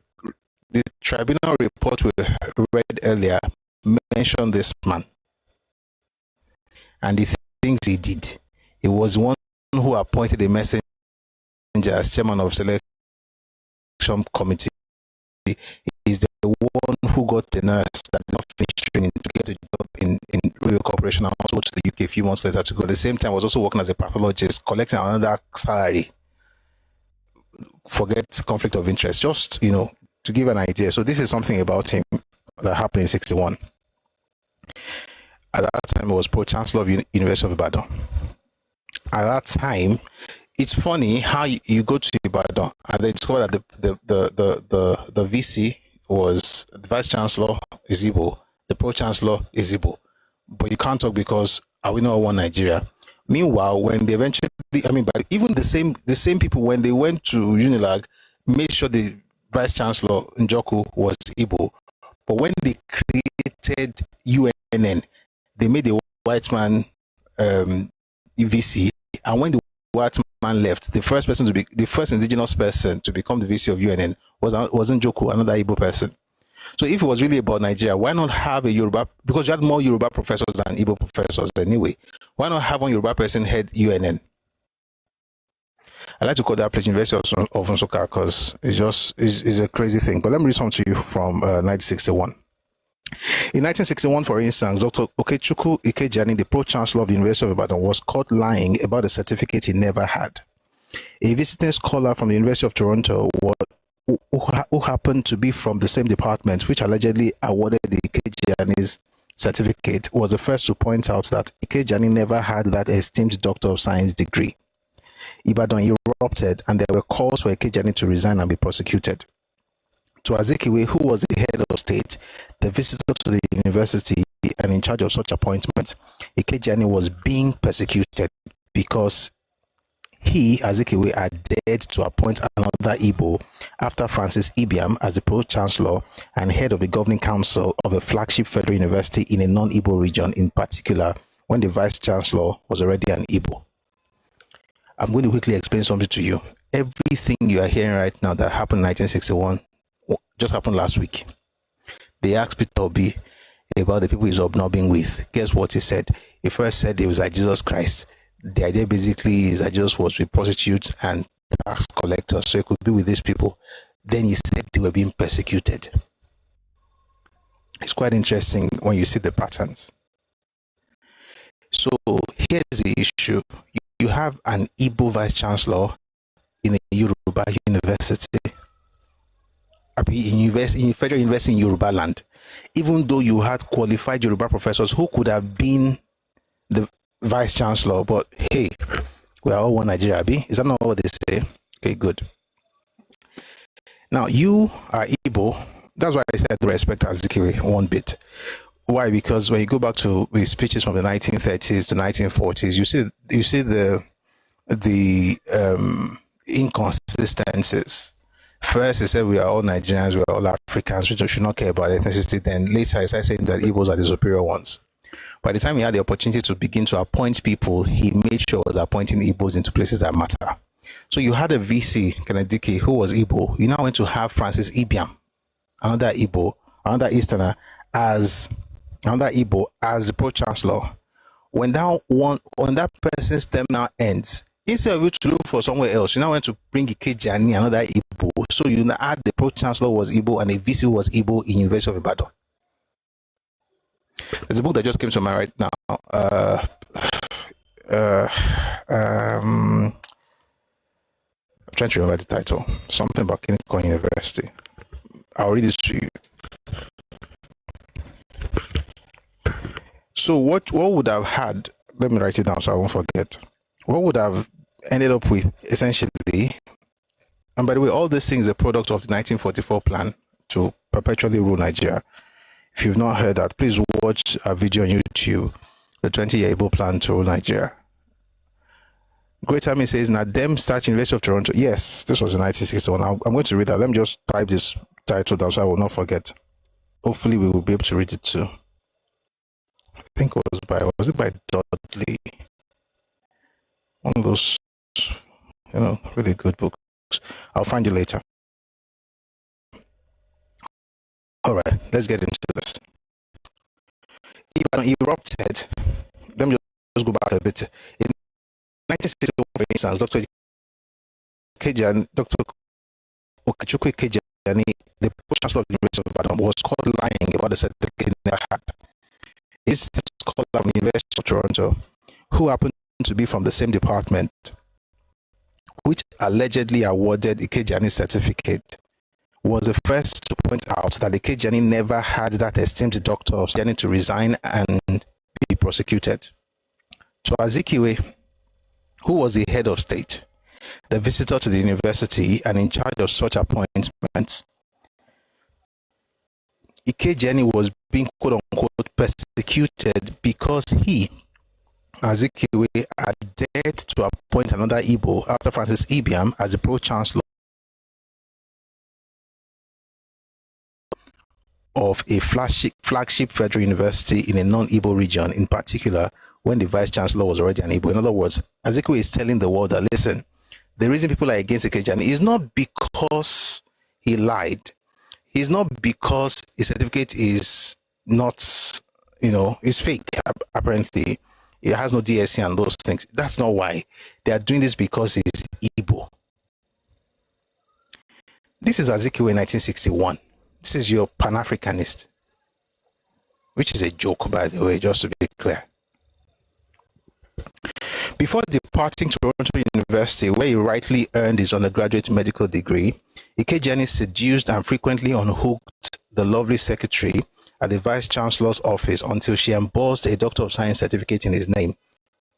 tribunal report we read earlier mentioned this man and the things he did. He was one who appointed a messenger as chairman of selection committee. He is the one who got the nurse that did not finish training to get a job in Real Corporation and also go to the UK a few months later to go. At the same time, was also working as a pathologist, collecting another salary. Forget conflict of interest, just, to give an idea. So this is something about him that happened in 61. At that time, he was pro-chancellor of University of Ibadan. At that time, it's funny how you go to Ibadan and they discover that the VC was the vice chancellor is Igbo, the pro-chancellor is Igbo, but you can't talk because are we not one Nigeria? Meanwhile, when they eventually, but even the same people, when they went to Unilag, made sure the vice chancellor Njoku was Igbo, but when they created UNN, they made a white man VC, and when the white man left, the first indigenous person to become the VC of UNN wasn't Njoku, another Igbo person. So if it was really about Nigeria, why not have a Yoruba, because you had more Yoruba professors than Igbo professors anyway, why not have one Yoruba person head UNN? I like to call that place University of Nsukka because it's a crazy thing. But let me read something to you from 1961. In 1961, for instance, Dr. Okechukwu Ikejiani, the pro-chancellor of the University of Ibadan, was caught lying about a certificate he never had. A visiting scholar from the University of Toronto who happened to be from the same department which allegedly awarded the Ikejiani's certificate was the first to point out that Ikejiani never had that esteemed Doctor of Science degree. Ibadan erupted and there were calls for Ikejiani to resign and be prosecuted. To Achebe, who was the head of state, the visitor to the university and in charge of such appointments, Ikejiani was being persecuted because he, Achebe, had dared to appoint another Igbo after Francis Ibiam as the pro-chancellor and head of the governing council of a flagship federal university in a non-Igbo region, in particular when the vice-chancellor was already an Igbo. I'm going to quickly explain something to you. Everything you are hearing right now that happened in 1961 just happened last week. They asked Peter Obi about the people he's hobnobbing with. Guess what he said? He first said he was like Jesus Christ. The idea basically is that Jesus was with prostitutes and tax collectors, so he could be with these people. Then he said they were being persecuted. It's quite interesting when you see the patterns. So here's the issue. You have an Igbo vice chancellor in a Yoruba university. In federal university in Yoruba land, even though you had qualified Yoruba professors who could have been the vice chancellor, but hey, we are all one Nigeria, is that not what they say? Okay, good. Now you are Igbo. That's why I said to respect Achebe one bit. Why? Because when you go back to his speeches from the 1930s to 1940s, you see the inconsistencies. First, he said we are all Nigerians, we are all Africans, we should not care about ethnicity. Then later, he started saying that Igbos are the superior ones. By the time he had the opportunity to begin to appoint people, he made sure he was appointing Igbos into places that matter. So you had a VC, Kenedike, who was Igbo. You now went to have Francis Ibiam, another Igbo, another Easterner, as the pro-chancellor. When that person's term now ends, instead of you to look for somewhere else, you now went to bring Ikejiani, another Igbo. So you now had the pro-chancellor was Igbo and the VC was Igbo in University of Ibadan. There's a book that just came to mind right now. I'm trying to remember the title. Something about Kinikon University. I'll read this to you. So what would have had, let me write it down so I won't forget. What would have ended up with essentially, and by the way, all these things are a product of the 1944 plan to perpetually rule Nigeria. If you've not heard that, please watch a video on YouTube, the 20-year Igbo plan to rule Nigeria. Great Time says, now them start University of Toronto. Yes, this was in 1961. I'm going to read that. Let me just type this title down so I will not forget. hopefully we will be able to read it too. I think was it by Dudley? One of those, really good books. I'll find you later. All right, let's get into this. Ibadan erupted. Let me just go back a bit. In 1961, for instance, Dr. Okachukwu Kejani, the Chancellor of the University of Ibadan, was caught lying about the certificate he never had. He's a scholar from the University of Toronto who happened to be from the same department, which allegedly awarded Ikejani's certificate, was the first to point out that Ikejani never had that esteemed doctor of Ikejani to resign and be prosecuted. To Azikiwe, who was the head of state, the visitor to the university and in charge of such appointments, Ikejani was being quote-unquote persecuted because he, Azikiwe, had dared to appoint another Igbo after Francis Ibiam as the pro-chancellor of a flagship federal university in a non-Igbo region, in particular when the vice-chancellor was already an Igbo. In other words, Azikiwe is telling the world that, listen, the reason people are against Ikejani is not because he lied. It's not because his certificate is not, is fake, apparently. It has no DSC and those things. That's not why. They are doing this because he's Igbo. This is Azikiwe in 1961. This is your Pan-Africanist, which is a joke, by the way, just to be clear. Before departing Toronto University, where he rightly earned his undergraduate medical degree, Ikejani seduced and frequently unhooked the lovely secretary at the Vice-Chancellor's office until she embossed a Doctor of Science certificate in his name,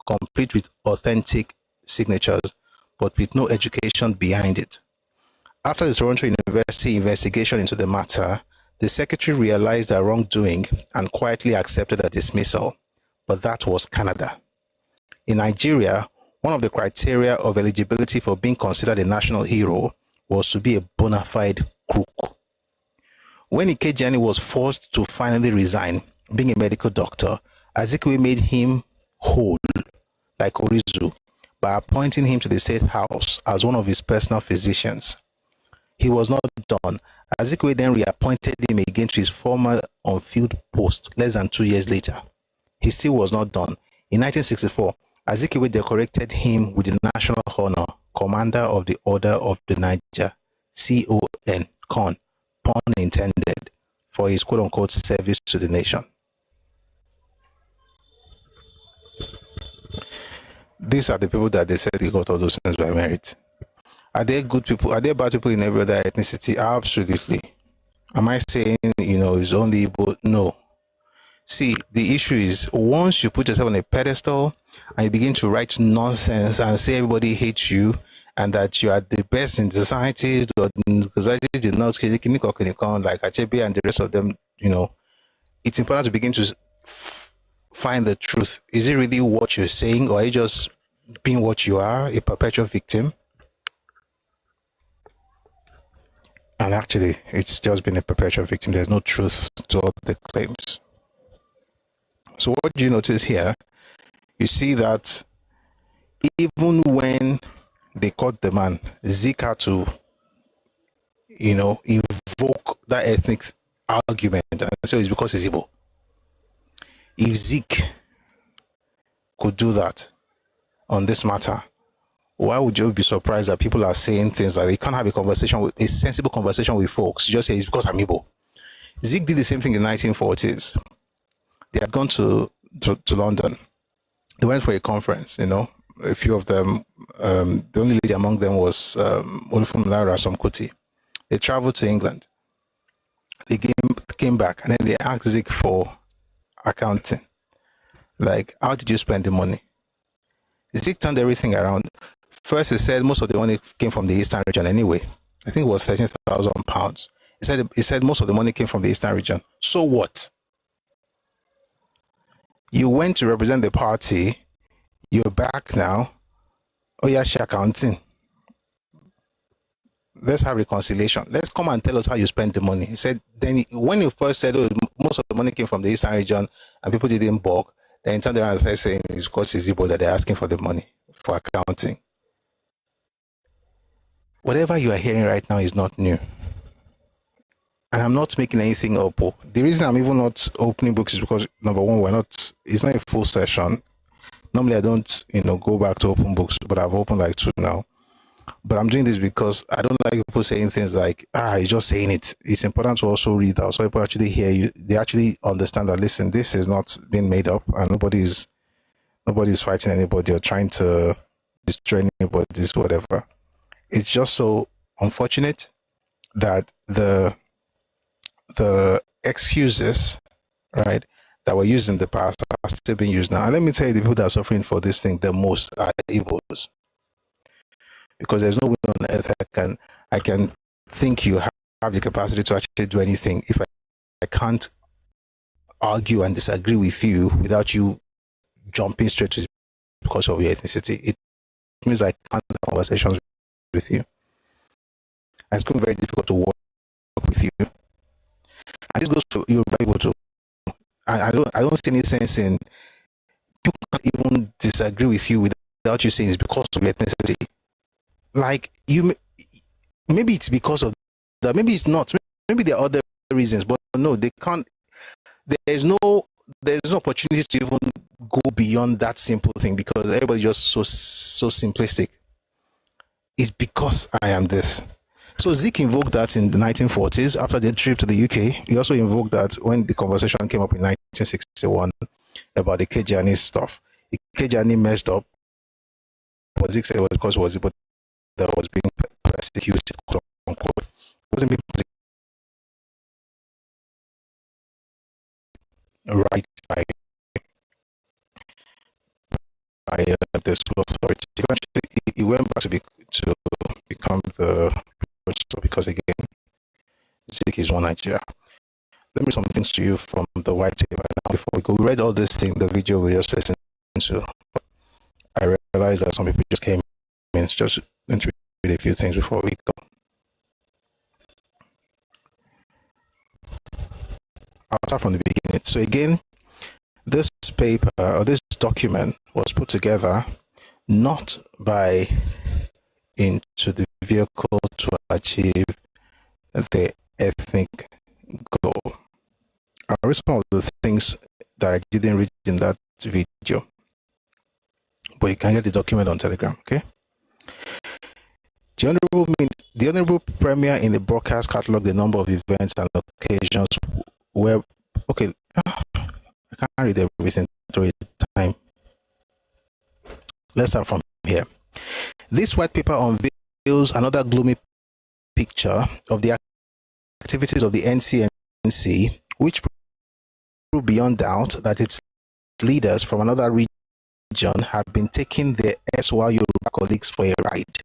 complete with authentic signatures, but with no education behind it. After the Toronto University investigation into the matter, the secretary realized her wrongdoing and quietly accepted a dismissal, but that was Canada. In Nigeria, one of the criteria of eligibility for being considered a national hero was to be a bona fide crook. When Ikejani was forced to finally resign, being a medical doctor, Azikiwe made him whole, like Orizu, by appointing him to the State House as one of his personal physicians. He was not done. Azikiwe then reappointed him again to his former on-field post less than 2 years later. He still was not done. In 1964, Azikiwe decorated him with the national honor, Commander of the Order of the Niger, CON, pun intended, for his quote-unquote service to the nation. These are the people that they said they got all those things by merit. Are there good people? Are there bad people in every other ethnicity? Absolutely. Am I saying, it's only Igbo? No. See, the issue is once you put yourself on a pedestal and you begin to write nonsense and say everybody hates you and that you are the best in society, or society did not like Achebe and the rest of them, it's important to begin to find the truth. Is it really what you're saying, or are you just being what you are, a perpetual victim? And actually, it's just been a perpetual victim. There's no truth to all the claims. So what do you notice here? You see that even when they caught the man, Zeke had to, invoke that ethnic argument and say it's because he's Igbo. If Zeke could do that on this matter, why would you be surprised that people are saying things like they can't have a sensible conversation with folks? You just say it's because I'm Igbo. Zeke did the same thing in the 1940s. They had gone to London. They went for a conference, a few of them. The only lady among them was Olufumilare Asomkoti. They traveled to England. They came back and then they asked Zeke for accounting. Like, how did you spend the money? Zeke turned everything around. First, he said most of the money came from the Eastern region anyway. I think it was £13,000. He said most of the money came from the Eastern region. So what? You went to represent the party. You're back now. Oh yeah, she accounting. let's have reconciliation. Let's come and tell us how you spent the money. He said, then when you first said, oh, most of the money came from the Eastern region and people didn't balk, then he turned around and started saying it's because it's Igbo that they're asking for the money for accounting. Whatever you are hearing right now is not new. And I'm not making anything up. The reason I'm even not opening books is because, number one, it's not a full session. Normally I don't, go back to open books, but I've opened like 2 now. But I'm doing this because I don't like people saying things like, he's just saying it. It's important to also read out so people actually hear you. They actually understand that, listen, this is not being made up and nobody's fighting anybody or trying to destroy anybody, whatever. It's just so unfortunate that the excuses, right, that were used in the past are still being used now. And let me tell you, the people that are suffering for this thing the most are Igbos. Because there's no way on earth I can think you have the capacity to actually do anything if I can't argue and disagree with you without you jumping straight to it because of your ethnicity. It means I can't have conversations with you. And it's going to be very difficult to work with you. And this goes to your Bible too. And I don't see any sense in people can't even disagree with you without you saying it's because of your ethnicity. Like maybe it's because of that, maybe it's not, maybe there are other reasons, but no, they can't. There's no opportunity to even go beyond that simple thing because everybody's just so simplistic. It's because I am this. So Zeke invoked that in the 1940s after the trip to the UK. He also invoked that when the conversation came up in 1961 about the Kejani stuff. The Kejani messed up. What Zeke said was because it was Igbo that was being persecuted, quote unquote. It wasn't being persecuted right by the school authority. Eventually, he went back to become the professor because, again, Zeke is one Nigeria. Let me read some things to you from the white paper now before we go. We read all this thing, the video we just listened to. I realized that some people just came in, just going to read a few things before we go. I'll start from the beginning. So again, this paper or this document was put together not by into the vehicle to achieve the ethnic goal. I'll read some of the things that I didn't read in that video, but you can get the document on Telegram, okay? The Honorable Premier in the broadcast catalog the number of events and occasions where, okay, I can't read everything through time. Let's start from here. This white paper unveils another gloomy picture of the activities of the NCNC, which prove beyond doubt that its leaders from another region have been taking their SY Yoruba colleagues for a ride.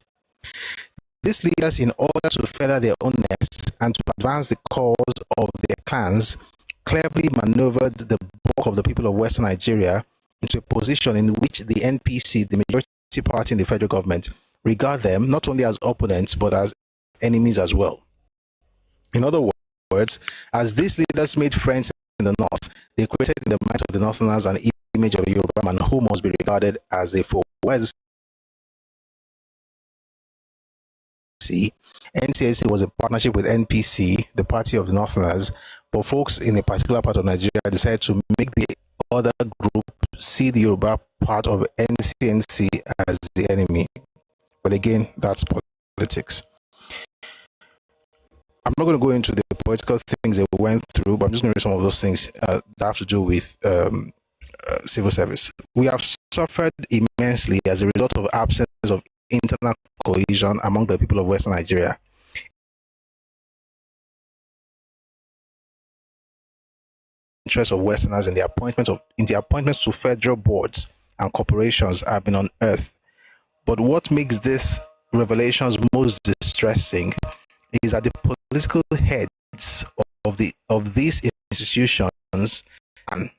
These leaders, in order to feather their own nests and to advance the cause of their clans, cleverly maneuvered the bulk of the people of Western Nigeria into a position in which the NPC, the majority party in the federal government, regard them not only as opponents but as enemies as well. In other words, as these leaders made friends in the north, they created in the minds of the northerners an image of a Yoruba man who must be regarded as a foe. Whereas NCNC was a partnership with NPC, the party of the northerners, but folks in a particular part of Nigeria decided to make the other group see the Yoruba part of NCNC as the enemy. But again, that's politics. I'm not going to go into the political things that we went through, but I'm just going to read some of those things that have to do with civil service. We have suffered immensely as a result of absence of internal cohesion among the people of Western Nigeria. Interest of Westerners in the appointments to federal boards and corporations have been unearthed. But what makes these revelations most distressing is that the political heads of these institutions, and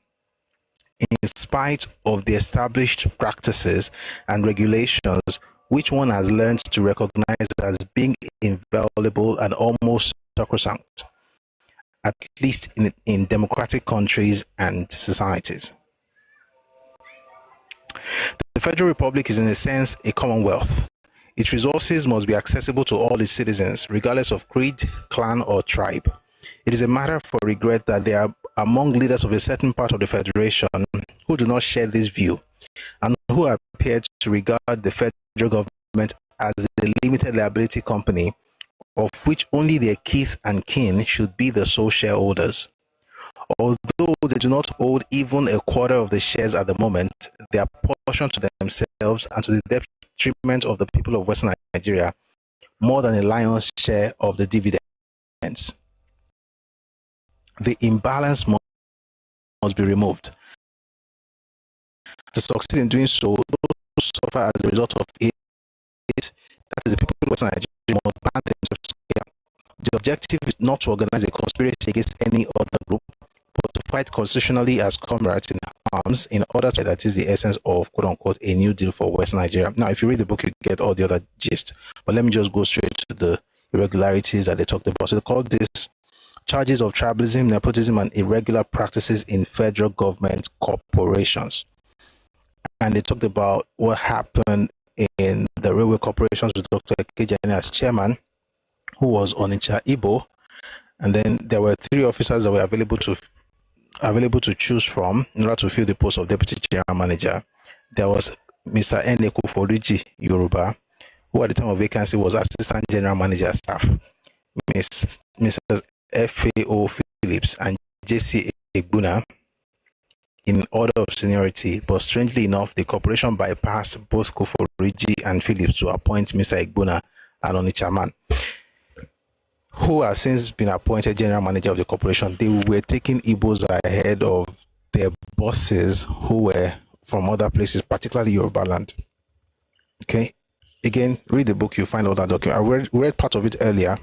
in spite of the established practices and regulations, which one has learned to recognize as being inviolable and almost sacrosanct, at least in democratic countries and societies. The Federal Republic is in a sense a commonwealth. Its resources must be accessible to all its citizens, regardless of creed, clan, or tribe. It is a matter for regret that there are among leaders of a certain part of the Federation who do not share this view and who appear to regard the federal government as a limited liability company of which only their kith and kin should be the sole shareholders. Although they do not hold even a quarter of the shares at the moment, they are portioned to themselves and to the detriment of the people of Western Nigeria more than a lion's share of the dividends. The imbalance must be removed. To succeed in doing so, those who suffer as a result of it, that is the people of Western Nigeria, must band themselves together. The objective is not to organize a conspiracy against any other group, but to fight constitutionally as comrades in arms in order to, that is the essence of quote-unquote a new deal for Western Nigeria. Now, if you read the book, you get all the other gist, but let me just go straight to the irregularities that they talked about. So they called this charges of tribalism, nepotism, and irregular practices in federal government corporations. And they talked about what happened in the railway corporations with Dr. Achebe as chairman, who was Onitsha Igbo. And then there were 3 officers that were available to choose from in order to fill the post of deputy general manager. There was Mr. Eneku Foriji Yoruba, who at the time of vacancy was assistant general manager staff. Mrs. F.A.O. Phillips and J.C. Egbuna in order of seniority, but strangely enough, the corporation bypassed both Koforiji and Phillips to appoint Mr. Egbuna and Onitshaman, who has since been appointed general manager of the corporation. They were taking Igbos ahead of their bosses who were from other places, particularly Yoruba land. Okay, again, read the book, you find all that document. I read part of it earlier,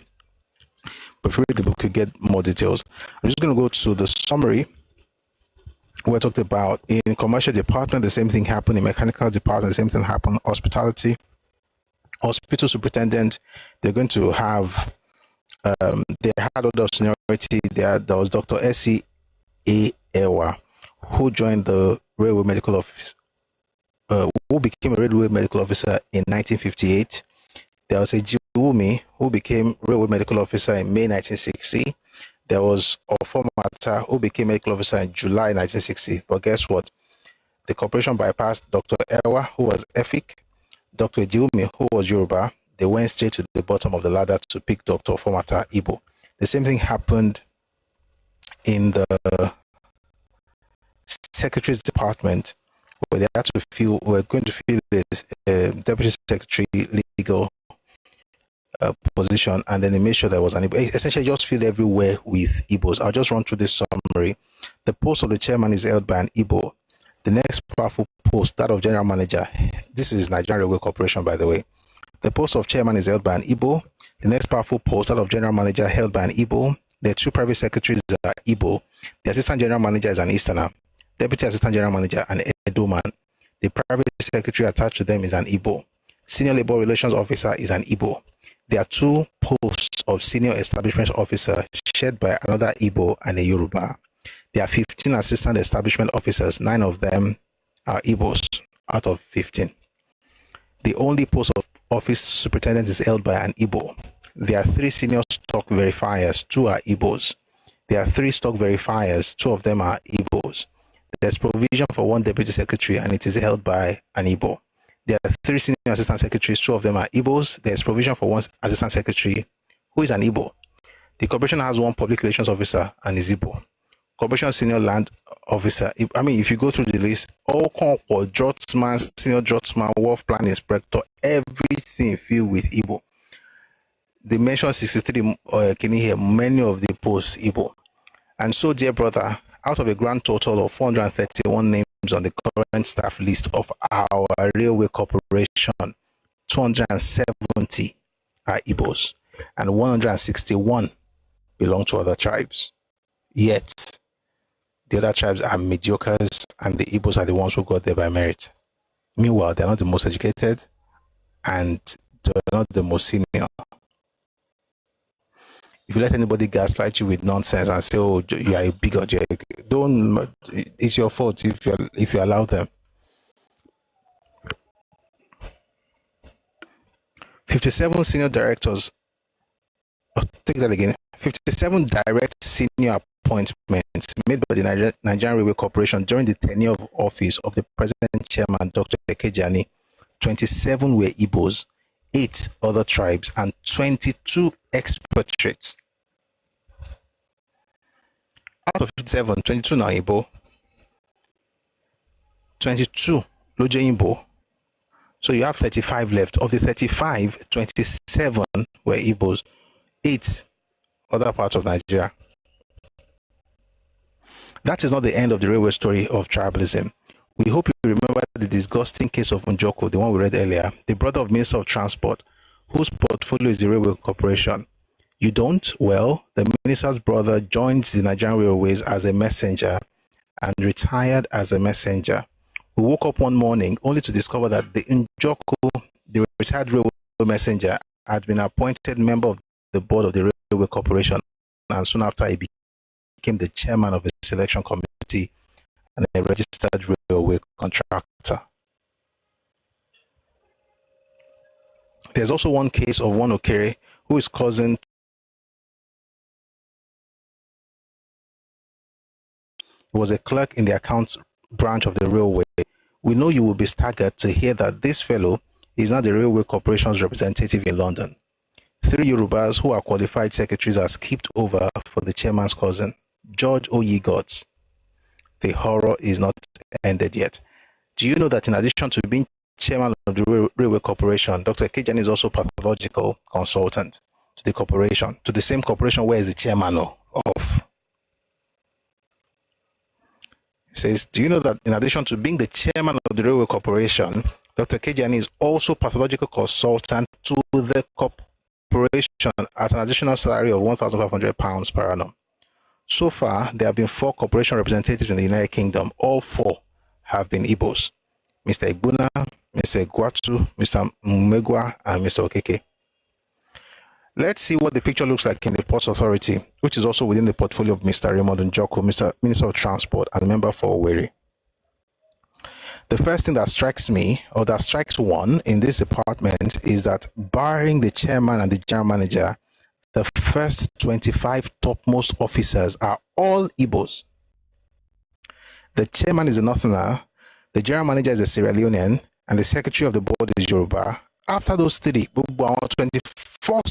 but if you read the book, you get more details. I'm just going to go to the summary. We talked about in commercial department, the same thing happened. In mechanical department, the same thing happened. Hospitality, hospital superintendent, they're going to have, they had other seniority. There was Dr. S.C. A. Ewa, who joined the railway medical office, who became a railway medical officer in 1958. There was a Jiwumi, who became railway medical officer in May 1960. There was Ofomata, who became medical officer in July 1960. But guess what? The corporation bypassed Dr. Ewa, who was Efik, Dr. Jiwumi, who was Yoruba. They went straight to the bottom of the ladder to pick Dr. Ofomata Igbo. The same thing happened in the secretary's department, where they had to fill, we're going to fill this deputy secretary legal position, and then they made sure there was an Igbo. Essentially, just filled everywhere with Igbos. I'll just run through this summary. The post of the chairman is held by an Igbo. The next powerful post, that of general manager, this is Nigerian Railway Corporation, by the way. The post of chairman is held by an Igbo. The next powerful post, that of general manager, held by an Igbo. The 2 private secretaries are Igbo. The assistant general manager is an Easterner. Deputy assistant general manager, an Edoman. The private secretary attached to them is an Igbo. Senior labor relations officer is an Igbo. There are 2 posts of senior establishment officer shared by another Igbo and a Yoruba. There are 15 assistant establishment officers. 9 of them are Igbos out of 15. The only post of office superintendent is held by an Igbo. There are 3 senior stock verifiers. 2 are Igbos. There are 3 stock verifiers. 2 of them are Igbos. There's provision for 1 deputy secretary, and it is held by an Igbo. There are 3 senior assistant secretaries. 2 of them are Igbos. There's provision for 1 assistant secretary who is an Igbo. The corporation has 1 public relations officer and is Igbo. Corporation senior land officer. I mean, if you go through the list, all Drotsman, senior Drotsman, wharf plan inspector, everything filled with Igbo. They mentioned 63. Can you hear many of the posts Igbo? And so, dear brother, out of a grand total of 431 names on the current staff list of our railway corporation, 270 are Igbos and 161 belong to other tribes. Yet, the other tribes are mediocres and the Igbos are the ones who got there by merit. Meanwhile, they're not the most educated and they're not the most senior. If you let anybody gaslight you with nonsense and say, "Oh, you are a bigot," don't. It's your fault if you allow them. 57 senior directors. I'll take that again. 57 direct senior appointments made by the Nigerian Railway Corporation during the tenure of office of the present chairman, Dr. Ekejani. 27 were Igbos, 8 other tribes, and 22 expatriates. Out of 57, 22 now Igbo, 22 Loje Igbo. So you have 35 left. Of the 35, 27 were Igbos, 8 other parts of Nigeria. That is not the end of the railway story of tribalism. We hope you remember the disgusting case of Njoko, the one we read earlier, the brother of Minister of Transport, whose portfolio is the Railway Corporation. You don't? Well, the minister's brother joined the Nigerian Railways as a messenger and retired as a messenger. We woke up one morning only to discover that the Njoko, the retired railway messenger, had been appointed member of the board of the Railway Corporation, and soon after he became the chairman of the selection committee and a registered railway contractor. There's also one case of one Okere who is cousin was a clerk in the accounts branch of the railway. We know you will be staggered to hear that this fellow is now the Railway Corporation's representative in London. 3 Yorubas who are qualified secretaries are skipped over for the chairman's cousin, George Oyegods. The horror is not ended yet. Do you know that in addition to being chairman of the Railway Corporation, Dr. Ekejani is also pathological consultant to the corporation, to the same corporation where is the chairman of? Says, do you know that in addition to being the chairman of the Railway Corporation, Dr. Ekejani is also pathological consultant to the corporation at an additional salary of £1,500 per annum. So far, there have been 4 corporation representatives in the United Kingdom. All 4 have been Igbos. Mr. Igbuna, Mr. Gwatu, Mr. Mmegwa, and Mr. Okeke. Let's see what the picture looks like in the Ports Authority, which is also within the portfolio of Mr. Raymond Njoko, Minister of Transport, and member for Owerri. The first thing that strikes me, or that strikes one in this department, is that barring the chairman and the general manager, the first 25 topmost officers are all Igbos. The chairman is a Northerner, the general manager is a Sierra Leonean, and the secretary of the board is Yoruba. After those 3,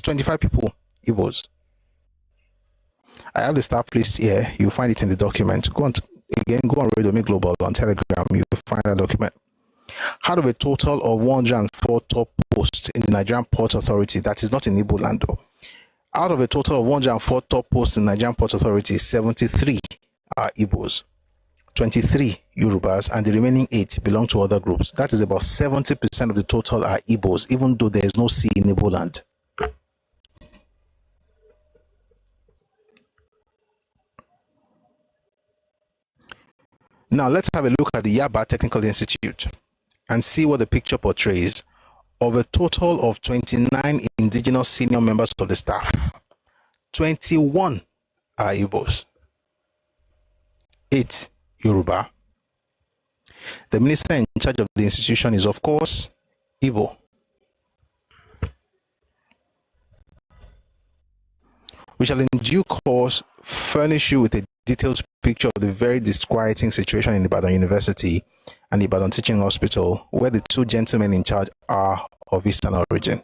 25 people, Igbos. I have the staff list here. You'll find it in the document. Go on Radio Me Global on Telegram. You'll find that document. Out of a total of 104 top posts in the Nigerian Port Authority, that is not in Igbo land though. Out of a total of 104 top posts in the Nigerian Port Authority, 73 are Igbos, 23 Yorubas, and the remaining 8 belong to other groups. That is about 70% of the total are Igbos, even though there is no sea in Igbo land. Now let's have a look at the Yaba Technical Institute and see what the picture portrays. Of a total of 29 indigenous senior members of the staff, 21 are Igbos, 8 Yoruba. The minister in charge of the institution is, of course, Igbo. We shall in due course furnish you with a detailed picture of the very disquieting situation in Ibadan University and Ibadan Teaching Hospital, where the 2 gentlemen in charge are of Eastern origin.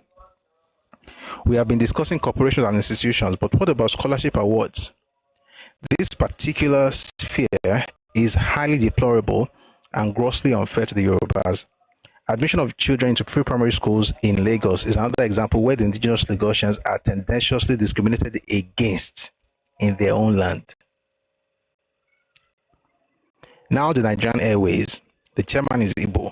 We have been discussing corporations and institutions, but what about scholarship awards? This particular sphere is highly deplorable and grossly unfair to the Yorubas. Admission of children into pre-primary schools in Lagos is another example where the indigenous Lagosians are tendenciously discriminated against in their own land. Now the Nigerian Airways, the chairman is Igbo.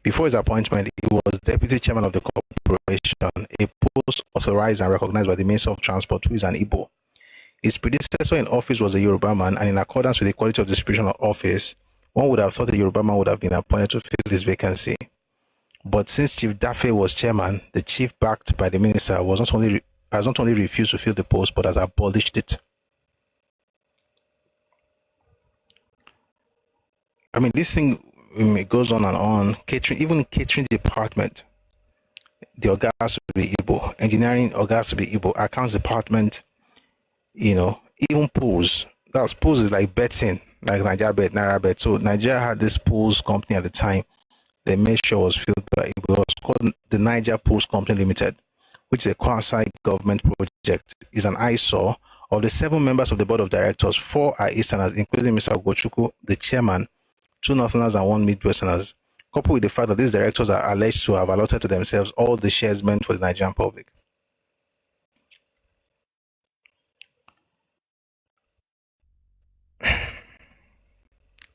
Before his appointment, he was deputy chairman of the corporation, a post authorized and recognized by the Minister of Transport, who is an Igbo. His predecessor in office was a Yoruba man, and in accordance with the quality of distribution of office, one would have thought a Yoruba man would have been appointed to fill this vacancy. But since Chief Dafe was chairman, the chief backed by the minister has not only refused to fill the post, but has abolished it. I mean, this thing goes on and on. Even catering department, the Oga has to be Igbo. Engineering Oga has to be Igbo. Accounts department, even pools. Pools is like betting, like Nigeria Bet, Naira Bet. So Nigeria had this pools company at the time. They made sure it was filled by Igbo. It was called the Niger Pools Company Limited, which is a quasi-government project. Is an eyesore. Of the 7 members of the board of directors, 4 are Easterners, including Mr. Ogochukwu, the chairman, 2 Northerners and 1 Midwesterners, coupled with the fact that these directors are alleged to have allotted to themselves all the shares meant for the Nigerian public.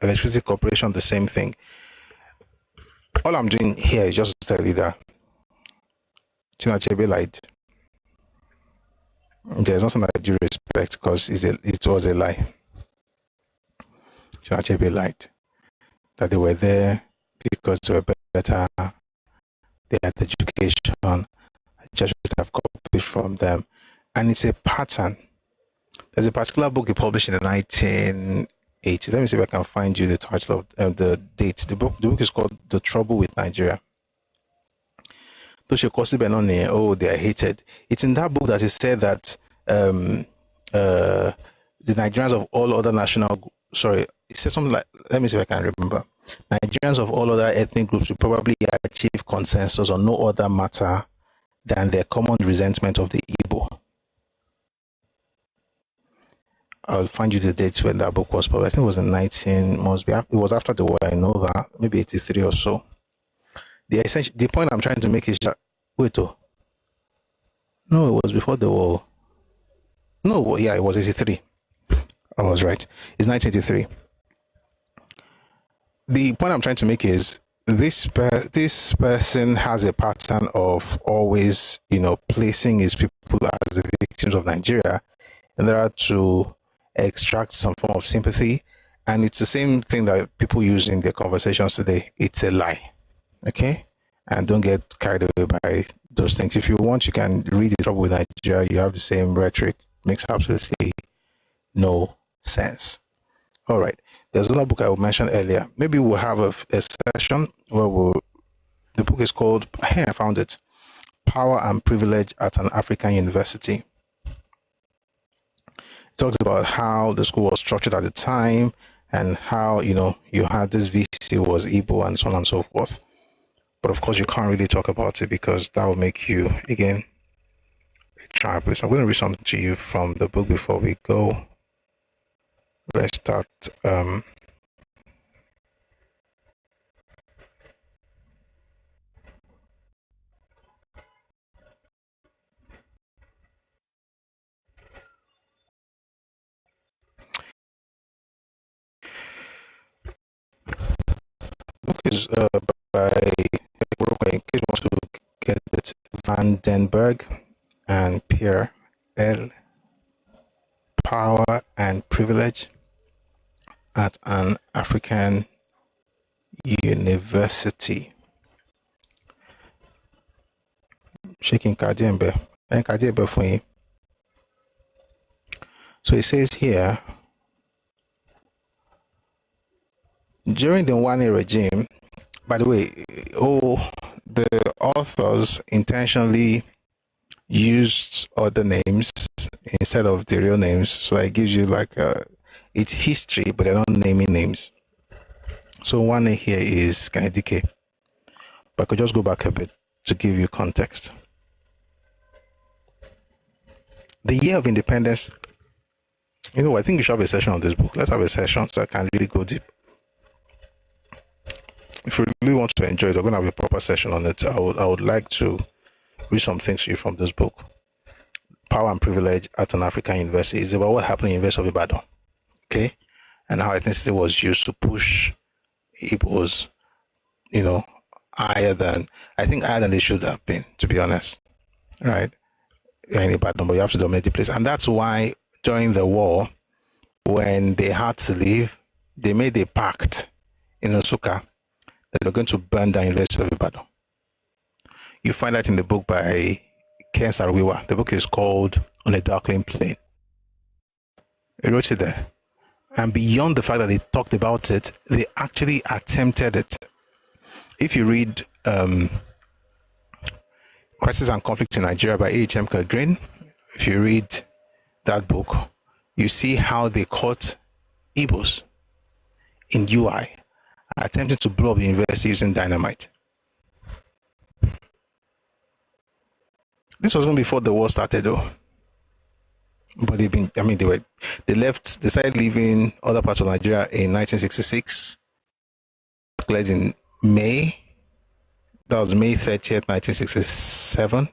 Electricity Corporation, the same thing. All I'm doing here is just to tell you that Achebe lied. There's nothing I do respect because it was a lie. Achebe lied. That they were there because they were better, they had education, I just should have copied from them. And it's a pattern. There's a particular book he published in the 1980s. Let me see if I can find you the title of the date. The book is called The Trouble with Nigeria. Oh, they are hated. It's in that book that he said that the Nigerians of all other it says something like, let me see if I can remember. Nigerians of all other ethnic groups will probably achieve consensus on no other matter than their common resentment of the Igbo. I'll find you the dates when that book was published. I think it was in it was after the war, I know that, maybe 83 or so. The point I'm trying to make is that, no, it was before the war. No, yeah, it was 83. I was right. It's 1983. The point I'm trying to make is this person has a pattern of always, placing his people as the victims of Nigeria in order to extract some form of sympathy. And it's the same thing that people use in their conversations today. It's a lie. Okay? And don't get carried away by those things. If you want, you can read The Trouble with Nigeria. You have the same rhetoric. Makes absolutely no sense. All right. There's another book I mentioned earlier. Maybe we'll have a session where the book is called, hey, I found it, Power and Privilege at an African University. It talks about how the school was structured at the time and how, you had this VC was Igbo and so on and so forth. But of course, you can't really talk about it because that will make you, again, a tribalist. I'm going to read something to you from the book before we go. Let's start. Book is by, in case you want to get it, Van den Berg and Pierre L. Power and Privilege at an African University. Shaking Kadembe. And Kadembe for you. So it says here, during the Nwane regime, by the way, the authors intentionally used other names instead of the real names, so it gives you like it's history, but they're not naming names. So one here is Kanedike, but I could just go back a bit to give you context. The year of independence, I think we should have a session on this book. Let's have a session so I can really go deep. If you really want to enjoy it, we're going to have a proper session on it. I would like to read some things to you from this book. Power and Privilege at an African University. It's about what happened in University of Ibadan, okay, and how ethnicity was used to push Igbos, higher than they should have been, to be honest, right? In Ibadan, but you have to dominate the place, and that's why during the war, when they had to leave, they made a pact in Nsukka that they're going to burn down University of Ibadan. You find that in the book by Ken Saro-Wiwa. The book is called On a Darkling Plain. He wrote it there. And beyond the fact that they talked about it, they actually attempted it. If you read Crisis and Conflict in Nigeria by A.H.M. Green, if you read that book, you see how they caught Igbos in UI attempting to blow up the university using dynamite. This was even before the war started, though. But they started leaving other parts of Nigeria in 1966. Declared in May. That was May 30th, 1967.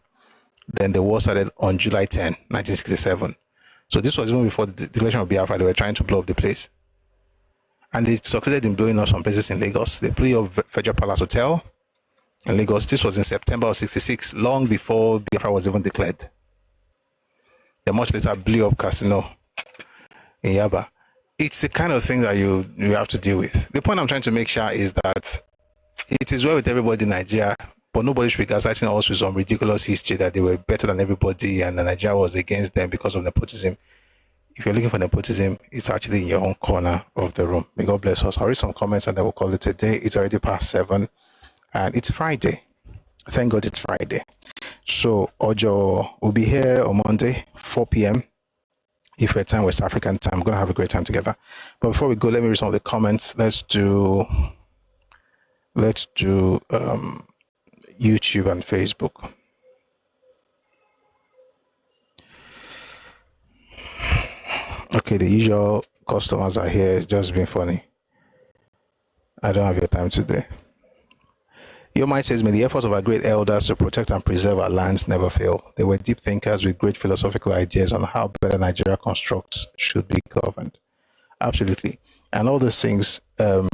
Then the war started on July 10, 1967. So this was even before the declaration of Biafra. They were trying to blow up the place. And they succeeded in blowing up some places in Lagos. They blew up Federal Palace Hotel in Lagos. This was in September of 66, long before Biafra was even declared. They much later blew up Casino in Yaba. It's the kind of thing that you have to deal with. The point I'm trying to make sure is that it is well with everybody in Nigeria, but nobody should be gaslighting us with some ridiculous history that they were better than everybody and that Nigeria was against them because of nepotism. If you're looking for nepotism, it's actually in your own corner of the room. May God bless us. I'll read some comments and then we'll call it a day. It's already past 7 and it's Friday. Thank God it's Friday. So Ojo will be here on Monday, 4 p.m. if we're time West African time. We're going to have a great time together. But before we go, let me read some of the comments. Let's do YouTube and Facebook. Okay, the usual customers are here. It's just being funny. I don't have your time today. Your mind says, may the efforts of our great elders to protect and preserve our lands never fail. They were deep thinkers with great philosophical ideas on how better Nigeria constructs should be governed. Absolutely. And all those things, Akintola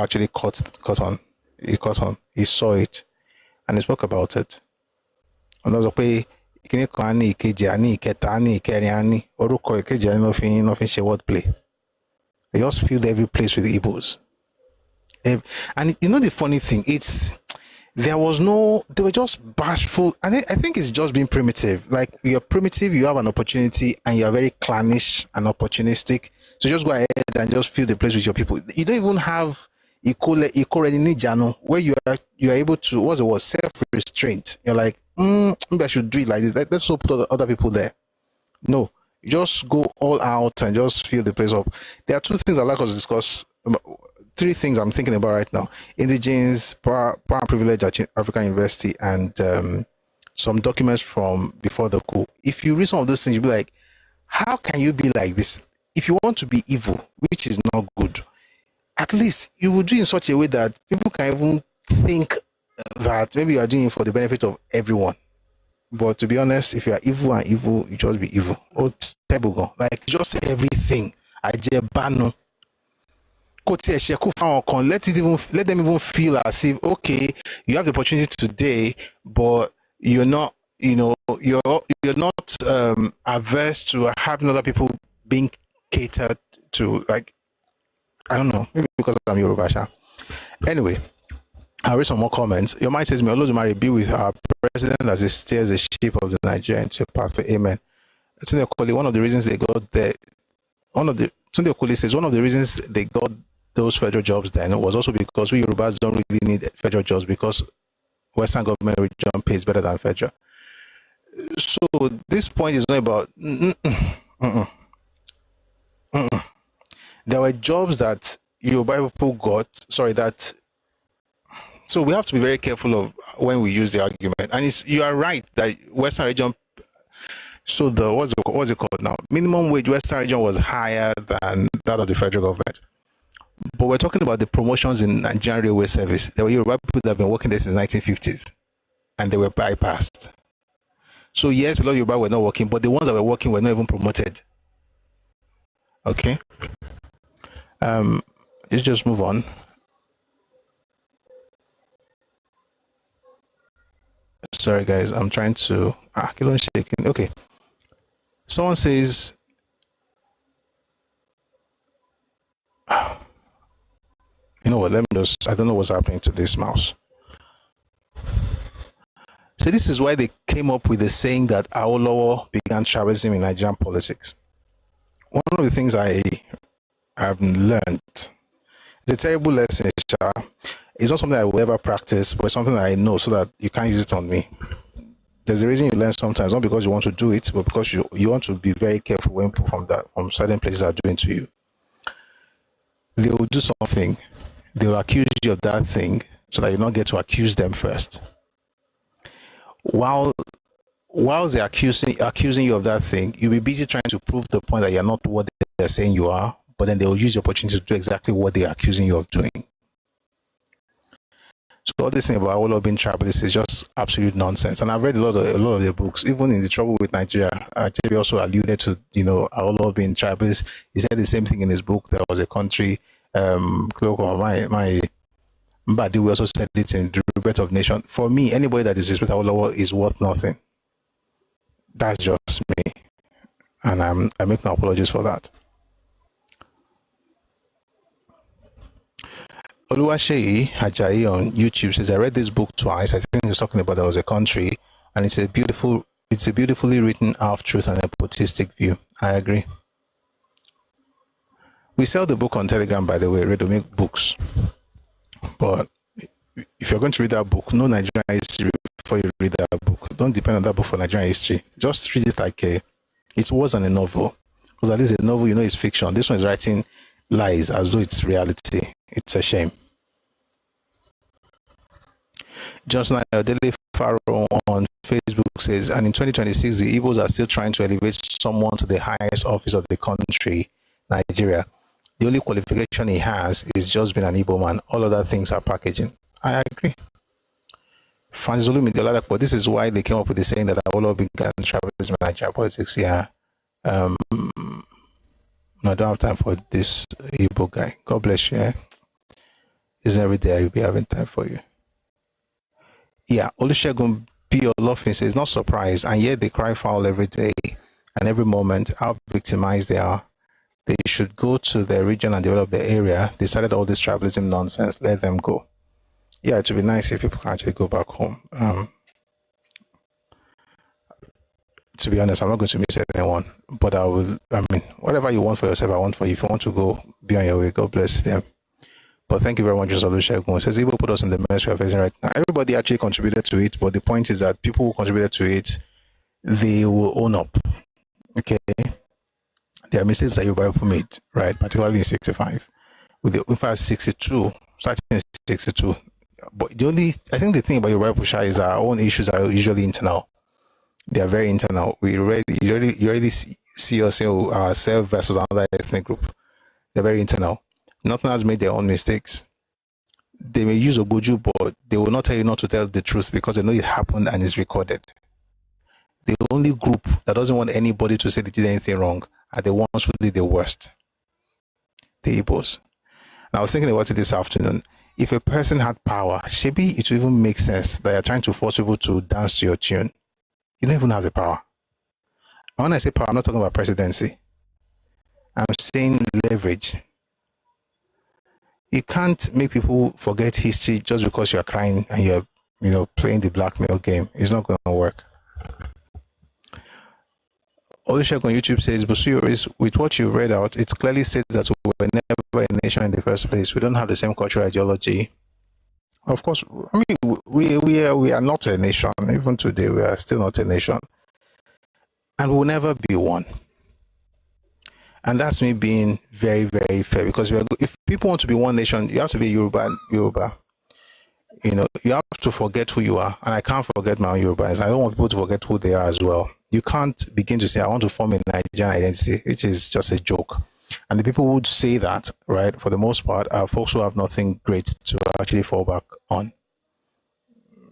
actually caught on. He saw it and he spoke about it. And there was a way, wordplay. They just filled every place with the Igbos. And you know the funny thing, they were just bashful. And I think it's just being primitive. Like you're primitive, you have an opportunity and you're very clannish and opportunistic. So just go ahead and just fill the place with your people. You don't even have where you are able to, what's the word, self-restraint. You're like, maybe I should do it like this. Let's put other people there. No, you just go all out and just fill the place up. There are 2 things I'd like us to discuss. 3 things I'm thinking about right now: indigenes, power and privilege at African University, and some documents from before the coup. If you read some of those things, you'll be like, how can you be like this? If you want to be evil, which is not good, at least you will do it in such a way that people can even think that maybe you are doing it for the benefit of everyone. But to be honest, if you are evil and evil, you just be evil. Oh, terrible. Like, just say everything. Let them even feel as if, okay, you have the opportunity today, but you're not, you're not averse to having other people being catered to. Like, I don't know, maybe because I'm Yoruba. Anyway, I'll read some more comments. Your mind says, may Allah Mary be with our president as he steers the ship of the Nigeria into a path. Amen. One of the reasons they got there, Tunde Okoli says, one of the reasons they got those federal jobs then was also because we Yorubas don't really need federal jobs because Western government region pays better than federal. So this point is not about there were jobs that Yoruba people got, so we have to be very careful of when we use the argument. And you are right that Western region, so the what's it called now? Minimum wage Western region was higher than that of the federal government. But we're talking about the promotions in Nigerian railway service. There were Yoruba people that have been working there since the 1950s and they were bypassed. So yes, a lot of Yoruba were not working, but the ones that were working were not even promoted. Okay. Let's just move on. Sorry guys, I'm trying to shaking. Okay. Someone says you know what, let me just, I don't know what's happening to this mouse. So this is why they came up with the saying that Awolowo began tribalism in Nigerian politics. One of the things I have learned, it's a terrible lesson, it's not something I will ever practice, but it's something that I know so that you can't use it on me. There's a reason you learn sometimes, not because you want to do it, but because you want to be very careful when people from certain places are doing to you. They will do something, they will accuse you of that thing so that you don't get to accuse them first. While they're accusing you of that thing, you'll be busy trying to prove the point that you're not what they're saying you are, but then they will use the opportunity to do exactly what they're accusing you of doing. So all this thing about all of being tribalist is just absolute nonsense. And I've read a lot of their books, even in The Trouble with Nigeria. Achebe also alluded to, all of being tribalist. He said the same thing in his book. There was a country, but we also said it in The Rebirth of Nation. For me, anybody that disrespects Awolowo is worth nothing. That's just me. And I make no apologies for that. Oluwaseyi Ajayi on YouTube says, I read this book twice. I think he's talking about There Was a Country, and it's a beautifully written half-truth and nepotistic view. I agree. We sell the book on Telegram, by the way, Redomake Books. But if you're going to read that book, know Nigerian history before you read that book. Don't depend on that book for Nigerian history. Just read it like it wasn't a novel. Because at least a novel, is fiction. This one is writing lies as though it's reality. It's a shame. Johnson Ayodele Faro on Facebook says, and in 2026, the Igbos are still trying to elevate someone to the highest office of the country, Nigeria. The only qualification he has is just being an Igbo man. All other things are packaging. I agree. Francis Olumide, but this is why they came up with the saying that Awolowo began tribalism in Nigerian politics. Yeah. No, I don't have time for this Igbo guy. God bless you. Isn't every day I'll be having time for you. Yeah, Olusegun P. Olofin says, not surprised, and yet they cry foul every day and every moment how victimized they are. They should go to their region and develop their area. They started all this tribalism nonsense. Let them go. Yeah, it would be nice if people can actually go back home. To be honest, I'm not going to miss anyone, but whatever you want for yourself, I want for you. If you want to go, be on your way. God bless them. But thank you very much, Olusegun. It says, Igbo put us in the mess we are facing right now. Everybody actually contributed to it, but the point is that people who contributed to it, they will own up. Okay? There are mistakes that Yoruba people made, right? Particularly in 65. In fact, 62, starting in 62. But I think the thing about Yoruba people is our own issues are usually internal. They are very internal. You already see yourself, ourselves versus another ethnic group. They're very internal. Nothing has made their own mistakes. They may use Ogoju, but they will not tell you not to tell the truth because they know it happened and is recorded. The only group that doesn't want anybody to say they did anything wrong are the ones who did the worst. The Igbos. And I was thinking about it this afternoon. If a person had power, maybe it would even make sense that you're trying to force people to dance to your tune. You don't even have the power. And when I say power, I'm not talking about presidency. I'm saying leverage. You can't make people forget history just because you're crying and you're playing the blackmail game. It's not going to work. Olusegun on YouTube says, Busuyo, with what you read out, it clearly states that we were never a nation in the first place. We don't have the same cultural ideology. Of course, we are not a nation. Even today, we are still not a nation. And we'll never be one. And that's me being very, very fair, because if people want to be one nation, you have to be Yoruba. You have to forget who you are. And I can't forget my own Yorubans. I don't want people to forget who they are as well. You can't begin to say, I want to form a Nigerian identity, which is just a joke. And the people who would say that, right, for the most part, are folks who have nothing great to actually fall back on.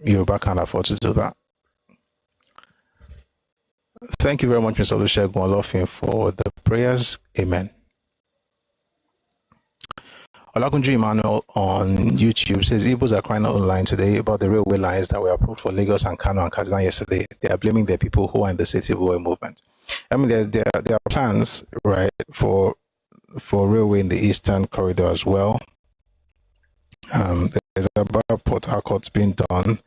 Yoruba can't afford to do that. Thank you very much, Mr. Olusegun Olofin, for the prayers. Amen. Olagunju Emmanuel on YouTube says, Igbos are crying out online today about the railway lines that were approved for Lagos and Kano and Kaduna yesterday. They are blaming the people who are in the city boy movement. I mean, there are plans, right, for railway in the Eastern Corridor as well. There's about Port Harcourt being done.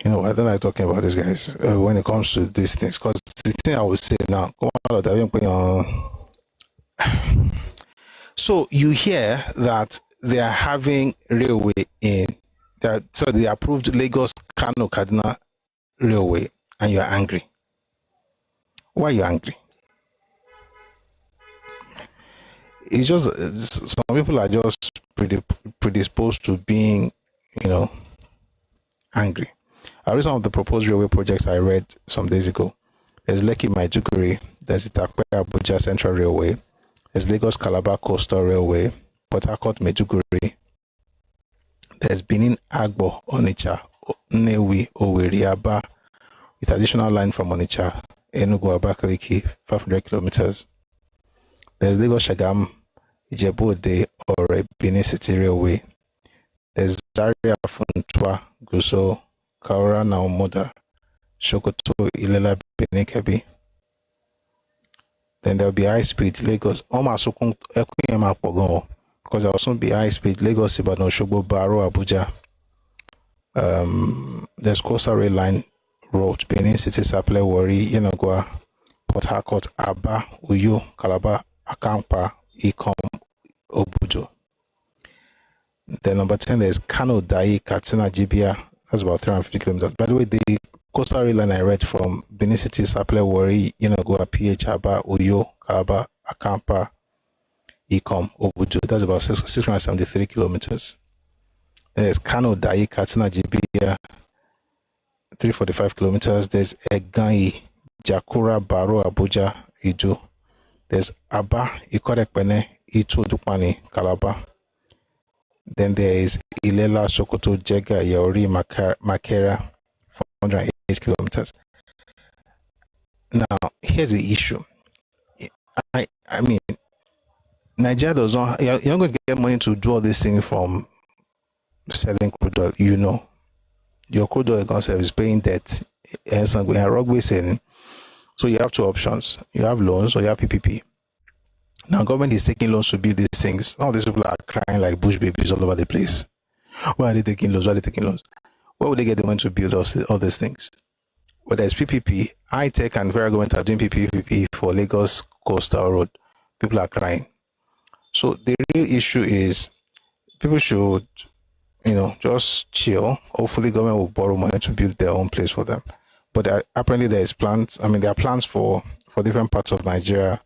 you know, I don't like talking about this, guys, when it comes to these things, because the thing I would say now, so you hear that they are having railway in that, so they approved Lagos Kano Kaduna railway, and you're angry. Why are you angry? It's just some people are just predisposed to being, you know, angry. I read some of the proposed railway projects I read some days ago. There's Lekki Maiduguri, there's Itakpe Abuja Central Railway, there's Lagos Calabar Coastal Railway, Port Harcourt Maiduguri, there's Benin Agbo Onitsha, Nnewi Owerri Aba, with additional line from Onitsha, Enugu Abakaliki, 500 kilometers. There's Lagos Shagam, Ijebu Ode, or Benin City Railway. There's Zaria Funtua, Guso, Kaura Naomoda, Sokoto, Ilela, Benin Kebbi. Then there'll be high speed Lagos. Because there will soon be high speed Lagos, Ibadan, Osogbo, Baro, Abuja. There's coastal rail line road, Benin City, Sapele, Warri, Yenagoa, Port Harcourt, Aba, Uyo, Calabar, Akampa, Ikom, Obudu. Then number 10, there's Kano, Dai, Katsina, Jibia. That's about 350 kilometers. By the way, the coastal rail line I read from Benin City, Sapele, Warri, Yenagoa, PH, Aba, Uyo, Calabar, Akampa, Ikom, Obudu. That's about 673 kilometers. Then there's Kano, Dai, Katsina, Jibia, 345 kilometers. There's Eganyi, Jakura, Baro, Abuja, Idu. There's Aba, Ikorekpene, Itu, Dukmani, Calabar. Then there is Ilela, Sokoto, Jega, Yauri, Makera, 408 kilometers. Now, here's the issue. I mean, Nigeria does not, you're not going to get money to do all this thing from selling crude oil, you know. Your crude oil concept is paying debt. So you have two options. You have loans or you have PPP. Now, government is taking loans to build these things. All these people are crying like bush babies all over the place. Why are they taking loans? Why are they taking loans? Where would they get the money to build all these things? Well, there's PPP. High-tech and federal government are doing PPP for Lagos Coastal Road. People are crying. So the real issue is people should, you know, just chill. Hopefully, government will borrow money to build their own place for them. But apparently, there is plans. I mean, there are plans for different parts of Nigeria.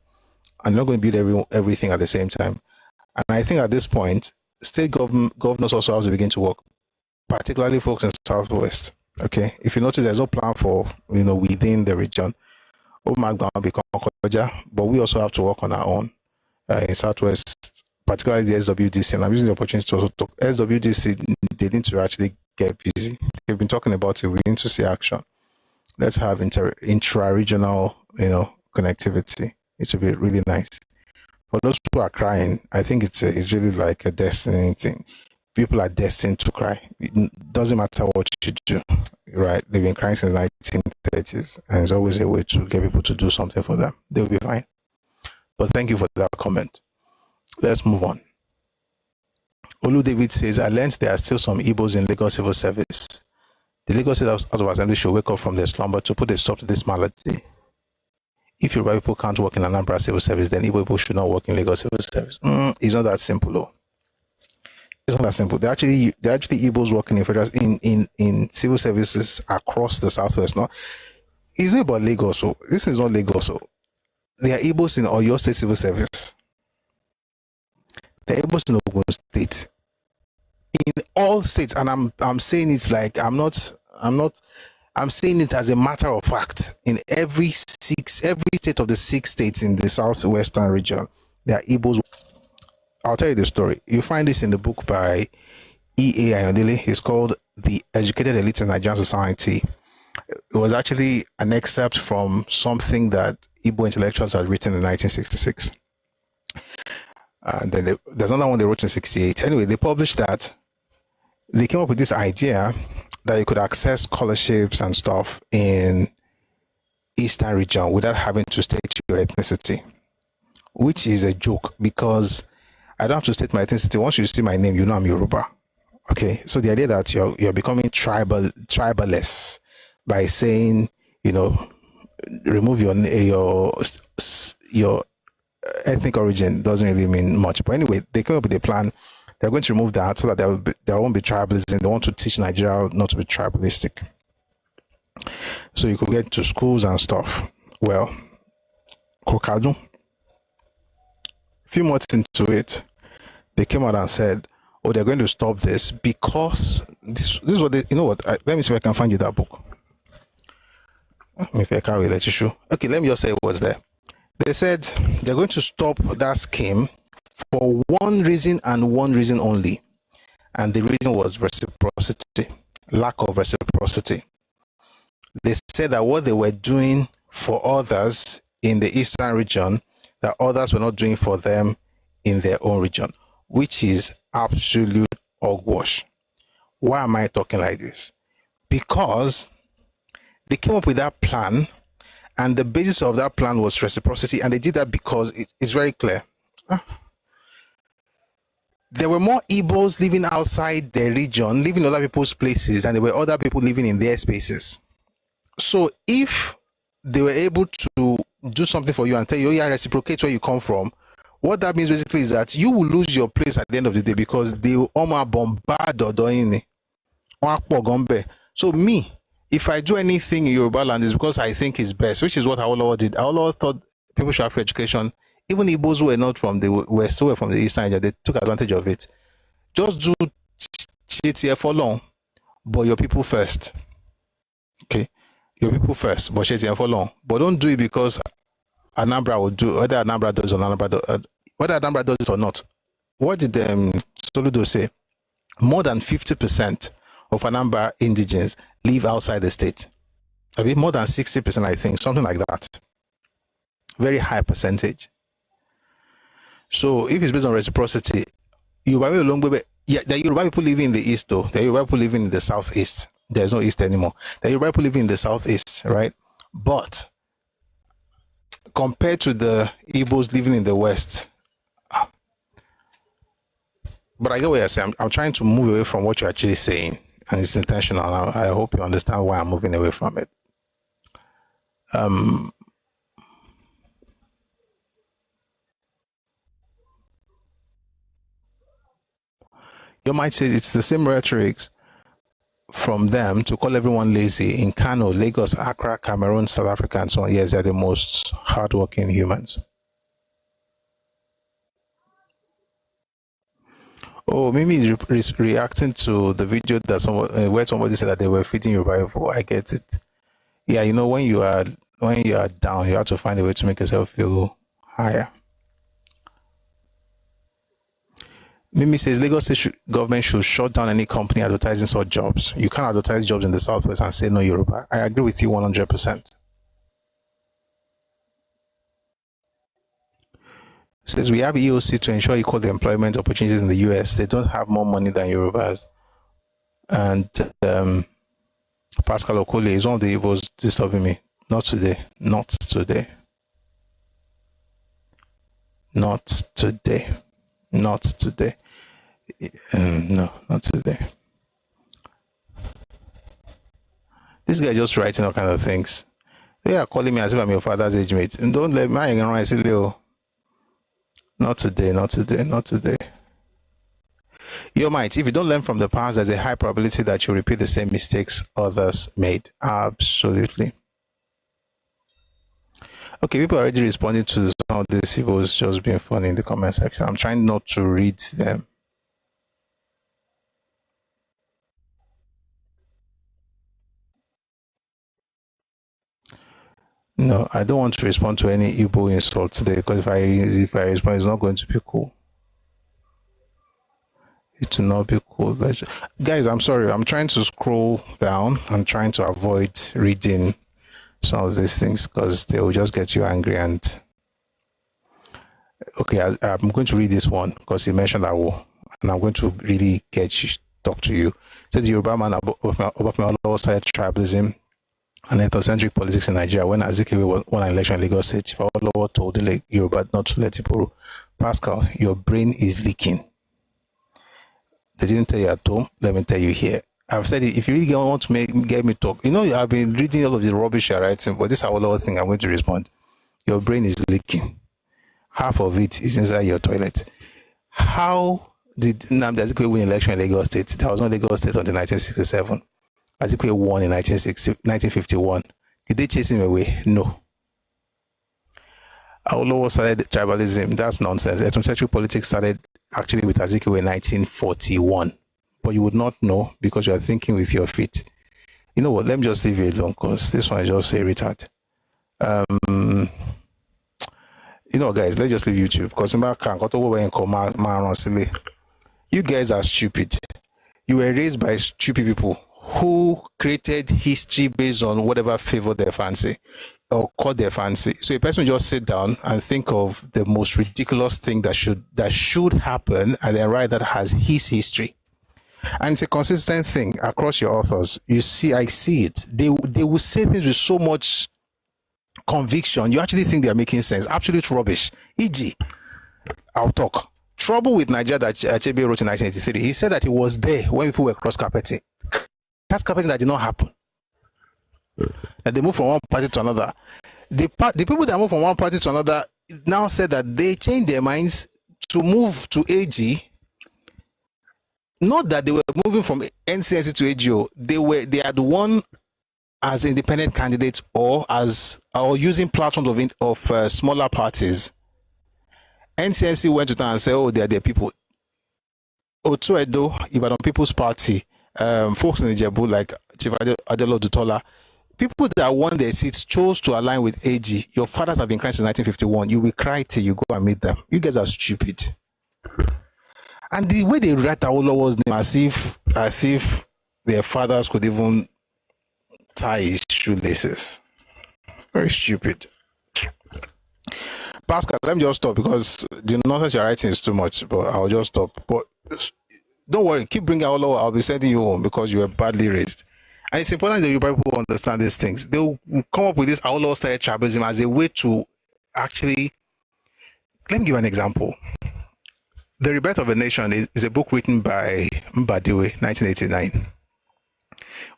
And they're not going to build everything at the same time. And I think at this point, state governors also have to begin to work, particularly folks in Southwest. Okay, if you notice, there's no plan for, you know, within the region. But we also have to work on our own in Southwest, particularly the SWDC. And I'm using the opportunity to also talk. SWDC, they need to actually get busy. They've been talking about it. We need to see action. Let's have intra-regional, you know, connectivity. It would be really nice. For those who are crying, I think it's really like a destiny thing. People are destined to cry. It doesn't matter what you do, right? They've been crying since the 1930s, and there's always a way to get people to do something for them. They'll be fine. But thank you for that comment. Let's move on. Olu David says, I learned there are still some Igbos in Lagos civil service. The Lagos State House of Assembly should wake up from their slumber to put a stop to this malady. If Yoruba people can't work in Anambra civil service, then Igbo people should not work in Lagos civil service. It's not that simple, though. It's not that simple. They're actually Igbos working in civil services across the Southwest. No, it's not about Lagos. So this is not Lagos. So there are Igbos in Oyo State civil service. There are Igbos in Ogun State. In all states, and I'm saying it's like I'm saying it as a matter of fact. In every state of the 6 states in the southwestern region, there are Igbos. I'll tell you the story. You find this in the book by E.A. Ayodele. It's called The Educated Elite in Nigerian Society. It was actually an excerpt from something that Igbo intellectuals had written in 1966. And then there's another one they wrote in 68. Anyway, they published that. They came up with this idea that you could access scholarships and stuff in Eastern region without having to state your ethnicity, which is a joke because I don't have to state my ethnicity. Once you see my name, you know I'm Yoruba. Okay, so the idea that you're becoming tribalist by saying, remove your ethnic origin doesn't really mean much. But anyway, they came up with a plan. They're going to remove that so that there won't be tribalism. They want to teach Nigeria not to be tribalistic. So you could get to schools and stuff. Well, Kokadu, a few months into it, they came out and said, oh, they're going to stop this because this is what they, let me see if I can find you that book. If I can't let you show. Okay, let me just say it was there. They said they're going to stop that scheme for one reason and one reason only. And the reason was reciprocity, lack of reciprocity. They said that what they were doing for others in the eastern region, that others were not doing for them in their own region, which is absolute hogwash. Why am I talking like this? Because they came up with that plan, and the basis of that plan was reciprocity, and they did that because it's very clear. There were more Igbos living outside their region, living in other people's places, and there were other people living in their spaces. So if they were able to do something for you and tell you, oh yeah, reciprocate where you come from, what that means basically is that you will lose your place at the end of the day because they will bombard or so me, if I do anything in Yoruba land, it's because I think it's best, which is what Awolowo did. Awolowo thought people should have free education. Even Igbos who were not from the west, who were from the eastern region, they took advantage of it. Just do shit here for long, but your people first. Okay, your people first, but shit here for long. But don't do it because Anambra will do, whether Anambra does or whether Anambra does it or not. What did Soludo say? More than 50% of Anambra indigents live outside the state. I mean, more than 60%, I think, something like that. Very high percentage. So if it's based on reciprocity, the Yoruba people living in the east, though. The Yoruba people living in the southeast. There's no east anymore. The Yoruba people living in the southeast, right? But compared to the Igbos living in the west, but I get what you're saying. I'm trying to move away from what you're actually saying, and it's intentional. I hope you understand why I'm moving away from it. You might say it's the same rhetoric from them to call everyone lazy in Kano, Lagos, Accra, Cameroon, South Africa, and so on. Yes, they're the most hardworking humans. Oh, Mimi is reacting to the video that where somebody said that they were feeding you rival. I get it. Yeah, when you are down, you have to find a way to make yourself feel higher. Mimi says Lagos State government should shut down any company advertising such jobs. You can't advertise jobs in the Southwest and say no Yoruba. I agree with you 100%. Says we have EOC to ensure equal employment opportunities in the US. They don't have more money than Yorubas. And Pascal Okole is one of the evils disturbing me. Not today. Not today. Not today. Not today. No, not today. This guy just writing all kind of things. They are calling me as if I'm your father's age mate. And don't let me hang around. I say, Leo. Not today, not today, not today. You might, if you don't learn from the past, there's a high probability that you repeat the same mistakes others made. Absolutely. Okay, people are already responding to some of this. It was just being funny in the comment section. I'm trying not to read them. No, I don't want to respond to any Igbo insult today because if I respond, it's not going to be cool. It will not be cool. Guys, I'm sorry. I'm trying to scroll down. I'm trying to avoid reading some of these things because they will just get you angry. And okay, I'm going to read this one because he mentioned that war, and I'm going to really talk to you. It says the Yoruba man Obafemi started tribalism and ethnocentric politics in Nigeria when Achebe won an election in Lagos State. Awolowo told the Yoruba not to let it borrow. Pascal, your brain is leaking. They didn't tell you at home. Let me tell you here. I've said it. If you really want to get me talk, I've been reading all of the rubbish you're writing, but this Awolowo thing, I'm going to respond. Your brain is leaking. Half of it is inside your toilet. How did Nnamdi Azikiwe win election in Lagos State? There was no Lagos State until 1967. Azikiwe won in 1951. Did they chase him away? No. Awolowo started tribalism. That's nonsense. Ethnocentric politics started actually with Azikiwe in 1941. But you would not know because you are thinking with your feet. You know what? Let me just leave you alone because this one is just a retard. Guys, let's just leave YouTube because you guys are stupid. You were raised by stupid people who created history based on whatever favor their fancy or caught their fancy. So a person will just sit down and think of the most ridiculous thing that should happen and then write that has his history. And it's a consistent thing across your authors. You see, I see it. They will say things with so much conviction. You actually think they are making sense. Absolute rubbish. E.g., I'll talk. Trouble with Nigeria that Achebe wrote in 1983. He said that he was there when people were cross-carpeting. Cross-carpeting that did not happen. That they moved from one party to another. The people that moved from one party to another now said that they changed their minds to move to AG. Not that they were moving from NCNC to AGO. They had won as independent candidates or using platforms of smaller parties. NCNC went to town and said, "Oh, they are their people." Otu Edo, Ibadan People's Party, folks in Ijebu like Chief Adelo Dutola, people that won their seats chose to align with AG. Your fathers have been crying since 1951. You will cry till you go and meet them. You guys are stupid. And the way they write Awolowo's name as if their fathers could even tie his shoelaces. Very stupid. Pascal, let me just stop because the nonsense you're writing is too much, but I'll just stop. But don't worry, keep bringing Awolowo. I'll be sending you home because you were badly raised. And it's important that you people understand these things. They'll come up with this Awolowo style tribalism as a way to actually... Let me give you an example. The Rebirth of a Nation is a book written by Mbadiwe, 1989.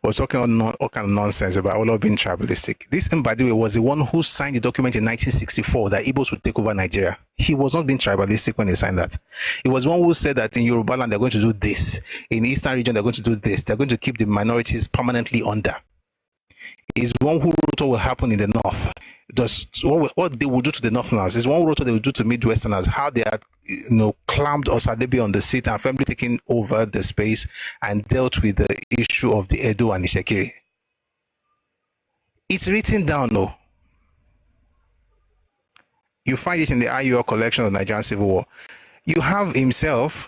Was talking all kind of nonsense about Awolowo being tribalistic. This Mbadiwe was the one who signed the document in 1964 that Igbos would take over Nigeria. He was not being tribalistic when he signed that. He was one who said that in Yoruba land they're going to do this. In the Eastern region they're going to do this. They're going to keep the minorities permanently under. He's one who wrote what will happen in the North. What they will do to the Northerners. He's one who wrote what they will do to Midwesterners. How they had clamped Osadebe on the seat and firmly taken over the space and dealt with the issue of the Edo and Ishekiri. It's written down, though. You find it in the IUR collection of the Nigerian Civil War. You have himself,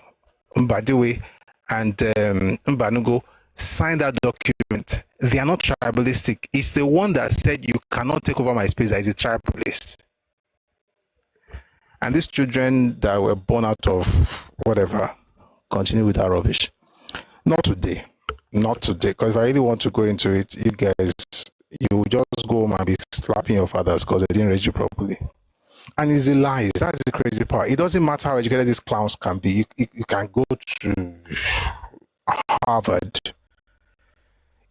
Mbadiwe, and Mbanugo sign that document. They are not tribalistic. It's the one that said you cannot take over my space that is a tribalist. And these children that were born out of whatever continue with that rubbish. Not today. Not today. Because if I really want to go into it, you guys, you just go home and be slapping your fathers because they didn't raise you properly. And it's a lie. That's the crazy part. It doesn't matter how educated these clowns can be. You can go to Harvard.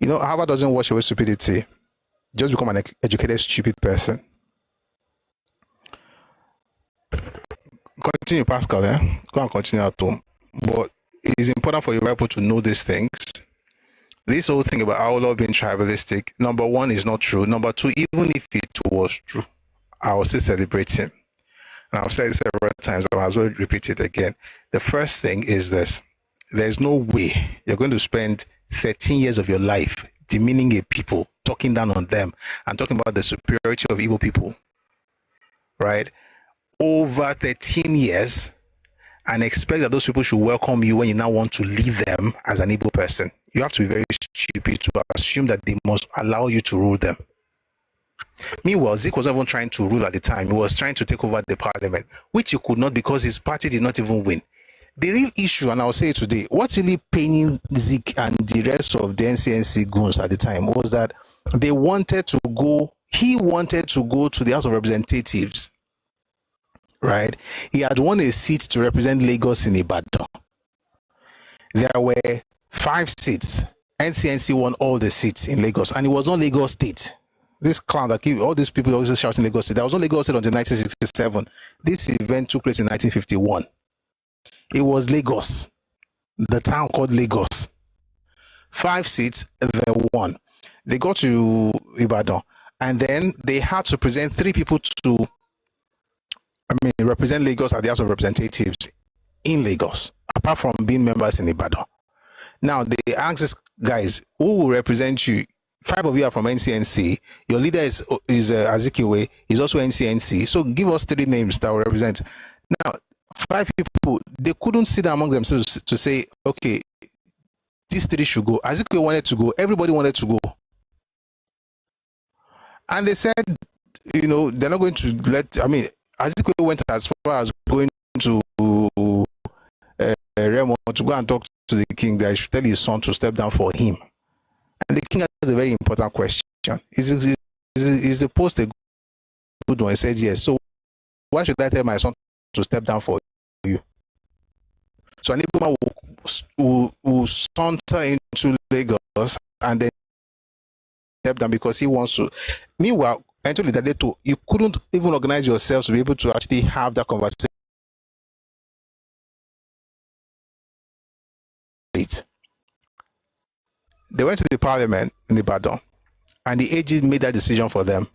Harvard doesn't wash away stupidity. Just become an educated, stupid person. Continue, Pascal. Go and continue at home. But it's important for you people to know these things. This whole thing about Awolowo being tribalistic, number one, is not true. Number two, even if it was true, I will still celebrate him. And I've said it several times, I might as well repeat it again. The first thing is this. There's no way you're going to spend 13 years of your life demeaning a people, talking down on them, and talking about the superiority of Igbo people, right? Over 13 years, and expect that those people should welcome you when you now want to leave them as an Igbo person. You have to be very stupid to assume that they must allow you to rule them. Meanwhile, Zik was not even trying to rule at the time. He was trying to take over the parliament, which he could not because his party did not even win. The real issue, and I'll say it today, what's really paining Zik and the rest of the NCNC goons at the time was that he wanted to go to the House of Representatives, right? He had won a seat to represent Lagos in Ibadan. there were 5 seats. NCNC won all the seats in Lagos, and it was not Lagos State. This clown that keep all these people always shouting Lagos State. There was no Lagos State until 1967. This event took place in 1951. It was Lagos, the town called Lagos. 5 seats, they won. They got to Ibadan, and then they had to present 3 people to, represent Lagos at the House of Representatives in Lagos, apart from being members in Ibadan. Now, they asked these guys, who will represent you? 5 of you are from NCNC. Your leader is Achebe. He's also NCNC. So give us 3 names that will represent. Now, 5 people, they couldn't sit down among themselves to say, okay, these 3 should go. Achebe wanted to go. Everybody wanted to go. And they said, they're not going to let, Achebe went as far as going to Remo to go and talk to the king that he should tell his son to step down for him. And the king has a very important question. Is the post a good one? He says yes. So why should I tell my son to step down for you? So an Igbo man will saunter into Lagos and then step down because he wants to. Meanwhile, actually, you couldn't even organize yourselves to be able to actually have that conversation. They went to the parliament in Ibadan, and the AG made that decision for them.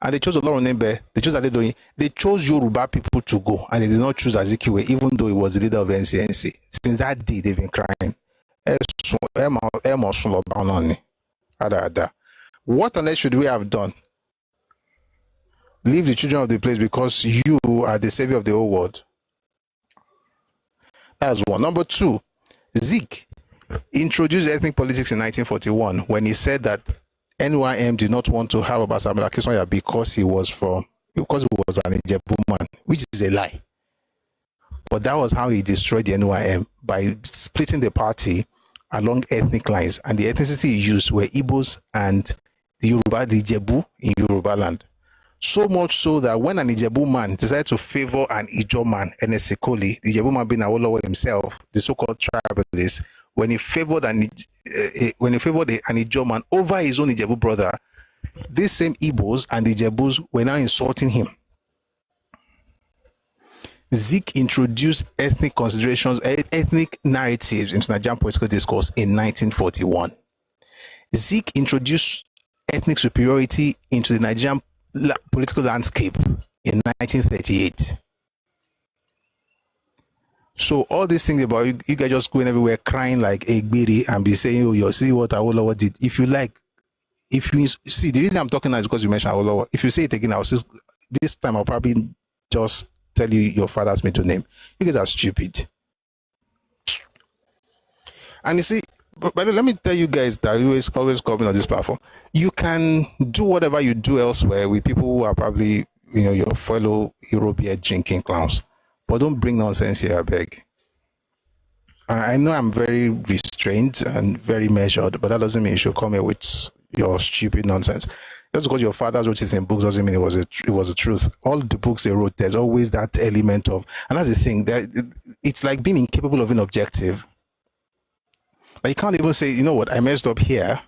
And they chose Olorunembe, they chose Adedoyin, they chose Yoruba people to go, and they did not choose Azikiwe, even though he was the leader of NCNC. Since that day, they've been crying. What on earth should we have done? Leave the children of the place because you are the savior of the whole world. That's one. Number 2, Zeke introduced ethnic politics in 1941 when he said that NYM did not want to have Obasanjo Akíntóyè because he was an Ijebu man, which is a lie. But that was how he destroyed the NYM, by splitting the party along ethnic lines, and the ethnicity he used were Igbos and the Ijebu in Yoruba land. So much so that when an Ijebu man decided to favor an Ijo man, Ernest Sekoli, the Ijebu man being Awolowo himself, the so-called tribalist, when he favored an Ijo man over his own Ijebu brother, these same Igbos and the Ijebus were now insulting him. Zeke introduced ethnic considerations, ethnic narratives into Nigerian political discourse in 1941. Zeke introduced ethnic superiority into the Nigerian political landscape in 1938. So all these things about you guys just going everywhere crying like Egberi and be saying, oh, you see what Awolowo did. If you see, the reason I'm talking now is because you mentioned Awolowo. If you say it again, this time I'll probably just tell you your father's middle name. You guys are stupid. And you see, but let me tell you guys that you always coming on this platform. You can do whatever you do elsewhere with people who are probably, your fellow European drinking clowns. But don't bring nonsense here, I beg. I know I'm very restrained and very measured, but that doesn't mean you should come here with your stupid nonsense. Just because your father wrote it in books doesn't mean it was the truth. All the books they wrote, there's always that element of, and that's the thing, that it's like being incapable of being objective. Like you can't even say, you know what, I messed up here,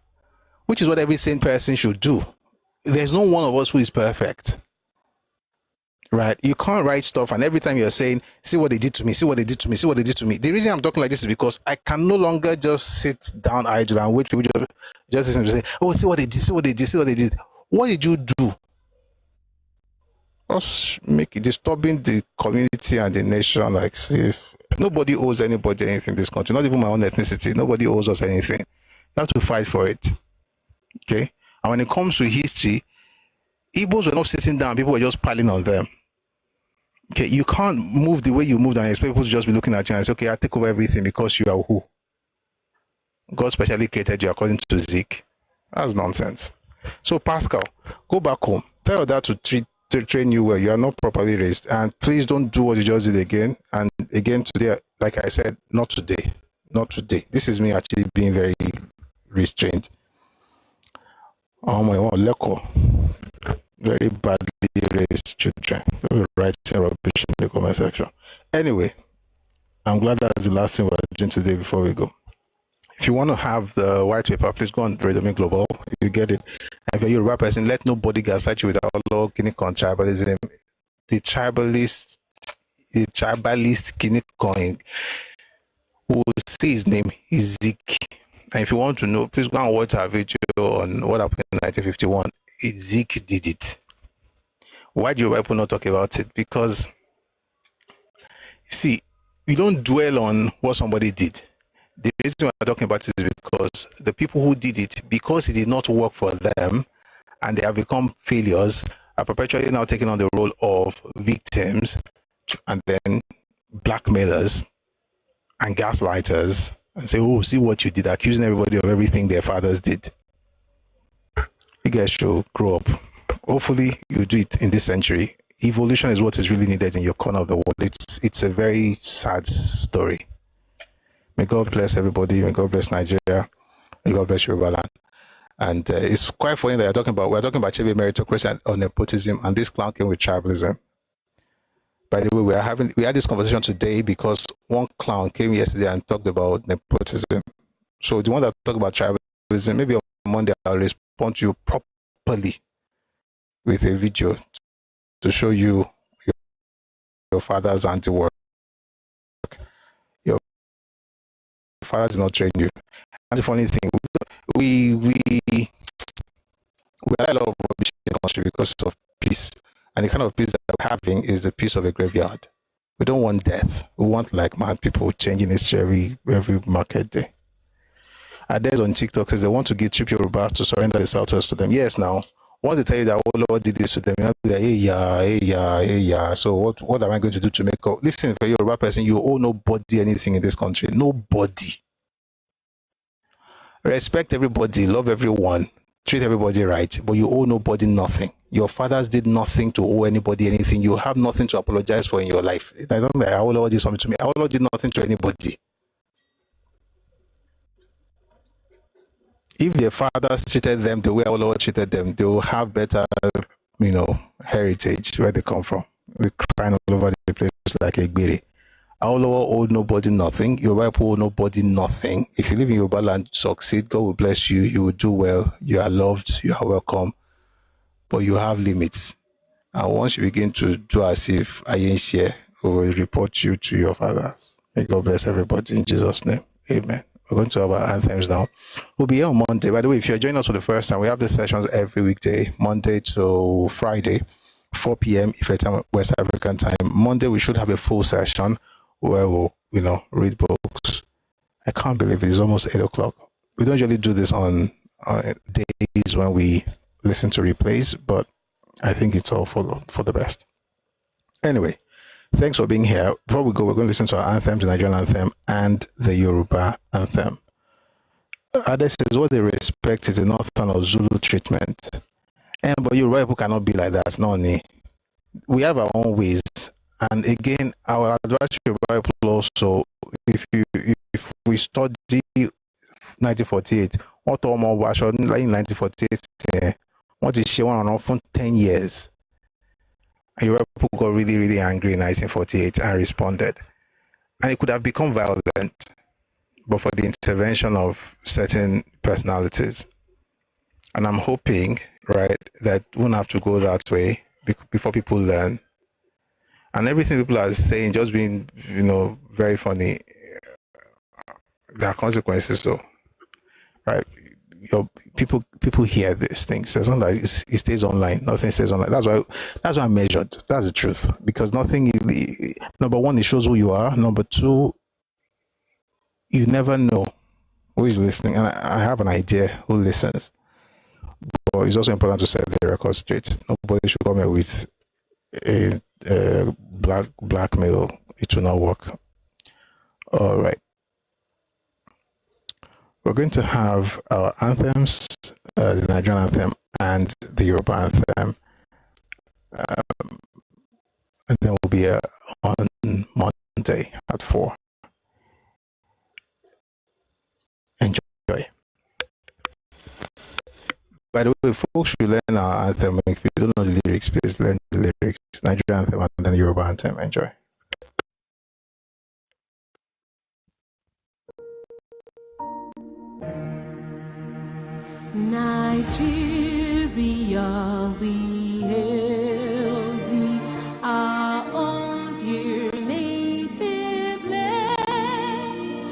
which is what every sane person should do. There's no one of us who is perfect. Right? You can't write stuff and every time you're saying, see what they did to me, see what they did to me, see what they did to me. The reason I'm talking like this is because I can no longer just sit down idle and wait for people just listen to say, oh, see what they did, see what they did, see what they did. What did you do? Us make it disturbing the community and the nation. Like, see, if nobody owes anybody anything in this country, not even my own ethnicity. Nobody owes us anything. You have to fight for it. Okay? And when it comes to history, Igbos were not sitting down, people were just piling on them. Okay, you can't move the way you moved and expect people to just be looking at you and say, okay, I'll take over everything because you are who? God specially created you according to Zeke. That's nonsense. So Pascal, go back home. Tell your dad to train you well. You are not properly raised. And please don't do what you just did again. And again today, like I said, not today. Not today. This is me actually being very restrained. Oh my God, Leko. Very badly raised children. Writing rubbish in the comment section. Anyway, I'm glad that's the last thing we're doing today before we go. If you want to have the white paper, please go on Radio Global. You get it. And if you're a Yoruba person, let nobody gaslight you with all tribalism. The tribalist Guinea who will say his name is Zeke. And if you want to know, please go and watch our video on what happened in 1951. Zeke did it. Why do you people not talk about it? Because, see, you don't dwell on what somebody did. The reason we're talking about it is because the people who did it, because it did not work for them and they have become failures, are perpetually now taking on the role of victims and then blackmailers and gaslighters and say, oh, see what you did, accusing everybody of everything their fathers did. You guys should grow up. Hopefully you do it in this century. Evolution is what is really needed in your corner of the world. It's a very sad story. May God bless everybody. May God bless Nigeria. May God bless Yoruba land. And it's quite funny that we're talking about Achebe, meritocracy and nepotism, and this clown came with tribalism. By the way, we had this conversation today because one clown came yesterday and talked about nepotism. So the one that talk about tribalism, maybe on Monday I'll respond to you properly with a video to show you your father's anti-work. Your father did not train you. That's the funny thing. We have a lot of rubbish in the country because of peace. And the kind of peace that we're having is the peace of a graveyard. We don't want death. We want like mad people changing history every market day. Ades on TikTok says they want to trip Yoruba to surrender the Southwest to them. Yes, now, once they tell you that Lord did this to them, you'll be like, hey, yeah. So what am I going to do to make up? Listen, for Yoruba person, you owe nobody anything in this country. Nobody. Respect everybody, love everyone, treat everybody right, but you owe nobody nothing. Your fathers did nothing to owe anybody anything. You have nothing to apologize for in your life. It doesn't matter how Lord did something to me. Our Lord did nothing to anybody. If their fathers treated them the way our Lord treated them, they will have better, heritage where they come from. We're crying all over the place like Ẹgbẹ̀rẹ̀. Our Lord owed nobody nothing. Yoruba people owe nobody nothing. If you live in Yoruba land, succeed, God will bless you. You will do well. You are loved. You are welcome. But you have limits. And once you begin to do as if I ain't share, we will report you to your fathers. May God bless everybody in Jesus' name. Amen. We're going to have our anthems now. We'll be here on Monday. By the way, if you're joining us for the first time, we have these sessions every weekday, Monday to Friday, 4 p.m. if you're time West African time. Monday, we should have a full session where we'll, read books. I can't believe it is almost 8 o'clock. We don't usually do this on days when we listen to replays, but I think it's all for the best. Anyway, thanks for being here. Before we go, we're going to listen to our anthems, the Nigerian anthem and the Yoruba anthem. Ade says what they respect is the Northern or Zulu treatment. But Yoruba people cannot be like that. No, we have our own ways. And again, our advice to Yoruba people also, if we study 1948, what more was in 1948, what is she on for 10 years? And Yoruba people got really, really angry in 1948 and responded. And it could have become violent, but for the intervention of certain personalities. And I'm hoping, right, that we won't have to go that way before people learn. And everything people are saying, just being, very funny, there are consequences though, right? People hear these things. As long as it stays online, nothing stays online. That's why I measured. That's the truth. Because nothing, number one, it shows who you are. Number two, you never know who is listening. And I have an idea who listens. But it's also important to set the record straight. Nobody should come here with a blackmail. It will not work. All right. We're going to have our anthems, the Nigerian anthem and the Yoruba anthem. And then we'll be on Monday at 4. Enjoy. By the way, folks should learn our anthem. If you don't know the lyrics, please learn the lyrics. Nigerian anthem and then Yoruba anthem. Enjoy. Nigeria, we hail thee, our own dear native land.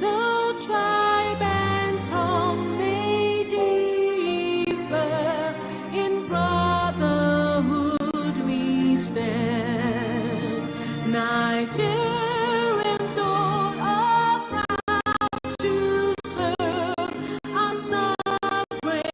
Though tribe and tongue may differ, in brotherhood we stand. Nigerians all are proud to serve our sovereign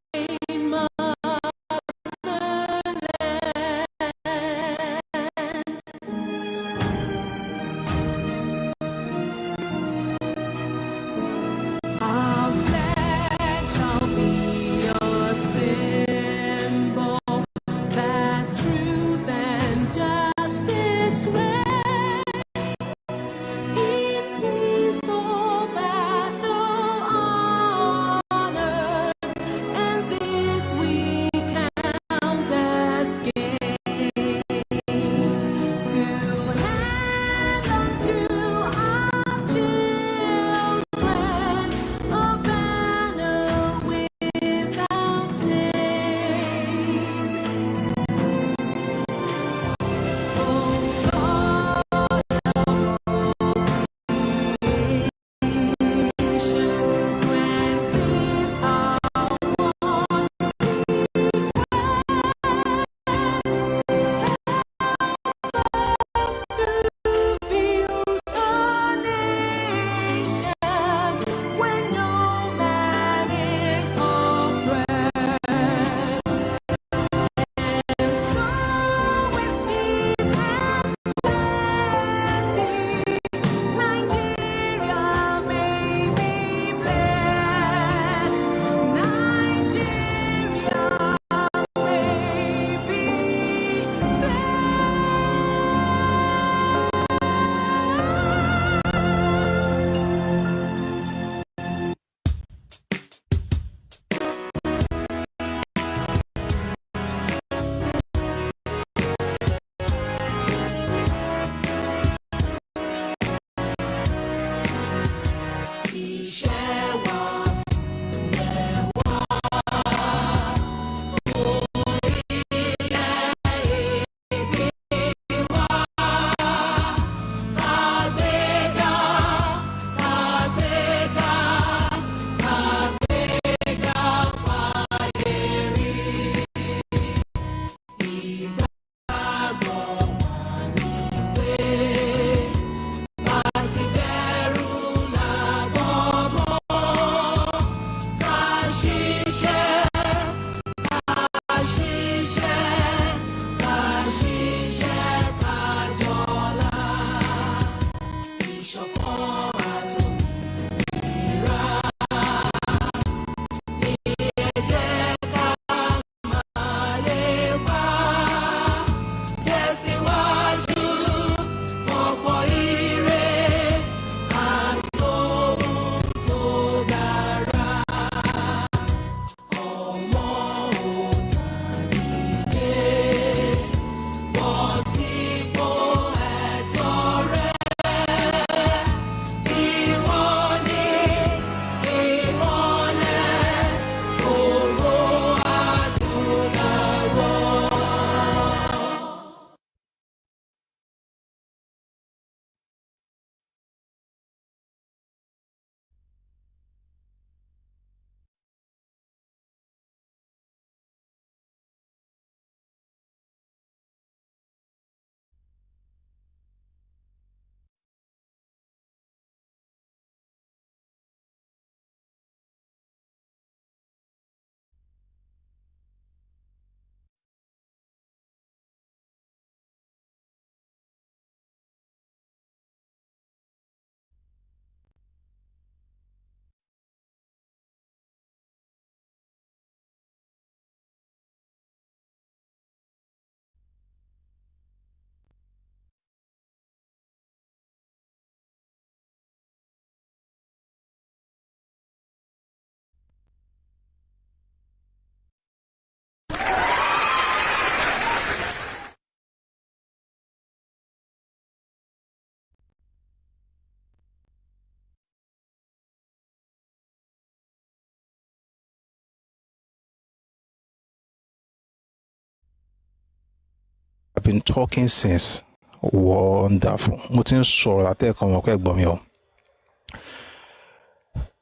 been talking since. Wonderful. Mo ti ń sọ̀rọ̀ látẹ̀kọ̀ ọmọ ọkọ̀ ẹ̀gbọ́n mi o.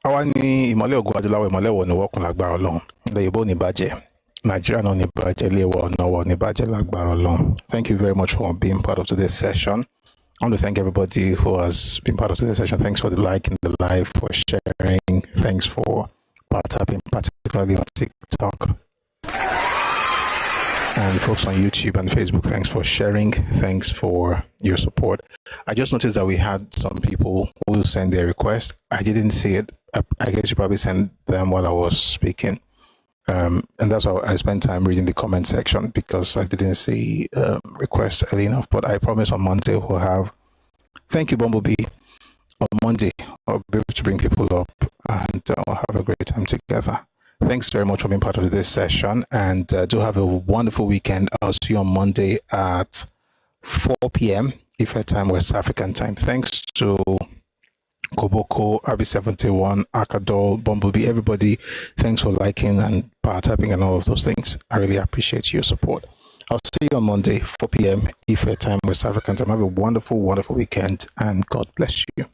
Àwa ní ìmọ́lẹ̀ ògo adúláwọ̀ ìmọ́lẹ̀ wọ̀ ní wọ́kùn lágbára Ọlọ́run. Ilẹ̀ Yorùbá ò ní bàjẹ́. Nigeria náà ò ní bàjẹ́. Ilé wa ọ̀nà wa ò ní bàjẹ́ lágbára Ọlọ́run. Thank you very much for being part of today's session. I want to thank everybody who has been part of today's session. Thanks for the liking, the live, for sharing. Thanks for tapping, particularly on TikTok. And folks on YouTube and Facebook, thanks for sharing. Thanks for your support. I just noticed that we had some people who sent their request. I didn't see it. I guess you probably sent them while I was speaking. And that's why I spent time reading the comment section, because I didn't see requests early enough. But I promise on Monday we'll have, thank you, Bumblebee. On Monday, I'll be able to bring people up and we'll have a great time together. Thanks very much for being part of this session, and do have a wonderful weekend. I'll see you on Monday at 4 p.m. Ife time, West African time. Thanks to Koboko, RB71, Akadol, Bumblebee, everybody. Thanks for liking and power tapping and all of those things. I really appreciate your support. I'll see you on Monday, 4 p.m. Ife time, West African time. Have a wonderful, wonderful weekend, and God bless you.